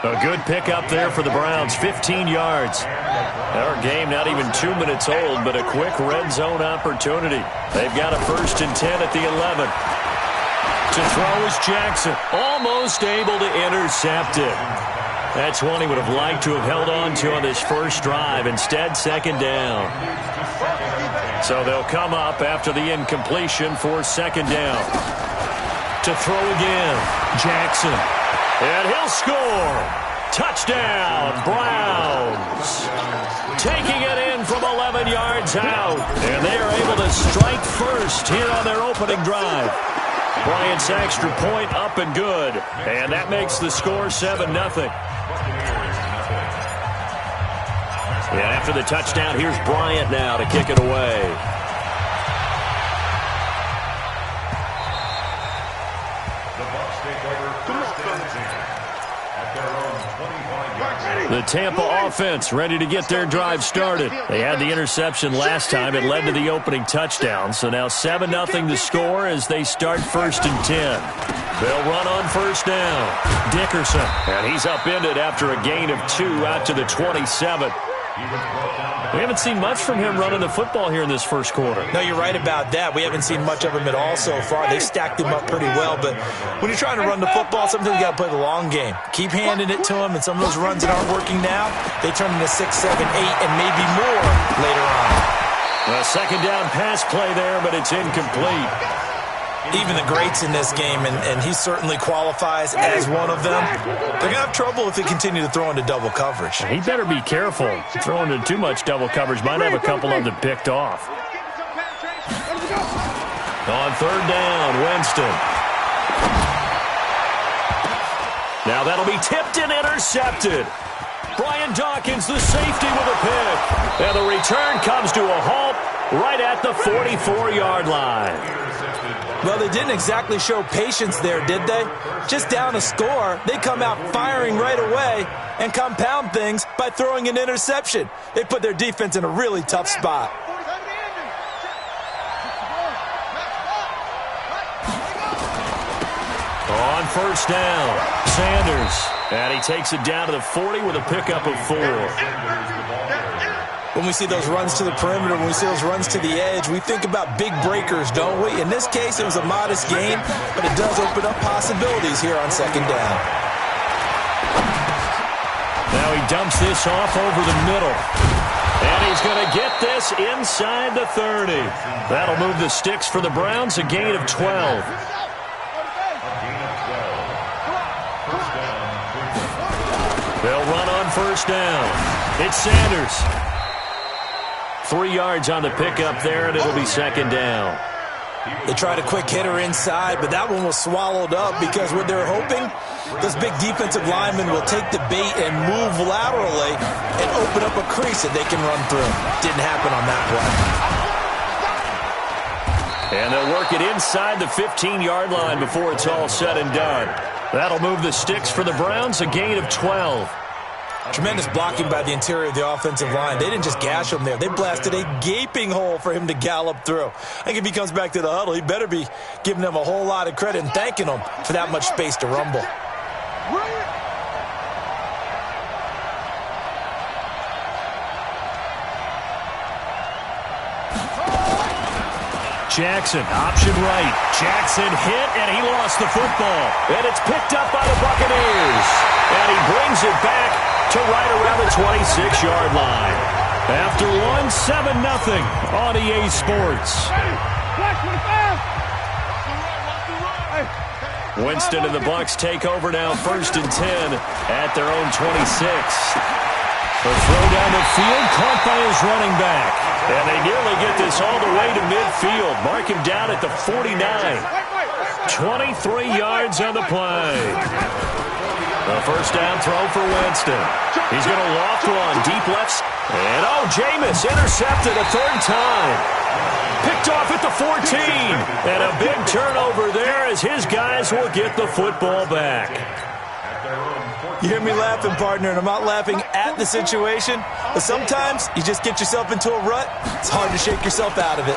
A good pickup there for the Browns, 15 yards. Our game not even 2 minutes old, but a quick red zone opportunity. They've got a 1st and 10 at the 11. To throw is Jackson, almost able to intercept it. That's one he would have liked to have held on to on this first drive. Instead, 2nd down. So they'll come up after the incompletion for 2nd down. To throw again, Jackson. And he'll score. Touchdown, Browns. Taking it in from 11 yards out. And they are able to strike first here on their opening drive. Bryant's extra point up and good. And that makes the score 7-0. And after the touchdown, here's Bryant now to kick it away. The Tampa offense ready to get their drive started. They had the interception last time. It led to the opening touchdown. So now 7-0 to score as they start 1st and 10. They'll run on 1st down. Dickerson. And he's upended after a gain of 2 out to the 27. We haven't seen much from him running the football here in this first quarter. No, you're right about that. We haven't seen much of him at all so far. They stacked him up pretty well, but when you're trying to run the football, sometimes you got to play the long game. Keep handing it to him, and some of those runs that aren't working now, they turn into 6, 7, 8, and maybe more later on. A 2nd down pass play there, but it's incomplete. Even the greats in this game, and he certainly qualifies as one of them, they're going to have trouble if they continue to throw into double coverage. He better be careful. Throwing into too much double coverage might have a couple of them picked off. On 3rd down, Winston. Now that'll be tipped and intercepted. Brian Dawkins, the safety, with a pick. And the return comes to a halt right at the 44-yard line. Well, they didn't exactly show patience there, did they? Just down a score, they come out firing right away and compound things by throwing an interception. They put their defense in a really tough spot. On first down, Sanders. And he takes it down to the 40 with a pickup of 4. When we see those runs to the perimeter, when we see those runs to the edge, we think about big breakers, don't we? In this case, it was a modest gain, but it does open up possibilities here on second down. Now he dumps this off over the middle. And he's going to get this inside the 30. That'll move the sticks for the Browns, a gain of 12. They'll run on first down. It's Sanders. 3 yards on the pickup there, and it'll be second down. They tried a quick hitter inside, but that one was swallowed up because what they're hoping, those big defensive linemen will take the bait and move laterally and open up a crease that they can run through. Didn't happen on that play. And they'll work it inside the 15-yard line before it's all said and done. That'll move the sticks for the Browns, a gain of 12. Tremendous blocking by the interior of the offensive line. They didn't just gash him there. They blasted a gaping hole for him to gallop through. I think if he comes back to the huddle, he better be giving them a whole lot of credit and thanking them for that much space to rumble. Jackson, option right. Jackson hit, and he lost the football. And it's picked up by the Buccaneers. And he brings it back to right around the 26-yard line. After one, 7-0 on EA Sports. Winston and the Bucs take over now, 1st and 10 at their own 26. The throw down the field, caught by his running back. And they nearly get this all the way to midfield. Mark him down at the 49. 23 yards on the play. The first down throw for Winston. He's going to loft one, deep left. And Jameis intercepted a 3rd time. Picked off at the 14. And a big turnover there as his guys will get the football back. You hear me laughing, partner, and I'm not laughing at the situation, but sometimes you just get yourself into a rut. It's hard to shake yourself out of it.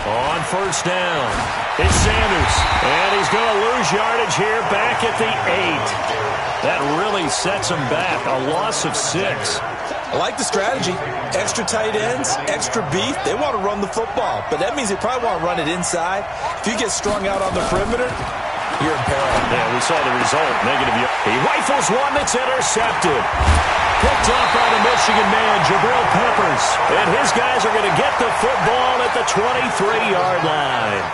On first down, it's Sanders, and he's going to lose yardage here back at the 8. That really sets him back, a loss of 6. I like the strategy. Extra tight ends, extra beef. They want to run the football, but that means they probably want to run it inside. If you get strung out on the perimeter, you're in peril. Yeah, we saw the result. Negative. He rifles one that's intercepted. Picked off by the Michigan man, Jabril Peppers. And his guys are going to get the football at the 23-yard line.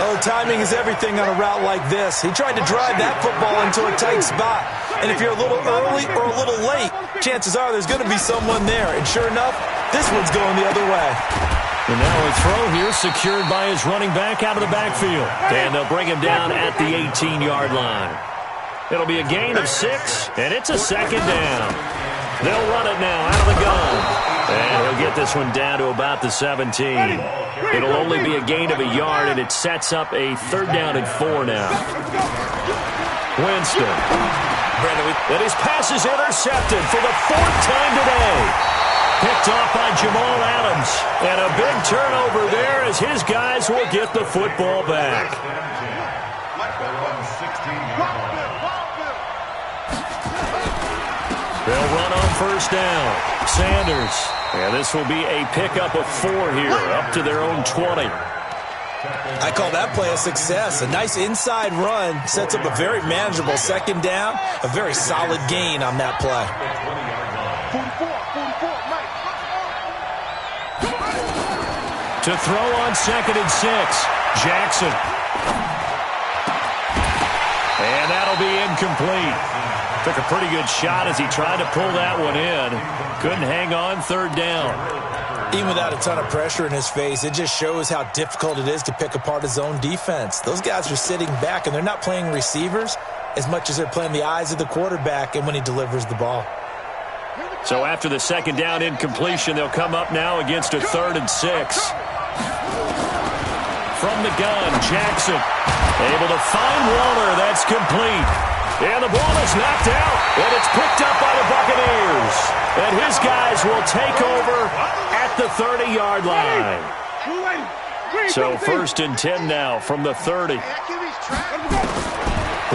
Oh, timing is everything on a route like this. He tried to drive that football into a tight spot. And if you're a little early or a little late, chances are there's going to be someone there. And sure enough, this one's going the other way. And now a throw here secured by his running back out of the backfield. And they'll bring him down at the 18-yard line. It'll be a gain of 6, and it's a second down. They'll run it now out of the gun. And he'll get this one down to about the 17. It'll only be a gain of a yard, and it sets up a 3rd down and 4 now. Winston. And his pass is intercepted for the 4th time today. Picked off by Jamal Adams. And a big turnover there as his guys will get the football back. They'll run on first down. Sanders. And this will be a pickup of 4 here, up to their own 20. I call that play a success. A nice inside run sets up a very manageable second down. A very solid gain on that play. To throw on 2nd and 6, Jackson. And that'll be incomplete. Took a pretty good shot as he tried to pull that one in. Couldn't hang on 3rd down. Even without a ton of pressure in his face, it just shows how difficult it is to pick apart his own defense. Those guys are sitting back, and they're not playing receivers as much as they're playing the eyes of the quarterback and when he delivers the ball. So after the second down incompletion, they'll come up now against a 3rd and 6. from the gun. Jackson able to find Waller. That's complete. And the ball is knocked out, and it's picked up by the Buccaneers. And his guys will take over at the 30-yard line. So 1st and 10 now from the 30.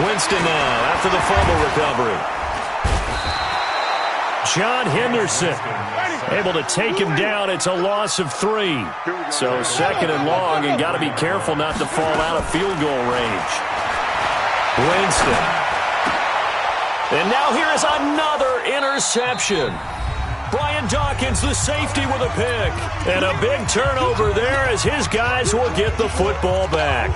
Winston now after the fumble recovery. John Henderson able to take him down. It's a loss of 3. So 2nd and long, and got to be careful not to fall out of field goal range. Winston. And now here is another interception. Brian Dawkins, the safety, with a pick. And a big turnover there as his guys will get the football back.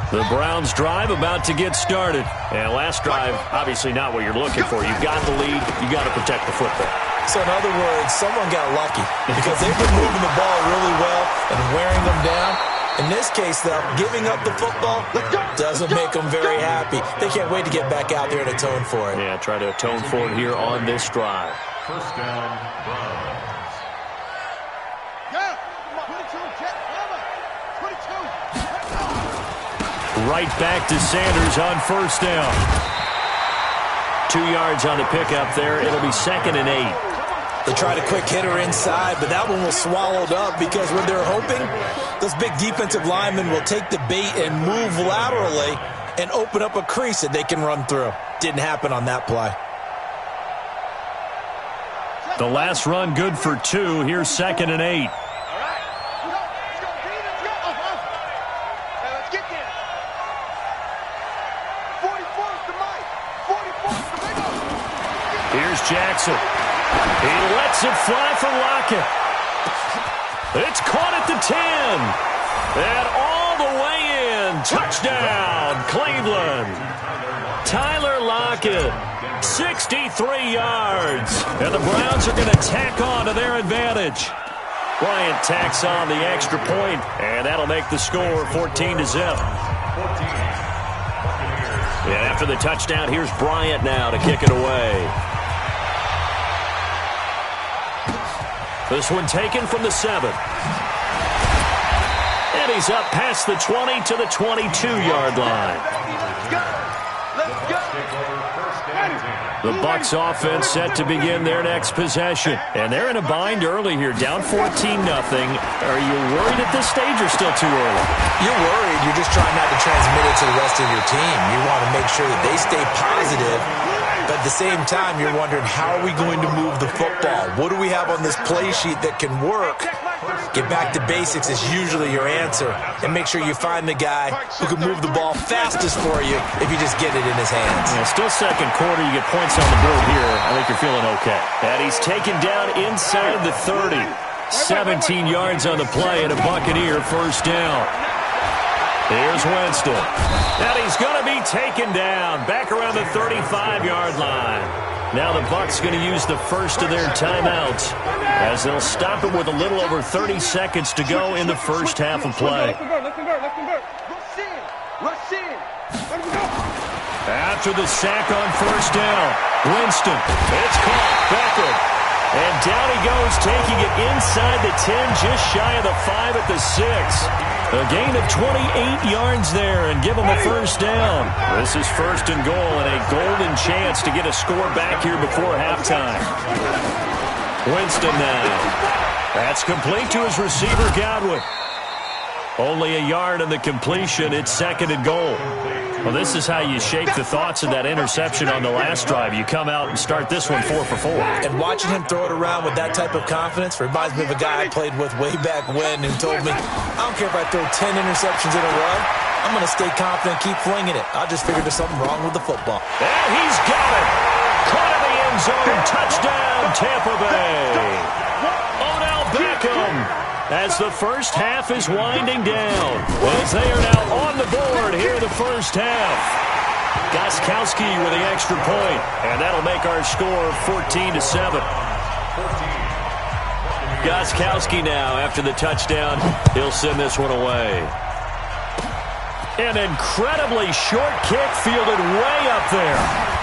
The Browns drive about to get started. And last drive, obviously not what you're looking for. You've got the lead. You've got to protect the football. So in other words, someone got lucky because they've been moving the ball really well and wearing them down. In this case, though, giving up the football doesn't make them very happy. They can't wait to get back out there and atone for it. Yeah, try to atone for it here on this drive. 1st down, Browns. Right back to Sanders on 1st down. 2 yards on the pickup there. It'll be 2nd and 8. They tried a quick hitter inside, but that one was swallowed up because what they're hoping, those big defensive linemen will take the bait and move laterally and open up a crease that they can run through. Didn't happen on that play. The last run good for 2. Here's 2nd and 8. Here's Jackson. He lets it fly for Lockett. It's caught at the 10. And all the way in. Touchdown, Cleveland. Tyler Lockett, 63 yards. And the Browns are going to tack on to their advantage. Bryant tacks on the extra point, and that'll make the score 14-0. And after the touchdown, here's Bryant now to kick it away. This one taken from the 7. And he's up past the 20 to the 22-yard line. The Bucs offense set to begin their next possession. And they're in a bind early here, down 14-0. Are you worried at this stage or still too early? You're worried. You're just trying not to transmit it to the rest of your team. You want to make sure that they stay positive. But at the same time, you're wondering, how are we going to move the football? What do we have on this play sheet that can work? Get back to basics is usually your answer. And make sure you find the guy who can move the ball fastest for you if you just get it in his hands. Yeah, still second quarter. You get points on the board here. I think you're feeling okay. And he's taken down inside the 30. 17 yards on the play and a Buccaneer 1st down. Here's Winston. And he's going to be taken down back around the 35-yard line. Now the Bucs going to use the first of their timeouts as they'll stop it with a little over 30 seconds to go in the first half of play. After the sack on 1st down, Winston. It's caught. Beckham. And down he goes, taking it inside the 10, just shy of the 5 at the 6. A gain of 28 yards there and give him a 1st down. This is 1st and goal and a golden chance to get a score back here before halftime. Winston now. That's complete to his receiver, Godwin. Only a yard in the completion. It's 2nd and goal. Well, this is how you shape the thoughts of that interception on the last drive. You come out and start this one 4 for 4. And watching him throw it around with that type of confidence reminds me of a guy I played with way back when who told me, I don't care if I throw 10 interceptions in a row. I'm going to stay confident and keep flinging it. I just figured there's something wrong with the football. And he's got it. Caught in the end zone. Touchdown, Tampa Bay. Odell Beckham. As the first half is winding down, as they are now on the board here in the first half. Gostkowski with the extra point, and that'll make our score 14-7. Gostkowski now, after the touchdown, he'll send this one away. An incredibly short kick fielded way up there.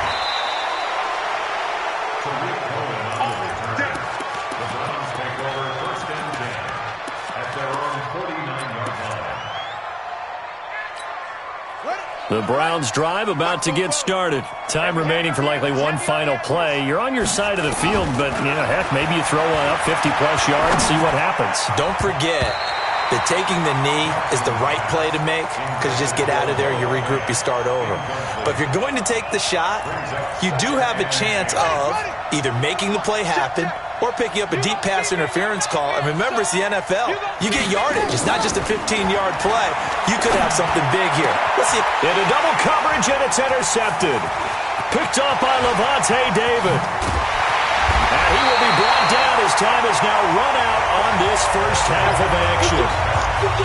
The Browns drive about to get started. Time remaining for likely one final play. You're on your side of the field, but, heck, maybe you throw one up 50-plus yards, see what happens. Don't forget that taking the knee is the right play to make because you just get out of there, you regroup, you start over. But if you're going to take the shot, you do have a chance of either making the play happen or picking up a deep pass interference call. And remember, it's the NFL. You get yardage. It's not just a 15-yard play. You could have something big here. Let's see. Into double coverage, and it's intercepted. Picked off by Levante David. And he will be brought down as time has now run out on this first half of action.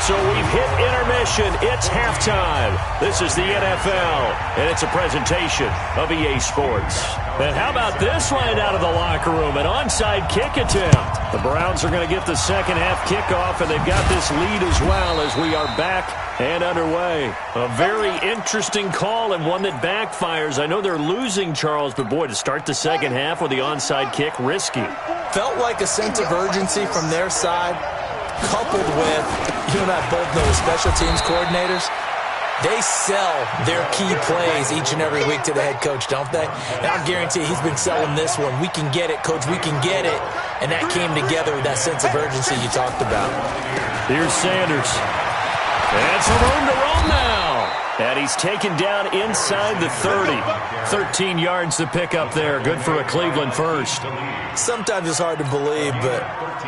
So we've hit intermission. It's halftime. This is the NFL, and it's a presentation of EA Sports. And how about this right out of the locker room? An onside kick attempt. The Browns are going to get the second half kickoff, and they've got this lead as well as we are back and underway. A very interesting call and one that backfires. I know they're losing, Charles, but boy, to start the second half with the onside kick, risky. Felt like a sense of urgency from their side, coupled with, you and I both know, the special teams coordinators, they sell their key plays each and every week to the head coach, don't they? And I'll guarantee he's been selling this one. We can get it, coach, we can get it. And that came together with that sense of urgency you talked about. Here's Sanders. And some room to roam now. And he's taken down inside the 30. 13 yards to pick up there. Good for a Cleveland first. Sometimes it's hard to believe, but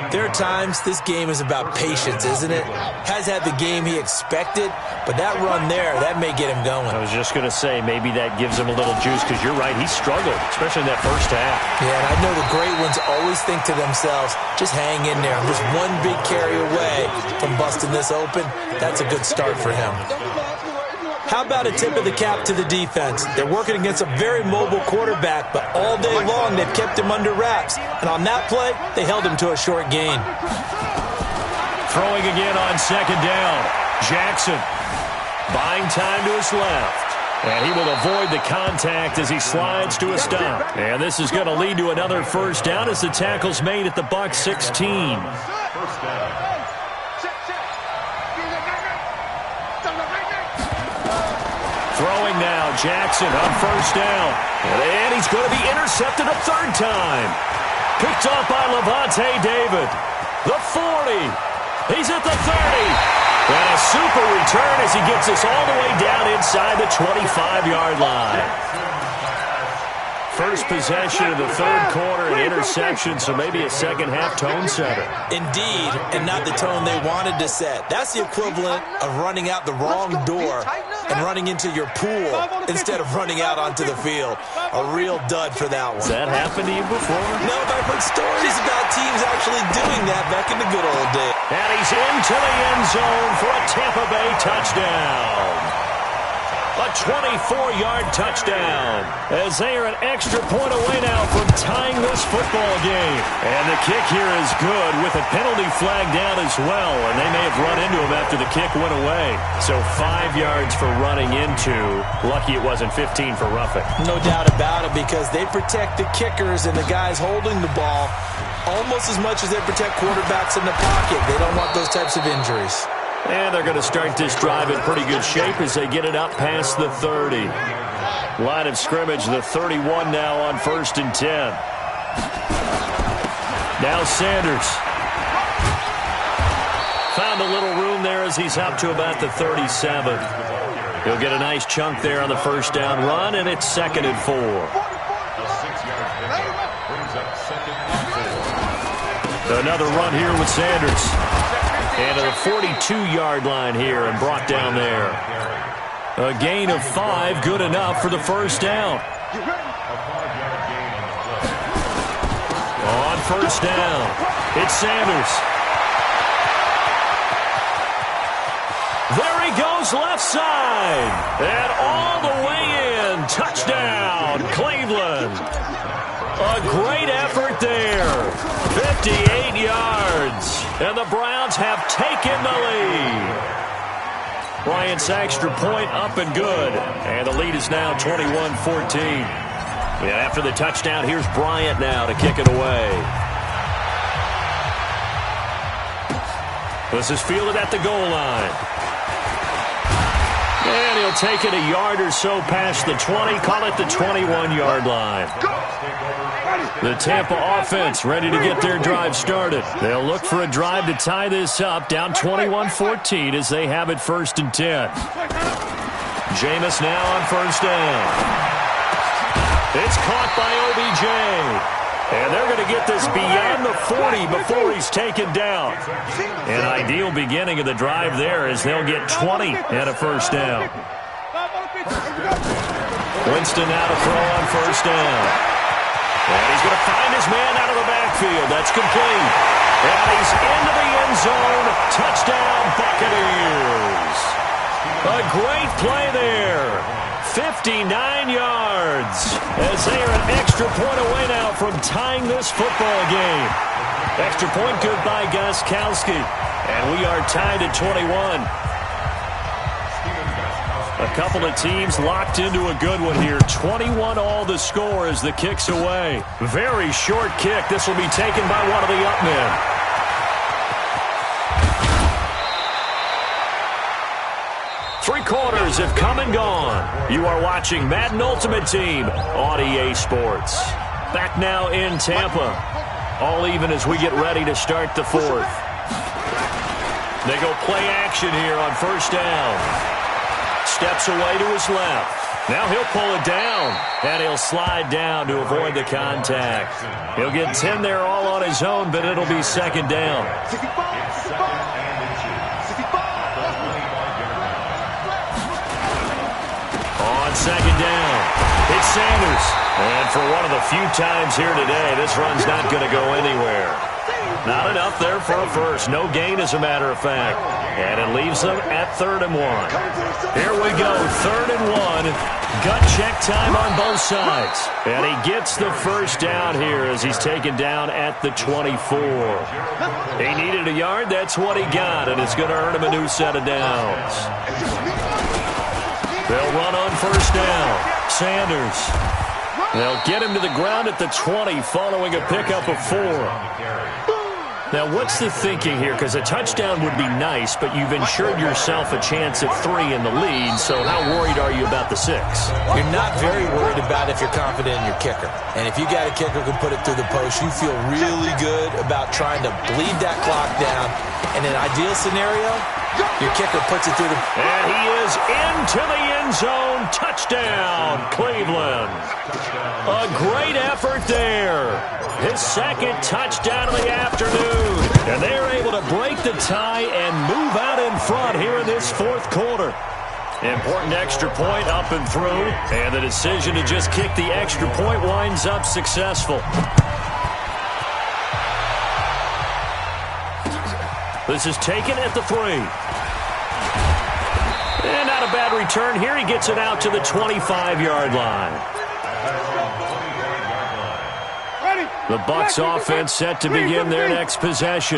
there are times this game is about patience, isn't it? Has had the game he expected, but that run there, that may get him going. I was just going to say, maybe that gives him a little juice, because you're right, he struggled, especially in that first half. Yeah, and I know the great ones always think to themselves, just hang in there. I'm just one big carry away from busting this open. That's a good start for him. How about a tip of the cap to the defense? They're working against a very mobile quarterback, but all day long they've kept him under wraps. And on that play, they held him to a short gain. Throwing again on second down. Jackson buying time to his left. And he will avoid the contact as he slides to a stop. And this is going to lead to another first down as the tackle's made at the Bucs 16. First down. Throwing now, Jackson on first down. And he's going to be intercepted a third time. Picked off by Levante David. The 40. He's at the 30. And a super return as he gets us all the way down inside the 25-yard line. First possession of the third quarter, an interception, so maybe a second-half tone setter. Indeed, and not the tone they wanted to set. That's the equivalent of running out the wrong door and running into your pool instead of running out onto the field. A real dud for that one. Has that happened to you before? No, but I've heard stories about teams actually doing that back in the good old days. And he's into the end zone for a Tampa Bay touchdown. A 24-yard touchdown as they are an extra point away now from tying this football game. And the kick here is good with a penalty flag down as well. And they may have run into him after the kick went away. So 5 yards for running into. Lucky it wasn't 15 for roughing. No doubt about it, because they protect the kickers and the guys holding the ball almost as much as they protect quarterbacks in the pocket. They don't want those types of injuries. And they're going to start this drive in pretty good shape as they get it up past the 30. Line of scrimmage, the 31 now on 1st and 10. Now Sanders. Found a little room there as he's up to about the 37. He'll get a nice chunk there on the first down run, and it's 2nd and 4. A 6-yard pickup brings up 2nd and 4. Another run here with Sanders. And to the 42-yard line here and brought down there. A gain of 5, good enough for the first down. On first down, it's Sanders. There he goes left side. And all the way in. Touchdown, Cleveland. A great effort there. 58 yards. And the Browns have taken the lead. Bryant's extra point up and good. And the lead is now 21-14. And after the touchdown, here's Bryant now to kick it away. This is fielded at the goal line. And he'll take it a yard or so past the 20, call it the 21-yard line. The Tampa offense ready to get their drive started. They'll look for a drive to tie this up, down 21-14 as they have it 1st and 10. Jameis now on 1st down. It's caught by OBJ. And they're going to get this beyond the 40 before he's taken down. An ideal beginning of the drive there as they'll get 20 at a 1st down. Winston now to throw on 1st down. And he's going to find his man out of the backfield. That's complete. And he's into the end zone. Touchdown, Buccaneers. A great play there. 59 yards as they are an extra point away now from tying this football game. Extra point good by Gostkowski. And we are tied at 21. A couple of teams locked into a good one here. 21 all the score as the kick's away. Very short kick. This will be taken by one of the up men. Three quarters have come and gone. You are watching Madden Ultimate Team on EA Sports. Back now in Tampa. All even as we get ready to start the 4th. They go play action here on 1st down. Steps away to his left. Now he'll pull it down. And he'll slide down to avoid the contact. He'll get 10 there all on his own, but it'll be 2nd down. On 2nd down, it's Sanders. And for one of the few times here today, this run's not going to go anywhere. Not enough there for a first. No gain, as a matter of fact. And it leaves them at 3rd and 1. Here we go, 3rd and 1. Gut check time on both sides. And he gets the 1st down here as he's taken down at the 24. He needed a yard. That's what he got, and it's going to earn him a new set of downs. They'll run on 1st down. Sanders. They'll get him to the ground at the 20 following a pickup of 4. Now, what's the thinking here? Because a touchdown would be nice, but you've ensured yourself a chance at 3 in the lead, so how worried are you about the 6? You're not very worried about if you're confident in your kicker. And if you got a kicker who can put it through the post, you feel really good about trying to bleed that clock down. In an ideal scenario, your kicker puts it through the... And he is into the end zone. Touchdown, Cleveland. A great effort there. His 2nd touchdown of the afternoon. And they're able to break the tie and move out in front here in this 4th quarter. Important extra point up and through. And the decision to just kick the extra point winds up successful. This is taken at the 3. And not a bad return here. He gets it out to the 25-yard line. The Bucs offense set to begin their next possession.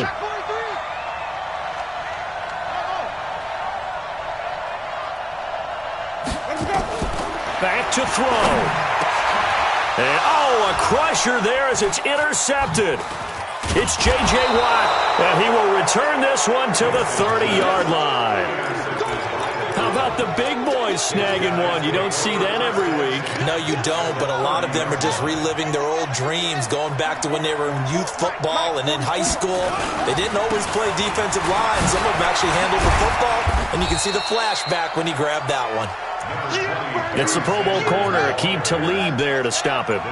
Back to throw. And, a crusher there as it's intercepted. It's J.J. Watt, and he will return this one to the 30-yard line. How about the big boys snagging one? You don't see that every week. No, you don't, but a lot of them are just reliving their old dreams, going back to when they were in youth football and in high school. They didn't always play defensive line. Some of them actually handled the football, and you can see the flashback when he grabbed that one. It's the Pro Bowl corner, Aqib Talib there to stop him.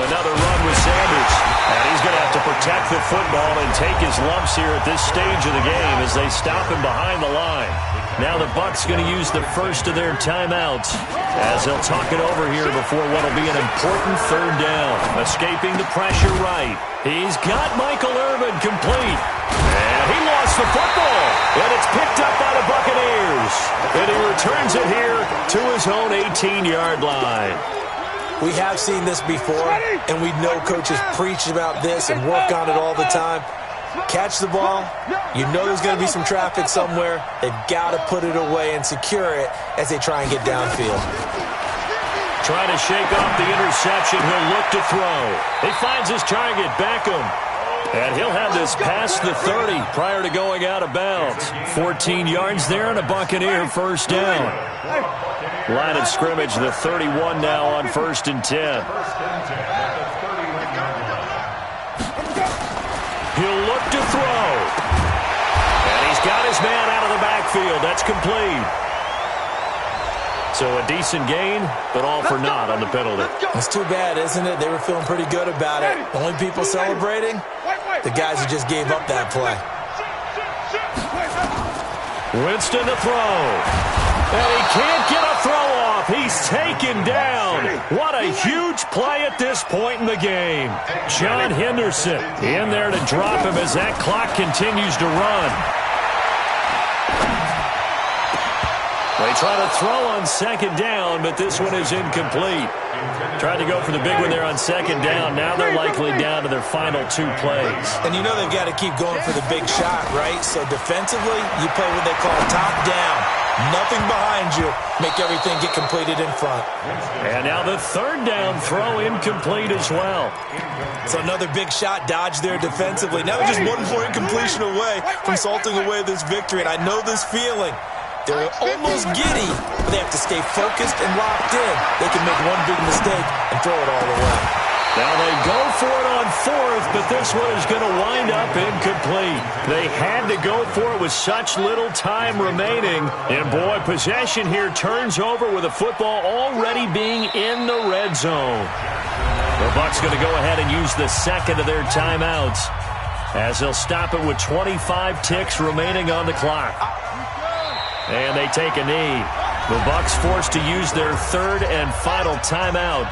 Another run with Sanders. And he's going to have to protect the football and take his lumps here at this stage of the game as they stop him behind the line. Now the Bucs going to use the first of their timeouts as they'll talk it over here before what will be an important 3rd down. Escaping the pressure right. He's got Michael Irvin complete. And he lost the football. And it's picked up by the Buccaneers. And he returns it here to his own 18-yard line. We have seen this before, and we know coaches preach about this and work on it all the time. Catch the ball. You know there's going to be some traffic somewhere. They've got to put it away and secure it as they try and get downfield. Trying to shake off the interception. He'll look to throw. He finds his target, Beckham. And he'll have this past the 30 prior to going out of bounds. 14 yards there and a Buccaneer first down. Line of scrimmage, the 31 now on 1st and 10. He'll look to throw. And he's got his man out of the backfield. That's complete. So a decent gain, but all for naught on the penalty. It's too bad, isn't it? They were feeling pretty good about it. The only people celebrating, the guys who just gave up that play. Winston to throw. And he can't get a throw off. He's taken down. What a huge play at this point in the game. John Henderson in there to drop him as that clock continues to run. They try to throw on second down, but this one is incomplete. Tried to go for the big one there on second down. Now they're likely down to their final 2 plays. And you know they've got to keep going for the big shot, right? So defensively, you play what they call top down. Nothing behind you. Make everything get completed in front. And now the 3rd down throw incomplete as well. So another big shot dodged there defensively. Now they're just 1 more incompletion away from salting away this victory. And I know this feeling. They're almost giddy, but they have to stay focused and locked in. They can make one big mistake and throw it all away. Now they go for it on 4th, but this one is going to wind up incomplete. They had to go for it with such little time remaining. And boy, possession here turns over with the football already being in the red zone. The Bucs going to go ahead and use the 2nd of their timeouts as they'll stop it with 25 ticks remaining on the clock. And they take a knee. The Bucs forced to use their 3rd and final timeout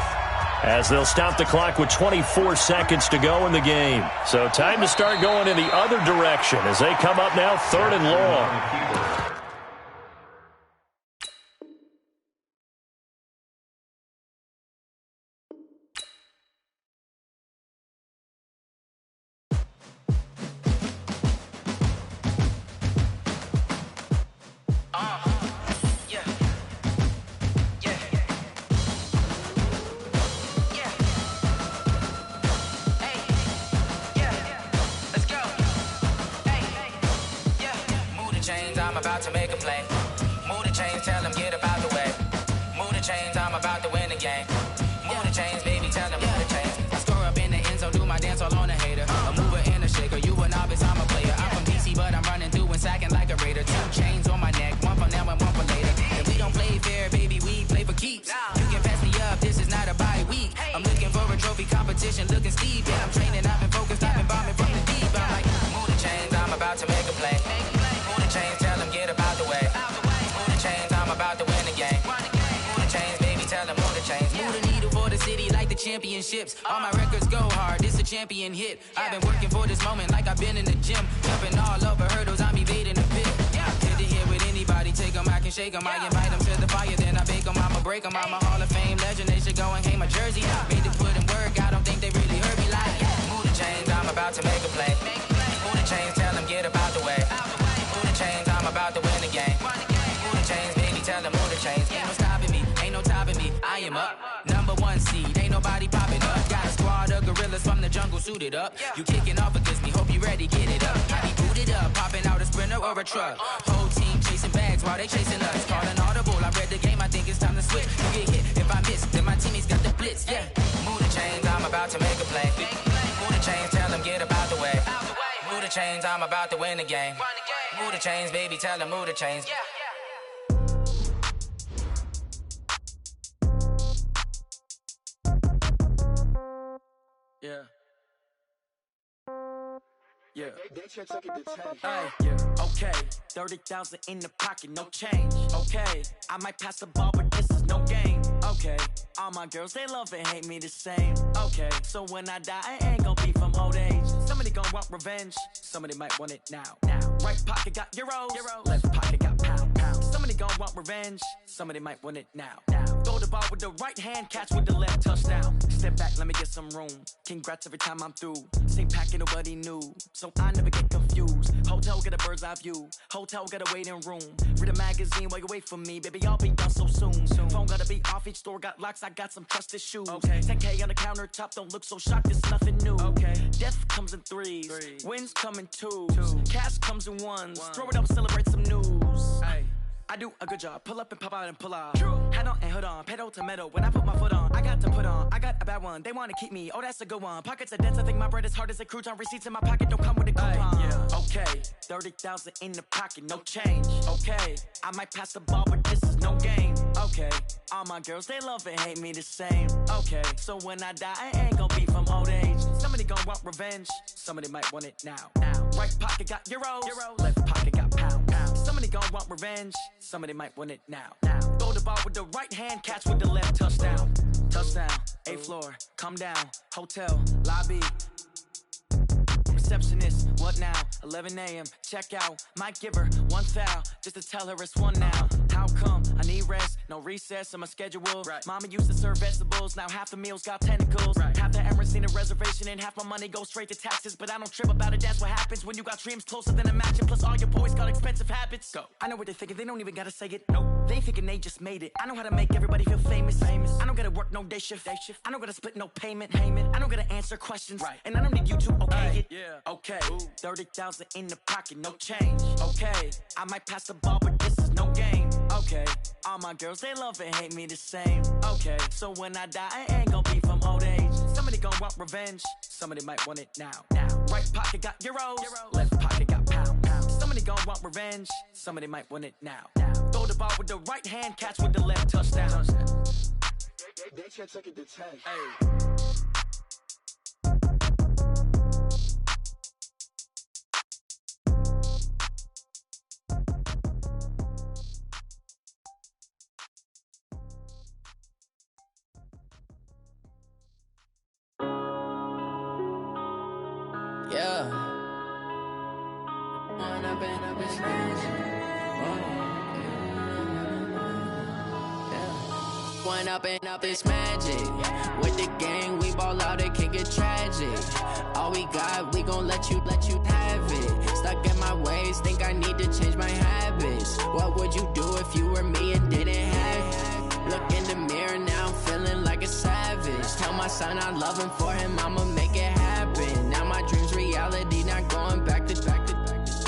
as they'll stop the clock with 24 seconds to go in the game. So time to start going in the other direction as they come up now 3rd and long. About to make a play. Move the chains, tell them get about the way. Move the chains, I'm about to win the game. Move the chains, baby, tell them move the chains. I score up in the end zone, do my dance all on a hater. A mover and a shaker, you a novice, I'm a player. I'm from DC, but I'm running through and sacking like a raider. 2 chains on my neck, 1 for now and 1 for later. If we don't play fair, baby, we play for keeps. You can pass me up, this is not a bye week. I'm looking for a trophy competition, looking steep. Yeah, I'm training, I've been focused, I've been bombing from the deep. I'm like, move the chains, I'm about to make a play. Move the chains, tell them get about the way. Move the chains, I'm about to win the game. Move the chains, baby, tell them move the chains. Move the needle for the city like the championships. All my records go hard, this a champion hit. I've been working for this moment like I've been in the gym. Jumping all over hurdles, I'm evading the pit. Hit to hit with anybody, take them, I can shake them. I invite them to the fire, then I bake them, I'ma break them. I'm a Hall of Fame legend, they should go and hang my jersey. Made to put in work, I don't think they really heard me like. Move the chains, I'm about to make a play. Move the chains, tell them get about the way. Move the chains, I'm about to win the game. Move the chains, baby, tell them move the chains. Ain't no stopping me, ain't no topping me. I am up, #1 seed, ain't nobody popping up. Got a squad of gorillas from the jungle suited up. You kicking off against me, hope you ready, get it up. I be booted up, popping out a sprinter or a truck. Whole team chasing bags while they chasing us. Calling audible, I read the game, I think it's time to switch. You get hit, if I miss, then my teammates got the blitz, yeah. Move the chains, I'm about to make a play. Move the chains, tell them get about the way. Move the chains, I'm about to win the game. Move the chains, baby, tell them move the chains. Yeah. Yeah. Okay. 30,000 in the pocket, no change. Okay. I might pass the ball, but this is no game. Okay. All my girls, they love and hate me the same. Okay. So when I die, I ain't gonna be from old age. Somebody gonna want revenge. Somebody might want it now. Right pocket got euros. Left pocket got pound. Somebody gonna want revenge. Somebody might want it now. Throw the ball with the right hand, catch with the left, touchdown. Step back, let me get some room. Congrats every time I'm through. Same packet, nobody knew, so I never get confused. Hotel, get a bird's eye view. Hotel, get a waiting room. Read a magazine while you wait for me, baby, I'll be done so soon. Phone gotta be off, each store got locks, I got some trusted shoes. Okay. 10K on the countertop, don't look so shocked, it's nothing new. Okay. Death comes in threes, wins come in twos, cash comes in ones. Throw it up, celebrate some news. Ay. I do a good job, pull up and pop out and pull off. Head on and hood on, pedal to metal. When I put my foot on, I got to put on. I got a bad one, they wanna keep me, oh that's a good one. Pockets are dense, I think my bread is hard as a crouton. Receipts in my pocket don't come with a coupon. Okay, 30,000 in the pocket, no change. Okay, I might pass the ball, but this is no game. Okay, all my girls, they love and hate me the same. Okay, so when I die, I ain't gon' be from old age. Somebody gon' want revenge, somebody might want it now. Right pocket got euros, left pocket got pounds. Somebody gon' want revenge, somebody might want it now. Throw the ball with the right hand, catch with the left, touchdown. Touchdown, 8th floor, come down, hotel, lobby. Receptionist, what now? 11 a.m., check out. Might give her one foul, just to tell her it's one now. How come? I need rest, no recess in my schedule. Mama used to serve vegetables, now half the meals got tentacles. Half the Emirates need a reservation and half my money goes straight to taxes. But I don't trip about it, that's what happens when you got dreams closer than a match. And plus all your boys got expensive habits. Go. I know what they're thinking, they don't even gotta say it. Nope. They thinking they just made it. I know how to make everybody feel famous. I don't gotta work no day shift. I don't gotta split no payment. I don't gotta answer questions. And I don't need you to okay it. Okay, 30,000 in the pocket, no change. Okay, I might pass the ball, but this is no game. Okay, all my girls, they love and hate me the same. Okay, so when I die, I ain't gon' be from old age. Somebody gon' want revenge, somebody might want it now. Right pocket got euros, left pocket got pounds. Somebody gon' want revenge, somebody might want it now. Throw the ball with the right hand, catch with the left, touchdown. They can't take it to 10. Yeah. One up and up is magic. With the gang, we ball out, it can get tragic. All we got, we gon' let you have it. Stuck in my ways, think I need to change my habits. What would you do if you were me and didn't have it? Look in the mirror, now I'm feeling like a savage. Tell my son I love him, for him I'ma make it happen. Now my dream's reality, not going back to.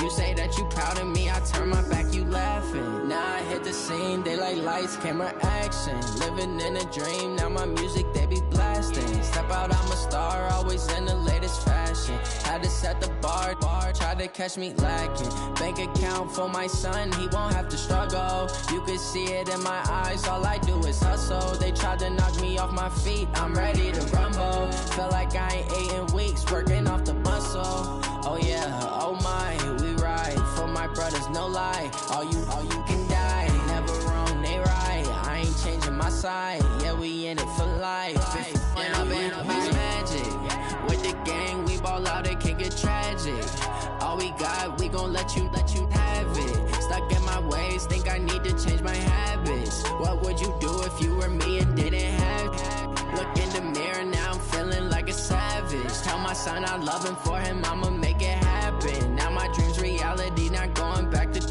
You say that you proud of me, I turn my back, you laughing. Now I hit the scene, they like lights, camera, action. Living in a dream, now my music, they be blasting. Step out, I'm a star, always in the latest fashion. Had to set the bar, try to catch me lacking. Bank account for my son, he won't have to struggle. You can see it in my eyes, all I do is hustle. They tried to knock me off my feet, I'm ready to rumble. Feel like I ain't ate in weeks, working off the muscle. Oh yeah, oh my, we ride for my brothers, no lie. All you can die, never wrong, they right. I ain't changing my side, yeah, we in it for life. When up and up is magic. With the gang, we ball out, it can get tragic. All we got, we gon' let you have it. Stuck in my ways, think I need to change my habits. What would you do if you were me and didn't have it? Look in the mirror, now I'm feeling like a savage. Tell my son I love him, for him I'ma make it happen. Now my dream's reality, not going back to.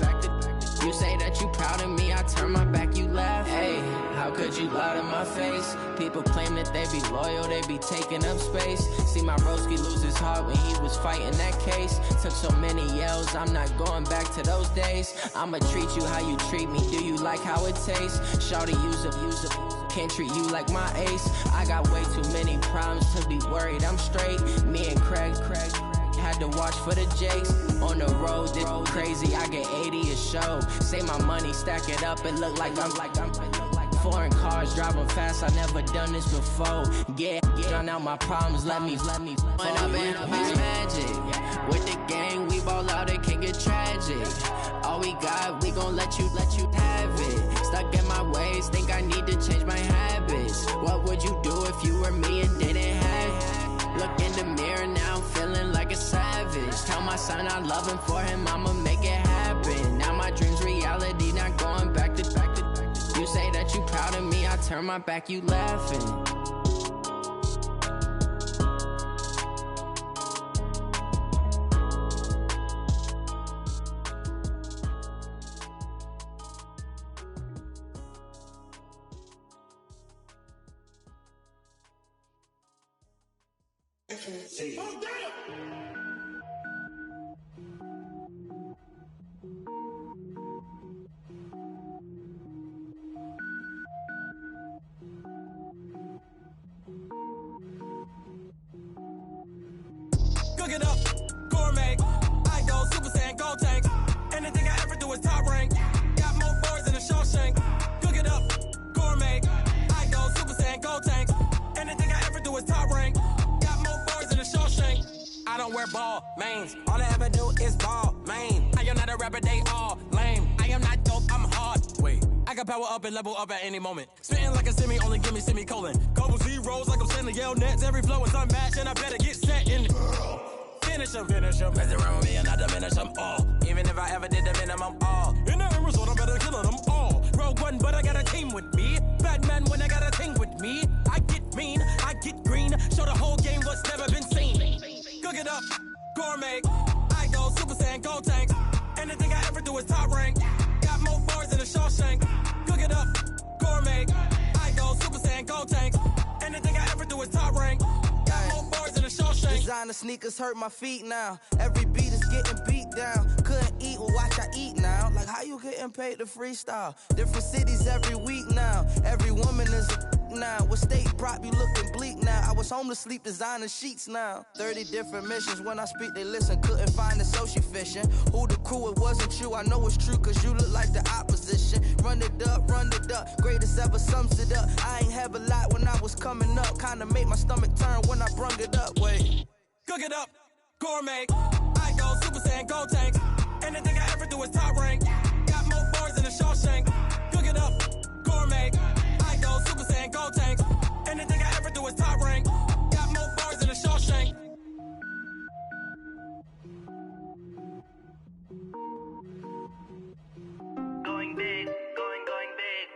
You say that you proud of me, I turn my back, you laugh. Hey, how could you lie to my face? People claim that they be loyal, they be taking up space. See my broski lose his heart when he was fighting that case. Took so many yells, I'm not going back to those days. I'ma treat you how you treat me, do you like how it tastes? Shawty, use up, can't treat you like my ace. I got way too many problems to be worried, I'm straight. Me and Craig had to watch for the Jakes. On the road, this crazy, I get 80 a show. Say my money, stack it up, it look like I'm foreign cars, driving fast, I never done this before. Get drown out my problems, let me When up and up is magic. With the gang, we ball out, it can get tragic. All we got, we gon' let you have it. Stuck in my ways, think I need to change my habits. What would you do if you were me and didn't have it? Look in the mirror, now I'm feeling like a savage. Tell my son I love him, for him I'ma make it happen. Now my dream's reality, not going back to. You say that you proud of me, I turn my back, you laughing. Cook it up, gourmet. I go Super Saiyan, gold tank. Anything I ever do is top rank. Got more boards than a Shawshank. Cook it up, gourmet. I go Super Saiyan, gold tank. Anything I ever do is top rank. Got more boards than a Shawshank. I don't wear ball mains. All I ever do is ball main. I am not a rapper, they all lame. I am not dope, I'm hard. Wait, I can power up and level up at any moment. Spitting like a semi, only give me semicolon. Couple zeros like I'm sending yell nets. Every flow is unmatched and I better get set in. Finish them. Mess around with me and I diminish them all. Even if I ever did the minimum all. In the end result, I'm better killing them all. Rogue One, but I got a team with me. Batman when I got a team with me. I get mean, I get green. Show the whole game what's never been seen. Cook it up, gourmet. I go Super Saiyan, gold tank. Anything I ever do is top rank. Got more bars than a Shawshank. Cook it up, gourmet. I go Super Saiyan, gold tank. Anything I ever do is top rank. Got more bars than a Shawshank. Designer sneakers hurt my feet now. Every beat is getting beat down. Couldn't eat, well watch I eat now. Like how you getting paid to freestyle? Different cities every week now. Every woman is a now. What state brought you looking bleak now? I was home to sleep designing sheets now. 30 different missions. When I speak they listen. Couldn't find the social fishing. Who the crew, it wasn't you. I know it's true cause you look like the opposition. Run it up. Greatest ever sums it up. I ain't have a lot when I was coming up. Kinda made my stomach turn when I brung it up. Wait. Cook it up, gourmet. I go Super Saiyan, gold tank. Anything I ever do is top rank. Got more bars than a Shawshank. Cook it up, gourmet. I go Super Saiyan, gold tank. Anything I ever do is top rank. Got more bars than a Shawshank. Going big, going big.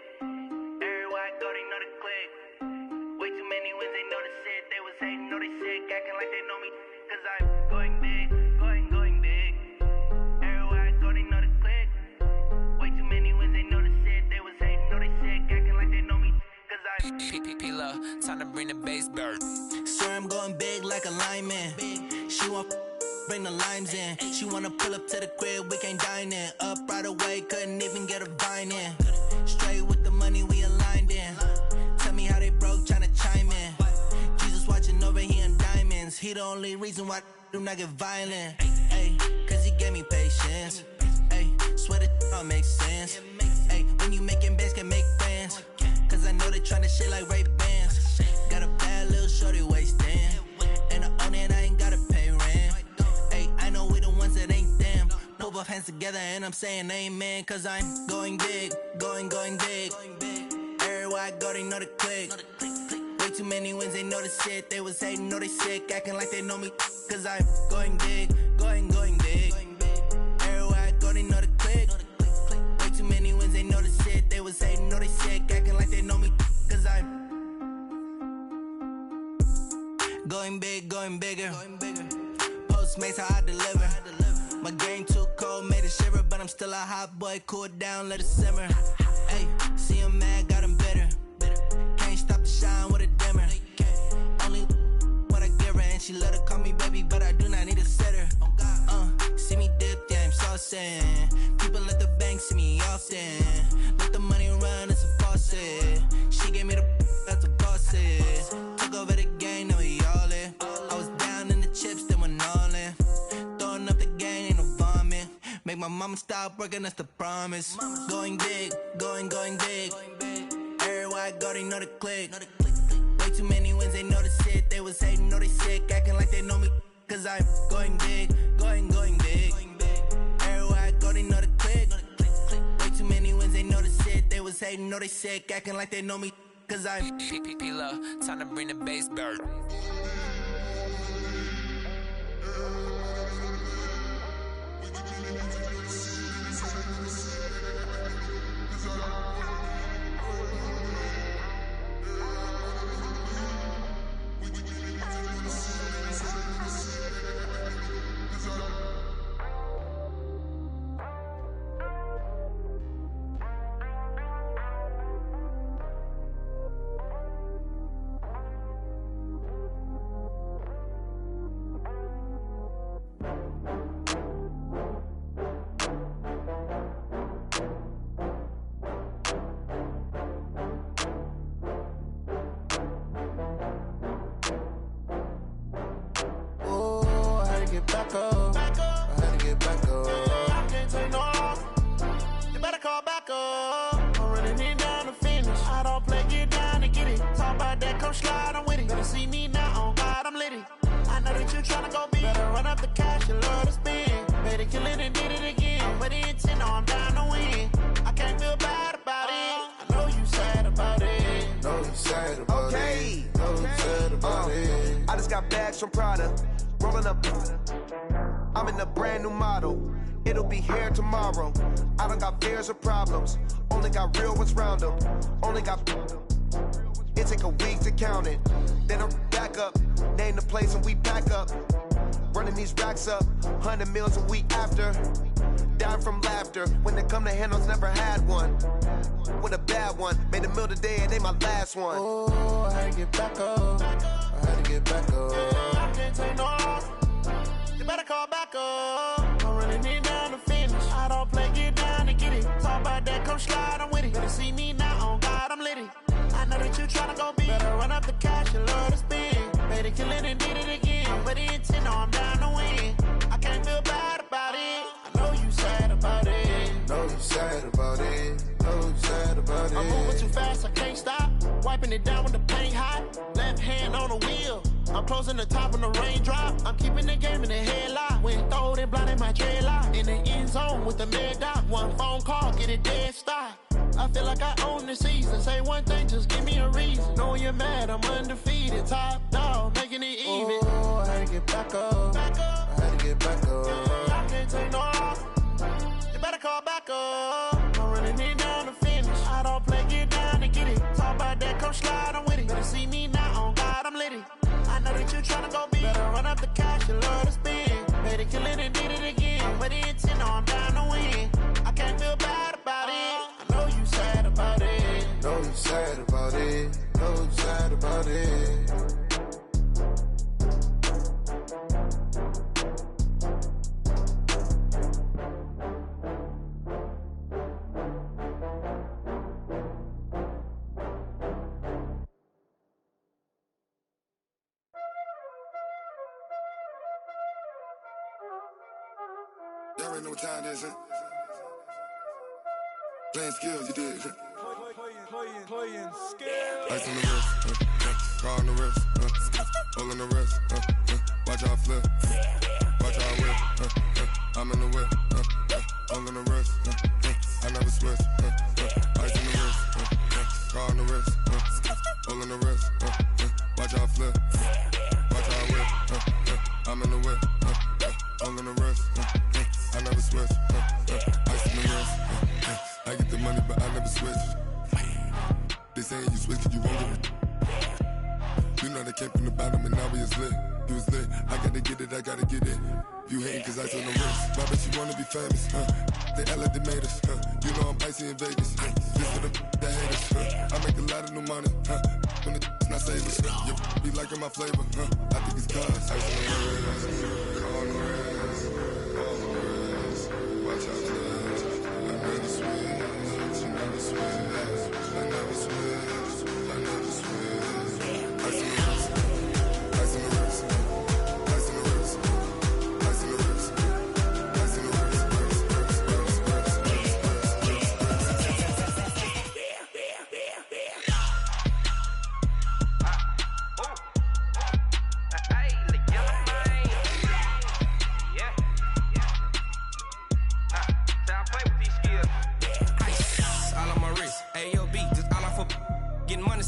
Everywhere I go, they know the click. Way too many wins, they know the shit. They was hating, know they sick, acting like they know me. Cause I'm going big, going big. Everywhere I go, they know the click. Way too many wins, they know the shit. They was hating, know they sick, acting like they know me. Cause I'm P-P-P-Love, time to bring the bass bird. Swear I'm going big like a lineman. She want bring the limes in. She wanna pull up to the crib, we can't dine in. Up right away, couldn't even get a vine in. Straight with the money we aligned in. Tell me how they broke, tryna chime in. Jesus watching over here in diamonds. He the only reason why do not get violent. Ay, cause he gave me patience. Ay, swear that all makes sense. Ay, when you making bands, can make friends. Cause I know they tryna shit like Ray-Bans. Got a bad little shorty wasting. And I own it, I ain't gotta pay rent. Ay, I know we the ones that ain't them. Put both hands together and I'm saying amen. Cause I'm going big, going big. Everywhere I go, they know the click. Way too many wins, they know the shit. They was hating, know they sick, acting like they know me. Cause I'm going big, going big. Everywhere I go, they know the click. Way too many wins, they know the shit. They was hating, know they sick, acting like they know me. Cause I'm going big, going bigger. Postmates how I deliver. My game too cold, made it shiver. But I'm still a hot boy, cool it down, let it simmer. Hey, see him mad, got him bitter. Can't stop the shine with a dimmer. Only what I give her, and she let her call me baby, but I do not need a sitter. See me dip, yeah, I'm saucing. People at the bank see me often. Let the money run, it's a faucet. She gave me the that's a faucet. Took over the game, now we all in. I was down in the chips, then went all in. Throwing up the game, ain't no vomit. Make my mama stop working, that's the promise. Going big, going big. Everywhere I go, they know the click. Way too many wins, they know the shit. They was hating, know they sick, acting like they know me. Cause I'm going big, going big. Everywhere I go, they know the click. Way too many wins, they know the shit. They was hating, know they sick, acting like they know me. Cause I'm P-P-P-Love, time to bring the bass bird. tryna go be. Better run up the cash, you love to spend. Better kill it and did it again. But the intent, no, I'm down to win. I can't feel bad about it. I know you sad about it. Know you sad about it. Know you sad about it. I just got bags from Prada. Rolling up. I'm in a brand new model. It'll be here tomorrow. I don't got fears or problems. Only got real ones round them. Only got. It take a week to count it. Then I'm back up. Name the place and we pack up. Running these racks up. 100 meals a week after. Dying from laughter. When they come to handles, never had one. With a bad one. Made a meal today and they my last one. Oh, I had to get back up. I had to get back up. I can't take no loss. You better call back up. I'm running it down to finish. I don't play, get down to get it. Talk about that, come slide, I'm with it. Better see me now, on God, I'm litty. I know that you tryna go be. Better run up the cash, you love to spend. Better kill it and did it again. But the intent, no, I'm down to win. I can't feel bad about it. I know you sad about it. Know you sad about it. Know you sad about it. I'm moving too fast, I can't stop. Wiping it down with the paint hot. Left hand on the wheel. I'm closing the top when the raindrop. I'm keeping the game in the headlock. When throwed and blinded my dreadlock. In the end zone with the mad dot. One phone call, get it dead stop. I feel like I own the season. Say one thing, just give me a reason. Knowing you're mad, I'm undefeated. Top dog, making it even. Oh, I had to get back up. I had to get back up. I can't take no loss. You better call back up. I'm running it down to finish. I don't play, get down to get it. Talk about that, come slide, I'm with it. Better see me now, on God, I'm litty. I know that you tryna go be. Better run up the cash, you love to spend. Better kill it and did it again. But the intent, no, I'm down to win. I can't feel bad about it. I know you sad about it. Know you sad about it. Know you sad about it. Y'all already know what time it is, huh? Playing skills, you did. Playing skills. Ice on the wrist, car on the wrist, hole in the wrist, watch out flip, watch out whip, I'm in the whip, hole in the wrist, I never switch, ice on the wrist, car on the wrist, hole in the wrist, watch out flip, watch out whip, I'm in the whip, hole in the wrist, I never switch, ice on the wrist, I get the money but I never switch. They saying you switch, you won't get it. You know they came from the bottom and now we is lit. You was lit, I gotta get it, I gotta get it. You hating cause I told no wrist. Why bet you wanna be famous, They Ella they made us, You know I'm icy in Vegas, This for the that hate us, I make a lot of new money, When it's not savers, You be liking my flavor, I think it's cause ice on the wrist, on the wrist, on the wrist. Watch out, cuz I never switch, you never switch. I never switch, I never switch. Ice on the wrist, ice on the wrist, ice on the wrist, ice on the wrist, ice on the wrist,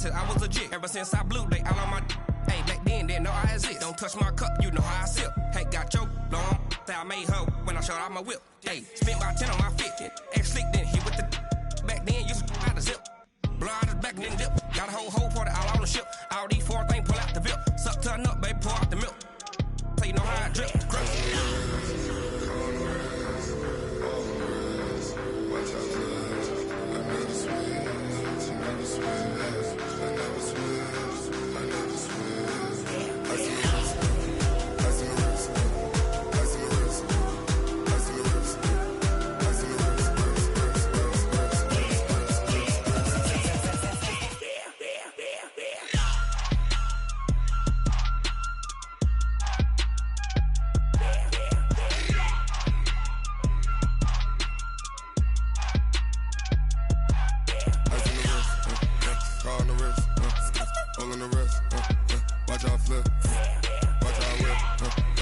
I was legit. Ever since I blew, they all on my hey, back then, didn't know I exist. Don't touch my cup, you know how I sip. Hey, got choked, long. I made her when I showed out my whip. Hey, spent about 10 on my fit. Ex-slick, then hit with the back then, used to out the zip. Blow out his back, then dip. Got a whole party all on the ship. All these four things, pull out the VIP. Suck to a nut, baby, pour out the milk. So you know how I drip. Watch out flip, watch out whip,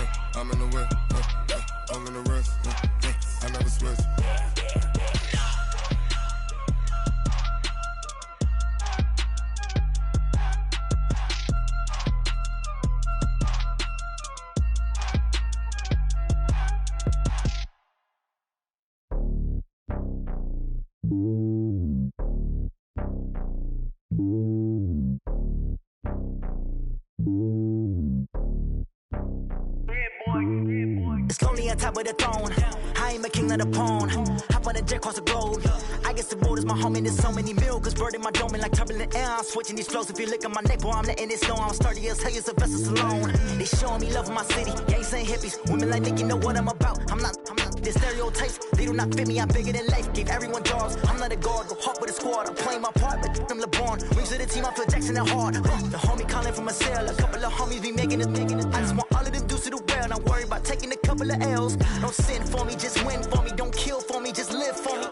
on top of the throne. I ain't a king of the pawn. Hop on a jet across the globe. I guess the road is my home and there's so many mil. Cause bird in my dome and like turbulent air. I'm switching these flows. If you look at my neck, boy, I'm letting it snow. I'm sturdy as hell, it's a vessel alone. They showing me love in my city. Gangs ain't hippies. Women like Nick, you know what I'm about. I'm not. The stereotypes, they do not fit me. I'm bigger than life. Gave everyone jobs. I'm not a guard. Go hard with a squad. I'm playing my part, but I'm LeBron. Rings to the team, I feel Jackson and hard. The homie calling from a cell. A couple of homies be making it. I just want all of them dudes to the well. Not worry about taking a couple of L's. Don't sin for me, just win for me. Don't kill for me, just live for me.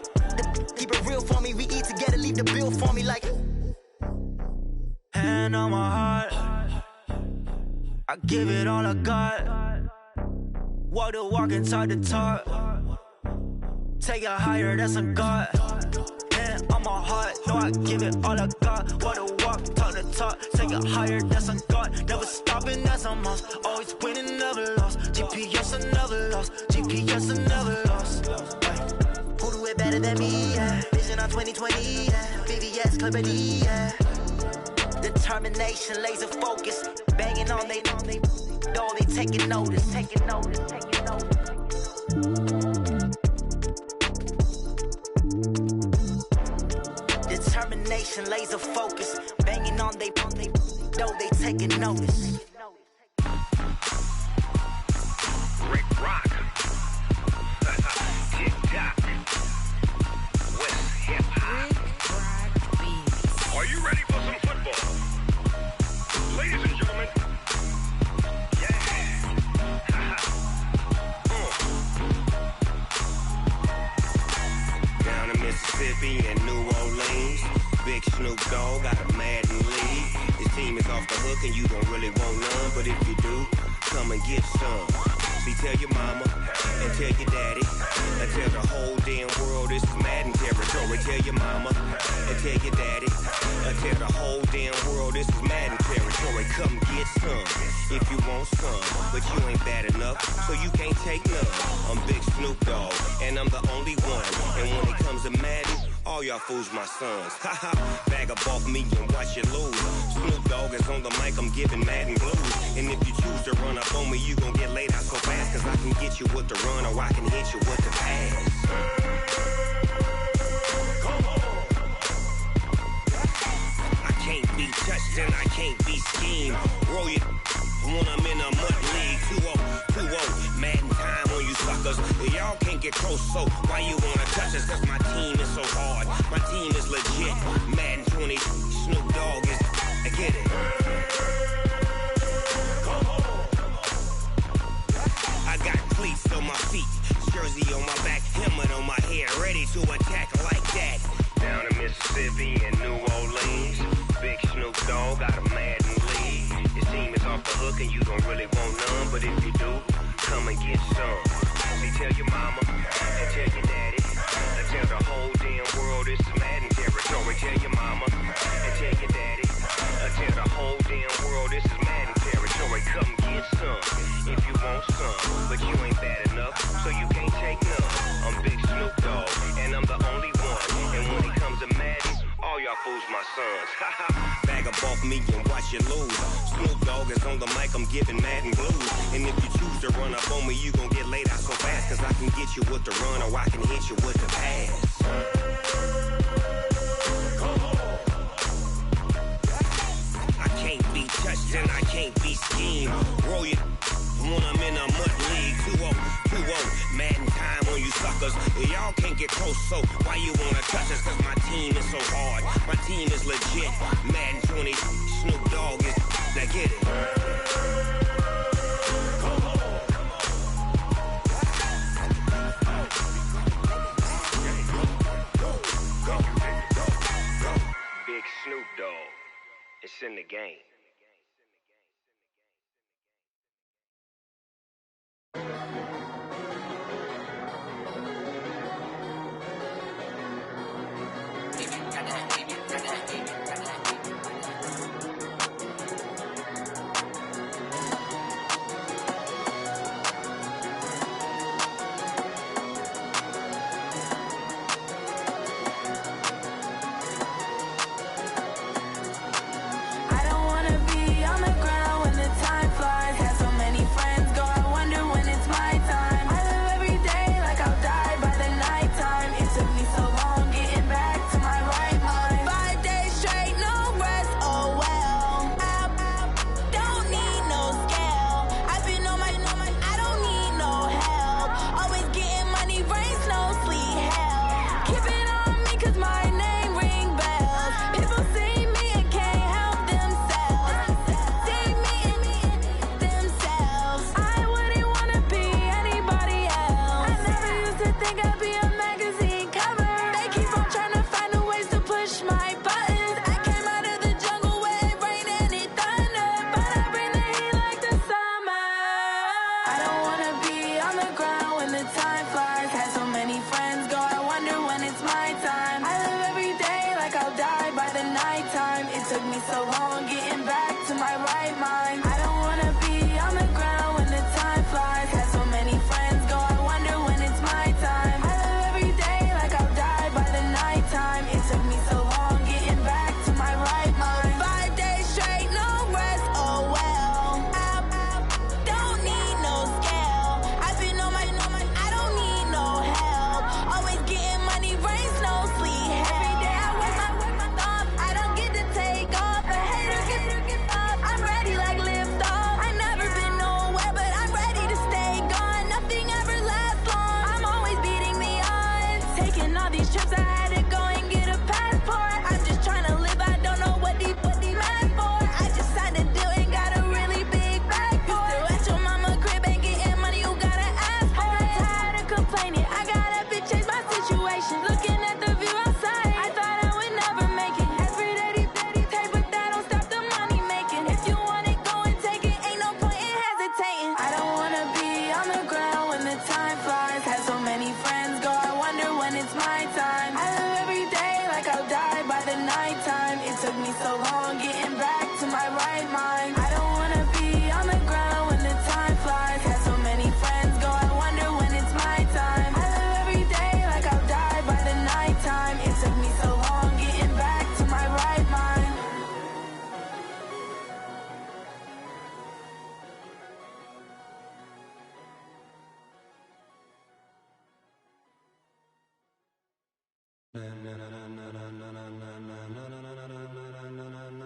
Keep it real for me. We eat together, leave the bill for me like. Hand on my heart, I give it all I got. Walk the walk and talk the talk. Take it higher, that's a God. Hand on my heart, no, I give it all I got. Walk the walk, talk the talk. Take it higher, that's a God. Never stopping, that's a must. Always winning, never lost. GPS, I never lost. GPS, I never lost. Who do it better than me? Yeah. Vision on 2020, yeah. VVS, Clipper D, yeah. Determination, laser focus. Banging on they door, they taking notice. Taking notice, taking notice. Determination, laser focus. Banging on they door, they taking notice. Rick Rock. TikTok. West Hip Hop. Are you ready for some football? Ladies and gentlemen. Down in Mississippi and New Orleans, Big Snoop Dogg got a Madden lead. His team is off the hook and you don't really want none, but if you do, come and get some. See, tell your mama and tell your daddy and tell the whole damn world this is Madden territory. Tell your mama and tell your daddy and tell the whole damn world this is Madden territory. Come get some if you want some, but you ain't bad enough, so you can't take none. I'm Big Snoop Dogg and I'm the only one. And when it comes to Madden, all y'all fools my sons. Haha, bag up off me and watch you lose. Snoop Dogg is on the mic, I'm giving Madden blues. And if you choose to run up on me, you gon' get laid out so fast. Cause I can get you with the run or I can hit you with the pass. I can't be touched and I can't be schemed. Roll you when I'm in a mud league. 2-0, Madden time on you suckers. Y'all can't get close, so why you wanna touch us? Cause my team is so hard, my team is legit. Madden 20, Snoop Dogg is, I get it. I got cleats on my feet, jersey on my back, helmet on my head, ready to attack like that. Down in Mississippi and New Orleans, Big Snoop Dogg got a Madden lead. His team is off the hook and you don't really want none, but if you do, come and get some. See, tell your mama and tell your daddy and tell the whole damn world this is Madden territory. Tell your mama and tell your daddy and tell the whole damn world this is Madden territory. Come get some if you want some, but you ain't bad enough, so you can't take none. I'm Big Snoop Dogg and I'm the only one. And when it comes to Madden, all y'all fools my sons. Bag up off me and watch you lose. Snoop Dogg is on the mic, I'm giving Madden blues. And if you choose to run up on me, you gon' get laid out so fast. Cause I can get you with the run or I can hit you with the pass. I can't be touched and I can't be schemed. Roll you when I'm in a mud league. 2-0, Madden time on you suckers. Y'all can't get close, so why you wanna touch us? Cause my team is so hard, my team is legit. Madden 20, Snoop Dogg is, now get it. Big Snoop Dogg, it's in the game. I don't wanna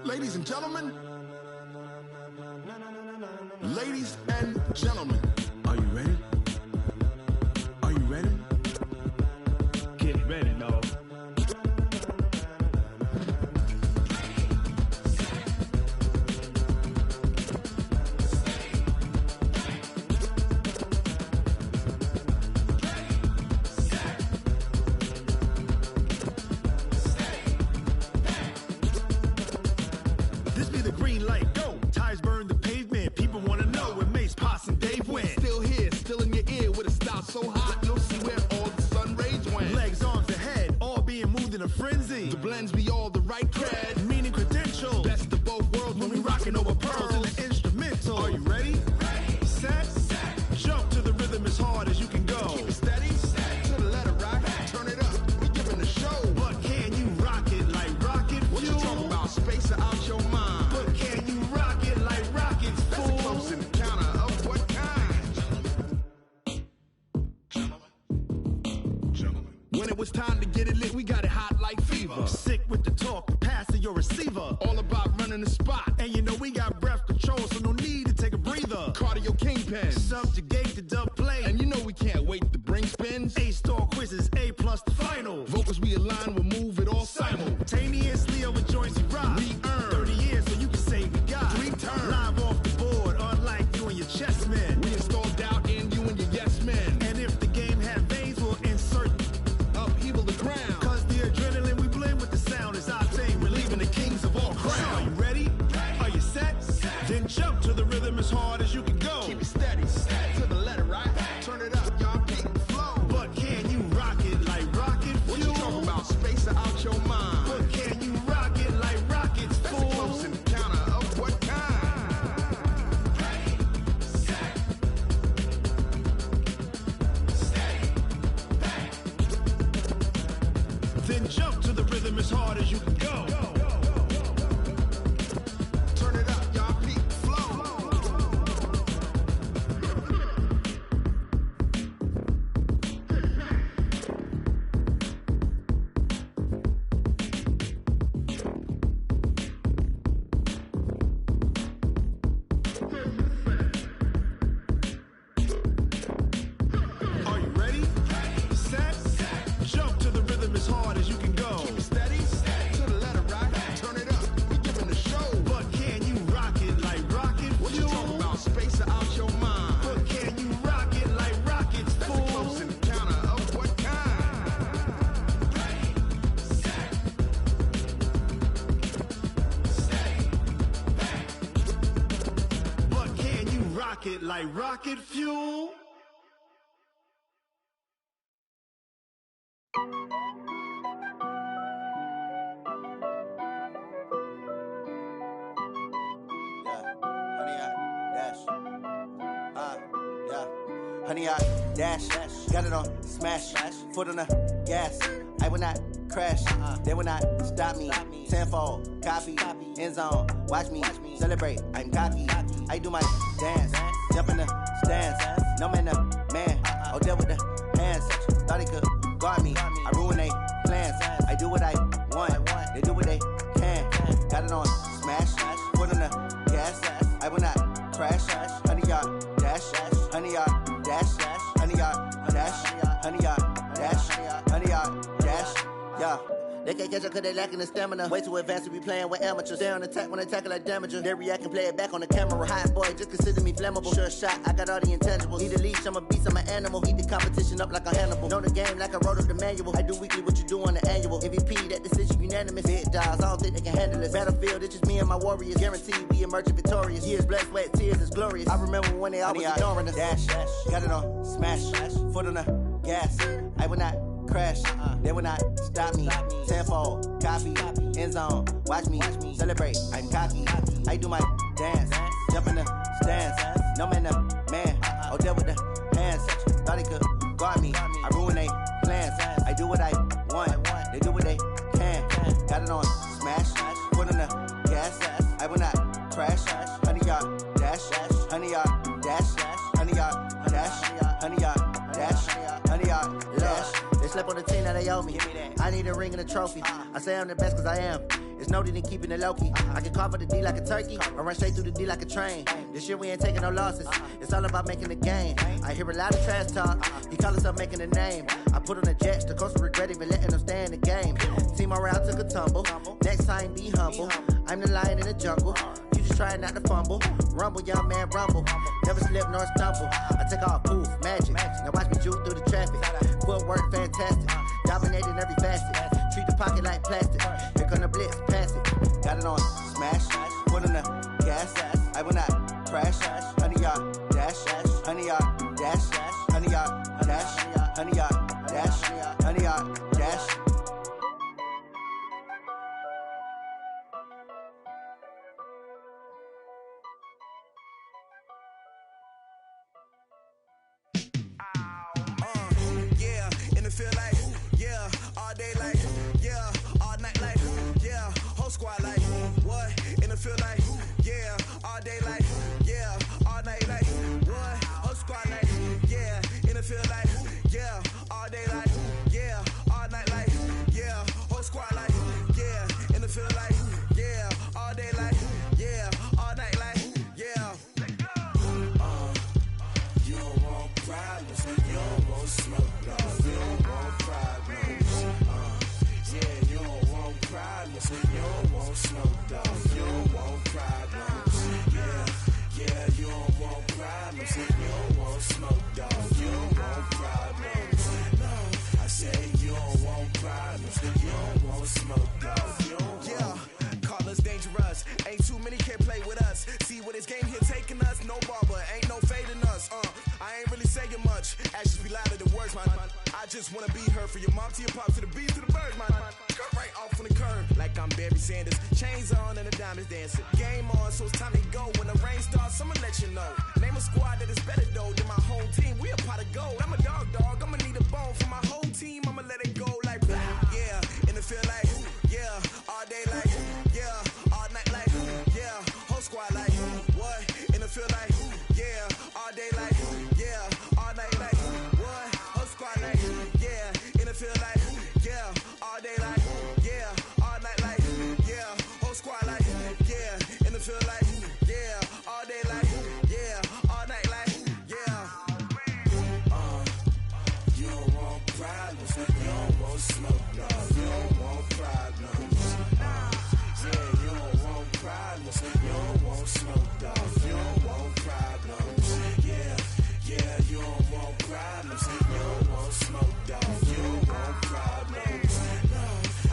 Ladies and gentlemen. Ladies and gentlemen. Are you ready? Are you ready? Get ready, no. This be the green light, go. Tires burn the pavement. People wanna know where Mace, Poss, and Dave went. Still here, still in your ear with a style so hot, you'll see where all the sun rays went. Legs, arms, and head, all being moved in a frenzy. The blends be all the right cred. Meaning credentials. Best of both worlds when we rockin' over pearls. In the instrumental. Are you ready? Set. Jump to the rhythm as hard as you can go. Keep it steady, to the letter rock. Turn it up, we giving the show. But can you rock it like rocket fuel? What you talking about? Space or out your mind? But can you rock it like rockets, That's fool? a close encounter of what kind? When it was time to get it lit, we got it hot like fever. Sick with the talk, the pass of your receiver. All about running the spot. And you know we got breath control, so no need to take a breather. Cardio kingpin. Subjugate the dub play. And you know we can't wait to bring spins. A-star quizzes, A+ the final. Vocals we align, we'll move it all Simultaneously over joints we rock. We earn 30 years, so you can say we got 3 turns. Live off the board, unlike you and your chess men. We install doubt in you and your yes men. And if the game had veins, we'll insert upheaval the ground. Cause the adrenaline we blend with the sound is our thing. Relieving the kings of all crowns. So are you ready? Are you set? Then jump to the rhythm as hard as you can go. Keep it steady, to the letter right. Turn it up, y'all keep the flow. But can you rock it like rocket fuel? What you talking about? Space or out your mind? But can you rock it like rockets, That's fool? a close encounter of what kind? Then jump to the rhythm as hard as you can go. Turn it up, y'all keep the flow. Are you ready? Set. Jump to the rhythm as hard as you can go. Keep it steady, to the letter right. Turn it up, we giving the show. But can you rock it like rocket What you fuel? talking about? Space or out your mind? But can you rock it like rockets, That's a fool? close encounter of what kind? But can you rock it like rocket fuel? Honey, I dash, got it on smash, foot on the gas. I will not crash, they will not stop me. Tenfold, copy, end zone, watch me celebrate. I'm cocky, I do my dance, jump in the stands. No man, the man, oh deal with the hands. Thought he could guard me, I ruin they plans. I do what I want, they do what they can. Got it on smash, foot on the gas. I will not crash, honey, y'all dash, honey, y'all dash, honey, y'all dash, honey, y'all dash, honey, y'all dash, yeah. They can't catch up cause they lacking the stamina. Way too advanced to be playing with amateurs. Stay on attack when they tackle like damager. They react and play it back on the camera. Hot boy, just consider me flammable. Sure shot, I got all the intangibles. Need a leash, I'm a beast, I'm an animal. Eat the competition up like a Hannibal. Know the game like I wrote up the manual. I do weekly what you do on the annual. MVP, that decision unanimous. Big dials, I don't think they can handle this. Battlefield, it's just me and my warriors. Guaranteed we emerge victorious. Years, blood, sweat, tears, it's glorious. I remember when they always ignoring us. Dash, got it on smash, foot on the gas. I will not crash, they will not stop me. Tenfold, copy, end zone, watch me celebrate. I'm cocky, I do my dance, jump in the stands. No man, the man, oh deal with the hands. Thought he could guard me, I ruin they plans. I do what I want, they do what they can. Got it on smash, foot on the gas. I will not crash, honey, y'all dash, honey, y'all dash, honey, y'all dash, honey, y'all dash, honey, y'all dash. They slept on the team, now they they owe me. I need a ring and a trophy. I say I'm the best cause I am. It's no need in keeping it low-key. I can carve up the D like a turkey or run straight through the D like a train. This year we ain't taking no losses. It's all about making the game. I hear a lot of trash talk. He call himself making a name. I put on the Jets. The coach will regret even letting them stay in the game. Team morale took a tumble. Next time be humble. I'm the lion in the jungle. You just try not to fumble. Rumble, young man, rumble. Never slip nor stumble. I take off, poof, magic. Now watch me juke through the traffic. Footwork fantastic. Dominating every facet. Treat the pocket like plastic. Here come the blitz, pass it. Got it on smash. Put on the gas. I will not crash. 100-yard dash. 100-yard dash. 100-yard dash. 100-yard dash. 100-yard dash. Yeah, and it feel like, yeah, all day like, yeah, all night like, yeah, whole squad like, what? And it feel like, yeah, all day like, yeah, all night like, what? Whole squad like, yeah, and it feel like, yeah, all day like, yeah, all night like, yeah, whole squad like, yeah, and it feel like, yeah, all day like, yeah, all night like, yeah. You don't want problems, you don't want smoke, dog. You don't want problems. Yeah, you don't want problems, you don't want smoke, dog. You don't want problems. Yeah, you don't want problems, you don't want smoke, dog. You don't want problems. No, I say you don't want problems, you don't want smoke, dog. You don't want. Call us dangerous. Ain't too many can play with us. See what this game here taking us. No barber, ain't no fading us. I ain't really saying much. Actions be louder than words, man. I just wanna be heard from your mom to your pop to the beat to the birds, man. Cut right off on the curve like I'm Barry Sanders. Chains on and the diamonds dancing. Game on, so it's time to go. When the rain starts, I'ma let you know. Name a squad that is better though than my home team. We a pot of gold. I'm a dog. I'ma need a bone for my whole team. I'ma let it go like blah. Yeah, and it feel like yeah, all day like yeah, all night like yeah, whole squad like what? And it feel like yeah, all day like yeah, all night like what? Whole squad like yeah, and it feel like yeah, all day like yeah, all night like yeah, whole squad like yeah, and it feel like yeah, all day like yeah, all night like yeah. You don't want problems, you don't want smoke, no. You don't want problems. Yeah, you don't want problems, you don't want smoke, dog. You don't want problems. Yeah, you don't want problems, you don't want smoke, dog. You don't want problems. No,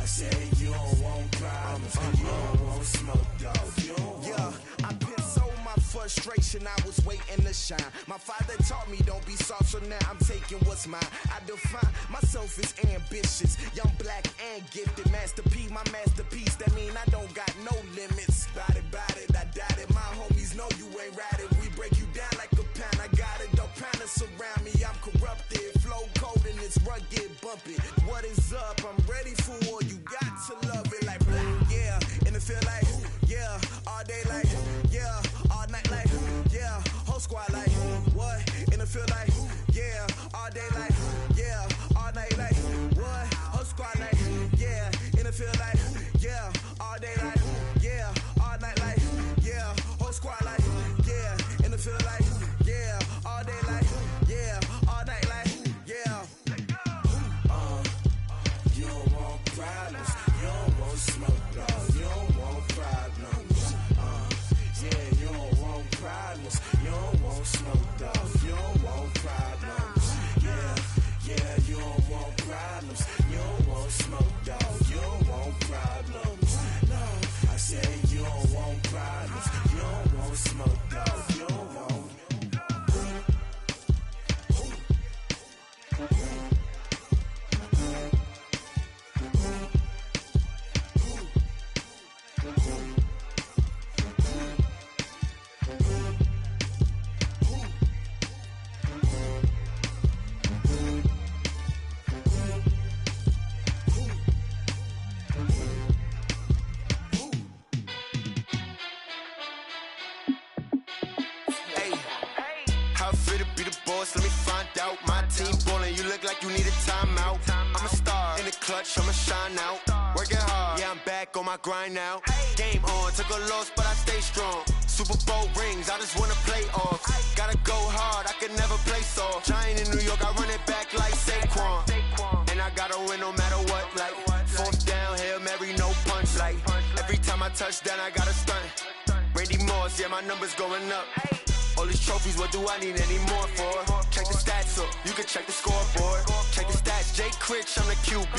I say you don't want problems, you don't want smoke, dog. You don't want. I've been so my frustration, I was waiting to shine. My father taught me don't be soft, so now I'm taking what's mine. I define myself as ambitious, young, black, and gifted. Master P, my masterpiece. That mean I don't got no limits. Bout it, I doubt it. My homies know you ain't ratted. We break you down like a pound. I got it, don't pound to surround me. I'm corrupted, flow cold and it's rugged, bumpy. What is up? I'm ready for war. You got to love it like blah. Yeah, and it feel like yeah, all day like yeah, all night like yeah, whole squad like what? And it feel like yeah, all day like yeah, all night like what? Whole squad like yeah, and it feel like yeah, all day like yeah, all night like yeah, whole squad like yeah, and it feel like yeah, all day like yeah, all night like yeah. You don't want problems, you don't want smoke, dog. You don't want problems. Yeah, you don't want problems, you don't want smoke, dog. You don't want problems. Yeah, you don't want problems, you don't want smoke, dog. You don't want problems. No, I say you don't want problems, you don't want smoke, dog. You don't want. Let me find out. My team ballin', you look like you need a timeout. I'm a star in the clutch, I'ma shine out. Working hard, yeah, I'm back on my grind now. Game on, took a loss, but I stay strong. Super Bowl rings, I just wanna play off. Gotta go hard, I can never play soft. Giant in New York, I run it back like Saquon. And I gotta win no matter what, like fourth down, Hail Mary, no punch. Like every time I touch down, I gotta stunt. Randy Moss, yeah, my numbers going up. All these trophies, what do I need any more for? Check the stats up, you can check the scoreboard. Check the stats, Jay Critch, I'm the QB.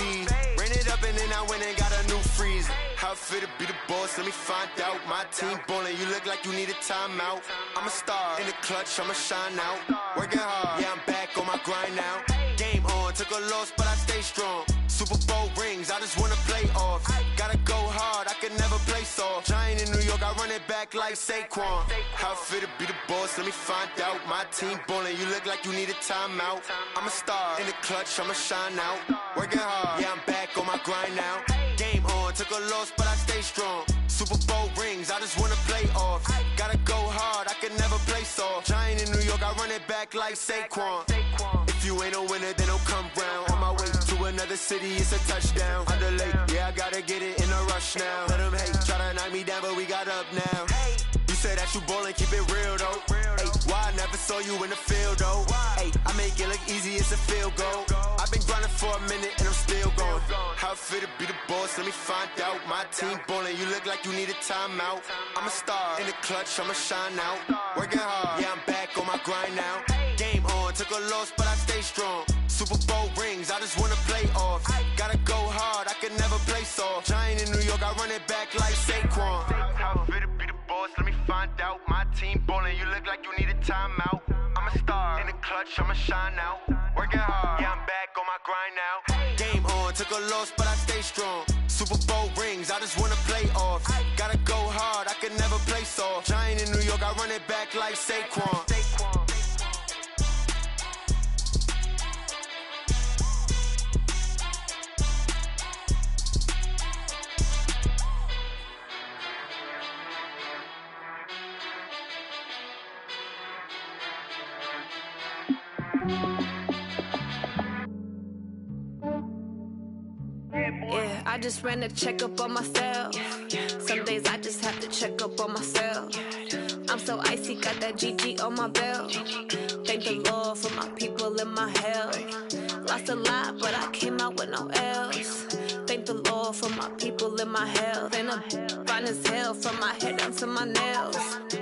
Ran it up and then I went and got a new freeze. How it fit to be the boss, let me find out. My team ballin', you look like you need a timeout. I'm a star, in the clutch, I'ma shine out. Working hard, yeah, I'm back on my grind now. Game on, took a loss, but I stay strong. Super Bowl rings, I just wanna play off. Gotta go hard, I can never play soft. Giant in New York, I run it back like Saquon. How it fit to be the boss, let me find out. My team ballin', you look like you need a timeout. I'm a star, in the clutch, I'ma shine out. Working hard, yeah, I'm back on my grind now. Game on, took a loss, but I stay strong. Super Bowl rings, I just wanna play off. Gotta go hard, I can never play soft. Giant in New York, I run it back like Saquon. If you ain't a winner, then don't come round. On my way to another city, it's a touchdown. Underlay, yeah, I gotta get it in a rush now. Let them hate, try to knock me down, but we got up now. You say that you ballin', keep it real though. Hey, why I never saw you in the field though? Hey, I make it look easy, it's a field goal. I've been grinding for a minute and I'm still going. How it fit to be the boss, let me find out. My team ballin', you look like you need a timeout. I'm a star, in the clutch, I'ma shine out. Working hard, yeah, I'm back on my grind now. Game on, took a loss, but I stay strong. Super Bowl rings, I just wanna play off. Gotta go hard, I can never play soft. Giant in New York, I run it back like Saquon. How it fit to be the boss, let me find out. My team ballin', you look like you need a timeout. I'm a star, in the clutch, I'ma shine out. Working hard, yeah, I'm back on my grind now. Game on, took a loss, but I stay strong. Super Bowl rings, I just wanna play off. Gotta go hard, I can never play soft. Giant in New York, I run it back like Saquon. Yeah, I just ran a checkup on myself. Some days I just have to check up on myself. I'm so icy, got that GG on my belt. Thank the Lord for my people in my health. Lost a lot, but I came out with no L's. Thank the Lord for my people in my health. And I'm fine as hell from my head down to my nails.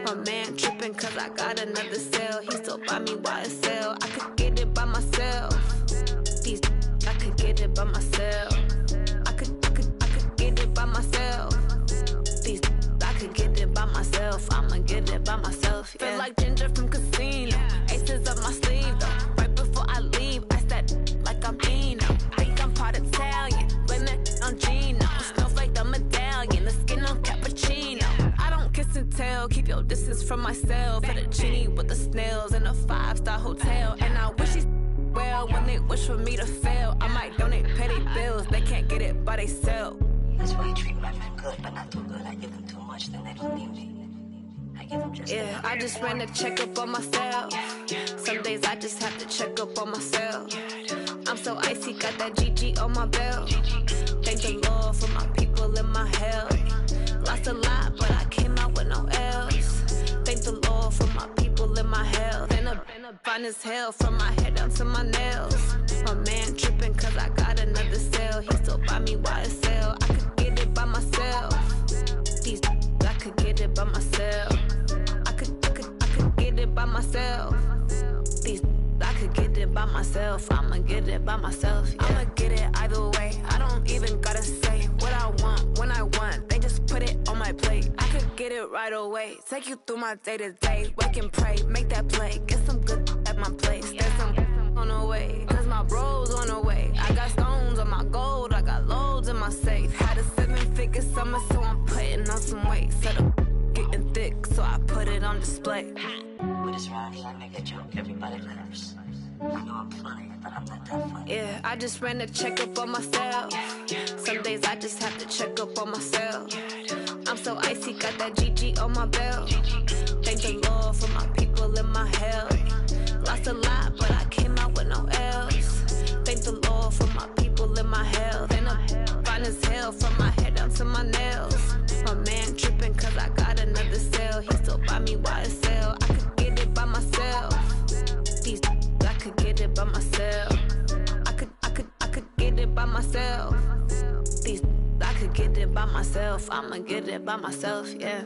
My man tripping cause I got another cell. He still buy me YSL. I could get it by myself. These I could get it by myself. I could get it by myself. These I could get it by myself. I'ma get it by myself. Yeah. Feel like Ginger from Casino. Aces up my sleeve though. Right before I leave, I said like I'm Dino. Think I'm part Italian. Blame that on Gino. Snowflake the medallion. The skin on cappuccino. I don't kiss and tell. Keep your distance from myself. At a genie with the snails in a 5-star hotel. And I wish he's well when they wish for me to fail. I might donate petty bills. They can't get it by they sell. That's why you treat my friend good, but not too good. I give them too much, then they don't need me. I give them just yeah, I just ran a checkup on myself. Some days I just have to check up on myself. I'm so icy, got that GG on my belt. Thank the Lord for my people in my health. Lost a lot, but I came out with no L's. Thank the Lord for my people in my health. And I'm fine as hell from my head down to my nails. My man tripping cause I got another cell. He still buy me YSL. I could get it by myself. These I could get it by myself. I could get it by myself. These I could get it by myself. I'ma get it by myself. Yeah. I'ma get it either way. I don't even gotta say what I want when I want. They just put it on my plate. I could get it right away. Take you through my day to day. Wake and pray, make that play. Get some good at my place. There's some on the way, cause my bro's on the way. I got stones on my gold. I got loads in my safe. Had a 7-figure summer, so I'm putting on some weight. Set up getting thick, so I put it on display. With this round here, I make a joke, everybody laughs. I know I'm funny, but I'm not that funny. Yeah, I just ran a checkup on myself. Some days I just have to check up on myself. I'm so icy, got that GG on my belt. Thank the Lord for my people in my health. Lost a lot, but I came out with no L's. Thank the Lord for my people in my health. And fine as hell, from my head down to my nails. My man tripping cause I got another sale. He still buy me YSL. I could get it by myself. These I could get it by myself. I could get it by myself. These I could get it by myself. I'ma get it by myself, yeah.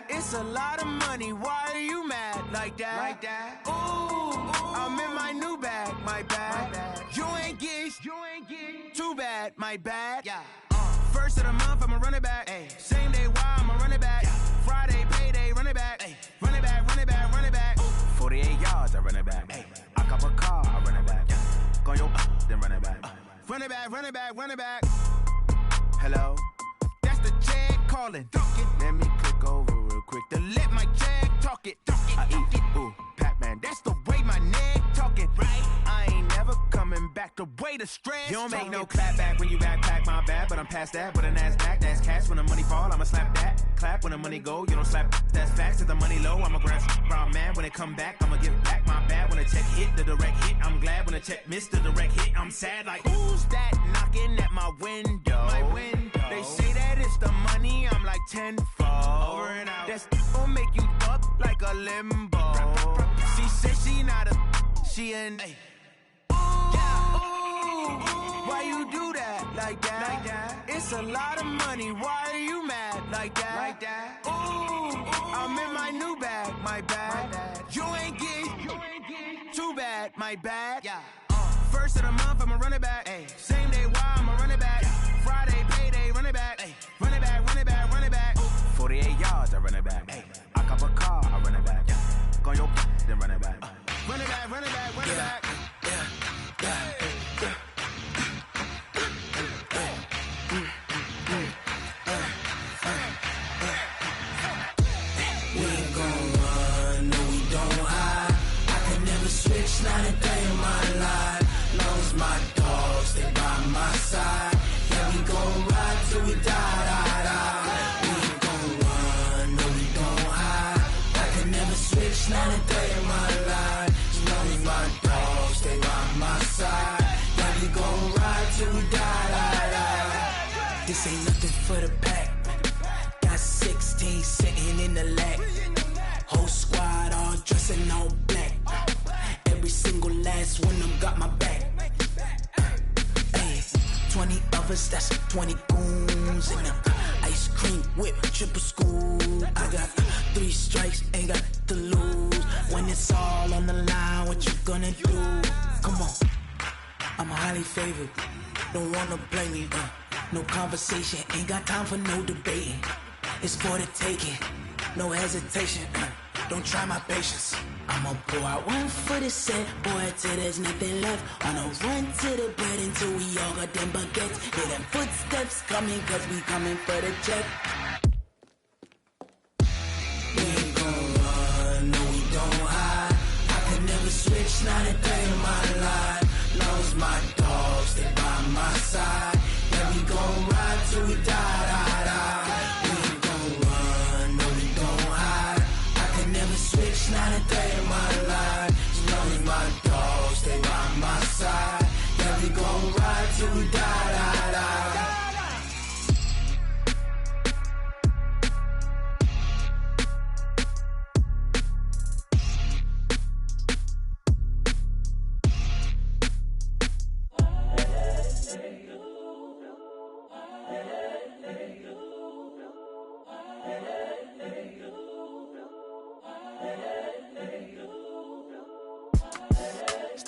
It's a lot of money, why are you mad like that? Ooh, I'm in my new bag, my bad. You ain't get too bad, my bad. Yeah. First of the month, I'ma run it back. Ay. Same day, why I'ma run it back. Friday, payday, run it back. Ay. Run it back, run it back, run it back. 48 yards, I run it back. Ay. I cop a car, I run it back. Go your then run it back. Run it back, run it back, run it back. Hello? That's the jag calling. Let me click over real quick to let my jag talk it. I eat, ooh, Pac-Man, that's the way my neck talking. Right? I ain't never coming back the way the stress. You don't make no clap back when you backpack, my bad, but I'm past that. But an ass back, that's cash. When the money fall, I'ma slap that. Clap when the money go, you don't slap. That's facts. If the money low, I'ma grab brown man. When it come back, I'ma give back my bad. When the check hit, the direct hit, I'm glad. When the check missed the direct hit, I'm sad. Like, who's that knocking at my window? My window. They say that it's the money, I'm like tenfold. Over and out. That's gon' make you up like a limbo. She said she not a, she an. Ay. Why you do that like that? It's a lot of money, why are you mad like that? Ooh, I'm in my new bag, my bad. You ain't get too bad, my bad. Yeah. First of the month, I'ma run it back. Ay. Same day, why I'ma run it back. Friday, payday, run it back. Ay. Run it back, run it back, run it back. 48 yards, I run it back. Ay. I cop a car, I run it back. Go your then run it back. Run it back, run it back, run it back. We ain't gon' run, no we don't hide. I can never switch, not a day in my life. Long as my dogs stay by my side. Yeah, we gon' ride till we die. We ain't gon' run, no we don't hide. I can never switch, not a day in my life. As long as my dogs stay by my side. Yeah, we gon' ride till we die. This ain't nothing for the pack. Got 16 sitting in the lap. Whole squad all dressing all black. Every single last one of them got my back. 20 of us, that's 20 goons in the ice cream whip, triple scoop. I got 3 strikes, ain't got to lose. When it's all on the line, what you gonna do? Come on, I'm highly favored. Don't wanna blame me. No conversation, ain't got time for no debating. It's for the taking, no hesitation. Don't try my patience. I'ma pour out one for the set, boy, till there's nothing left. On a run to the bread until we all got them baguettes. Hear them footsteps coming, cause we coming for the check. We ain't gon' run, no we don't hide. I can never switch, not a day in my life. Long as my dogs stay by my side. Yeah, we gon' ride till we die. We ain't gon' run, no we don't hide. I can never switch, not a day in my life. As long as my dogs stay by my side. Yeah, we gon' ride till we die.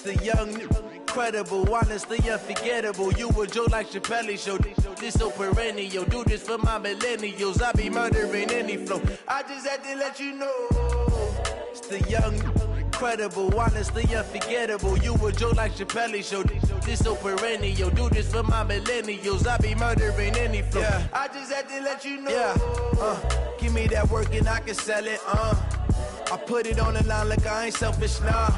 The young, incredible, honestly unforgettable. You a Joe like Chappelle show. This so perennial. Do this for my millennials. I be murdering any flow. I just had to let you know. It's the young, Incredible, honestly unforgettable. You a joke like Chappelle show. This so perennial. Do this for my millennials. I be murdering any flow. Yeah. I just had to let you know. Yeah. Give me that work and I can sell it. I put it on the line like I ain't selfish, nah.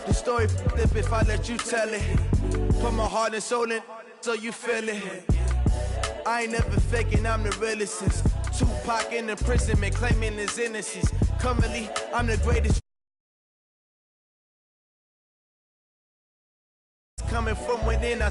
The story flip if I let you tell it. Put my heart and soul in so you feel it. I ain't never faking, I'm the realest since Tupac in imprisonment, claiming his innocence. Currently, I'm the greatest. Coming from within, I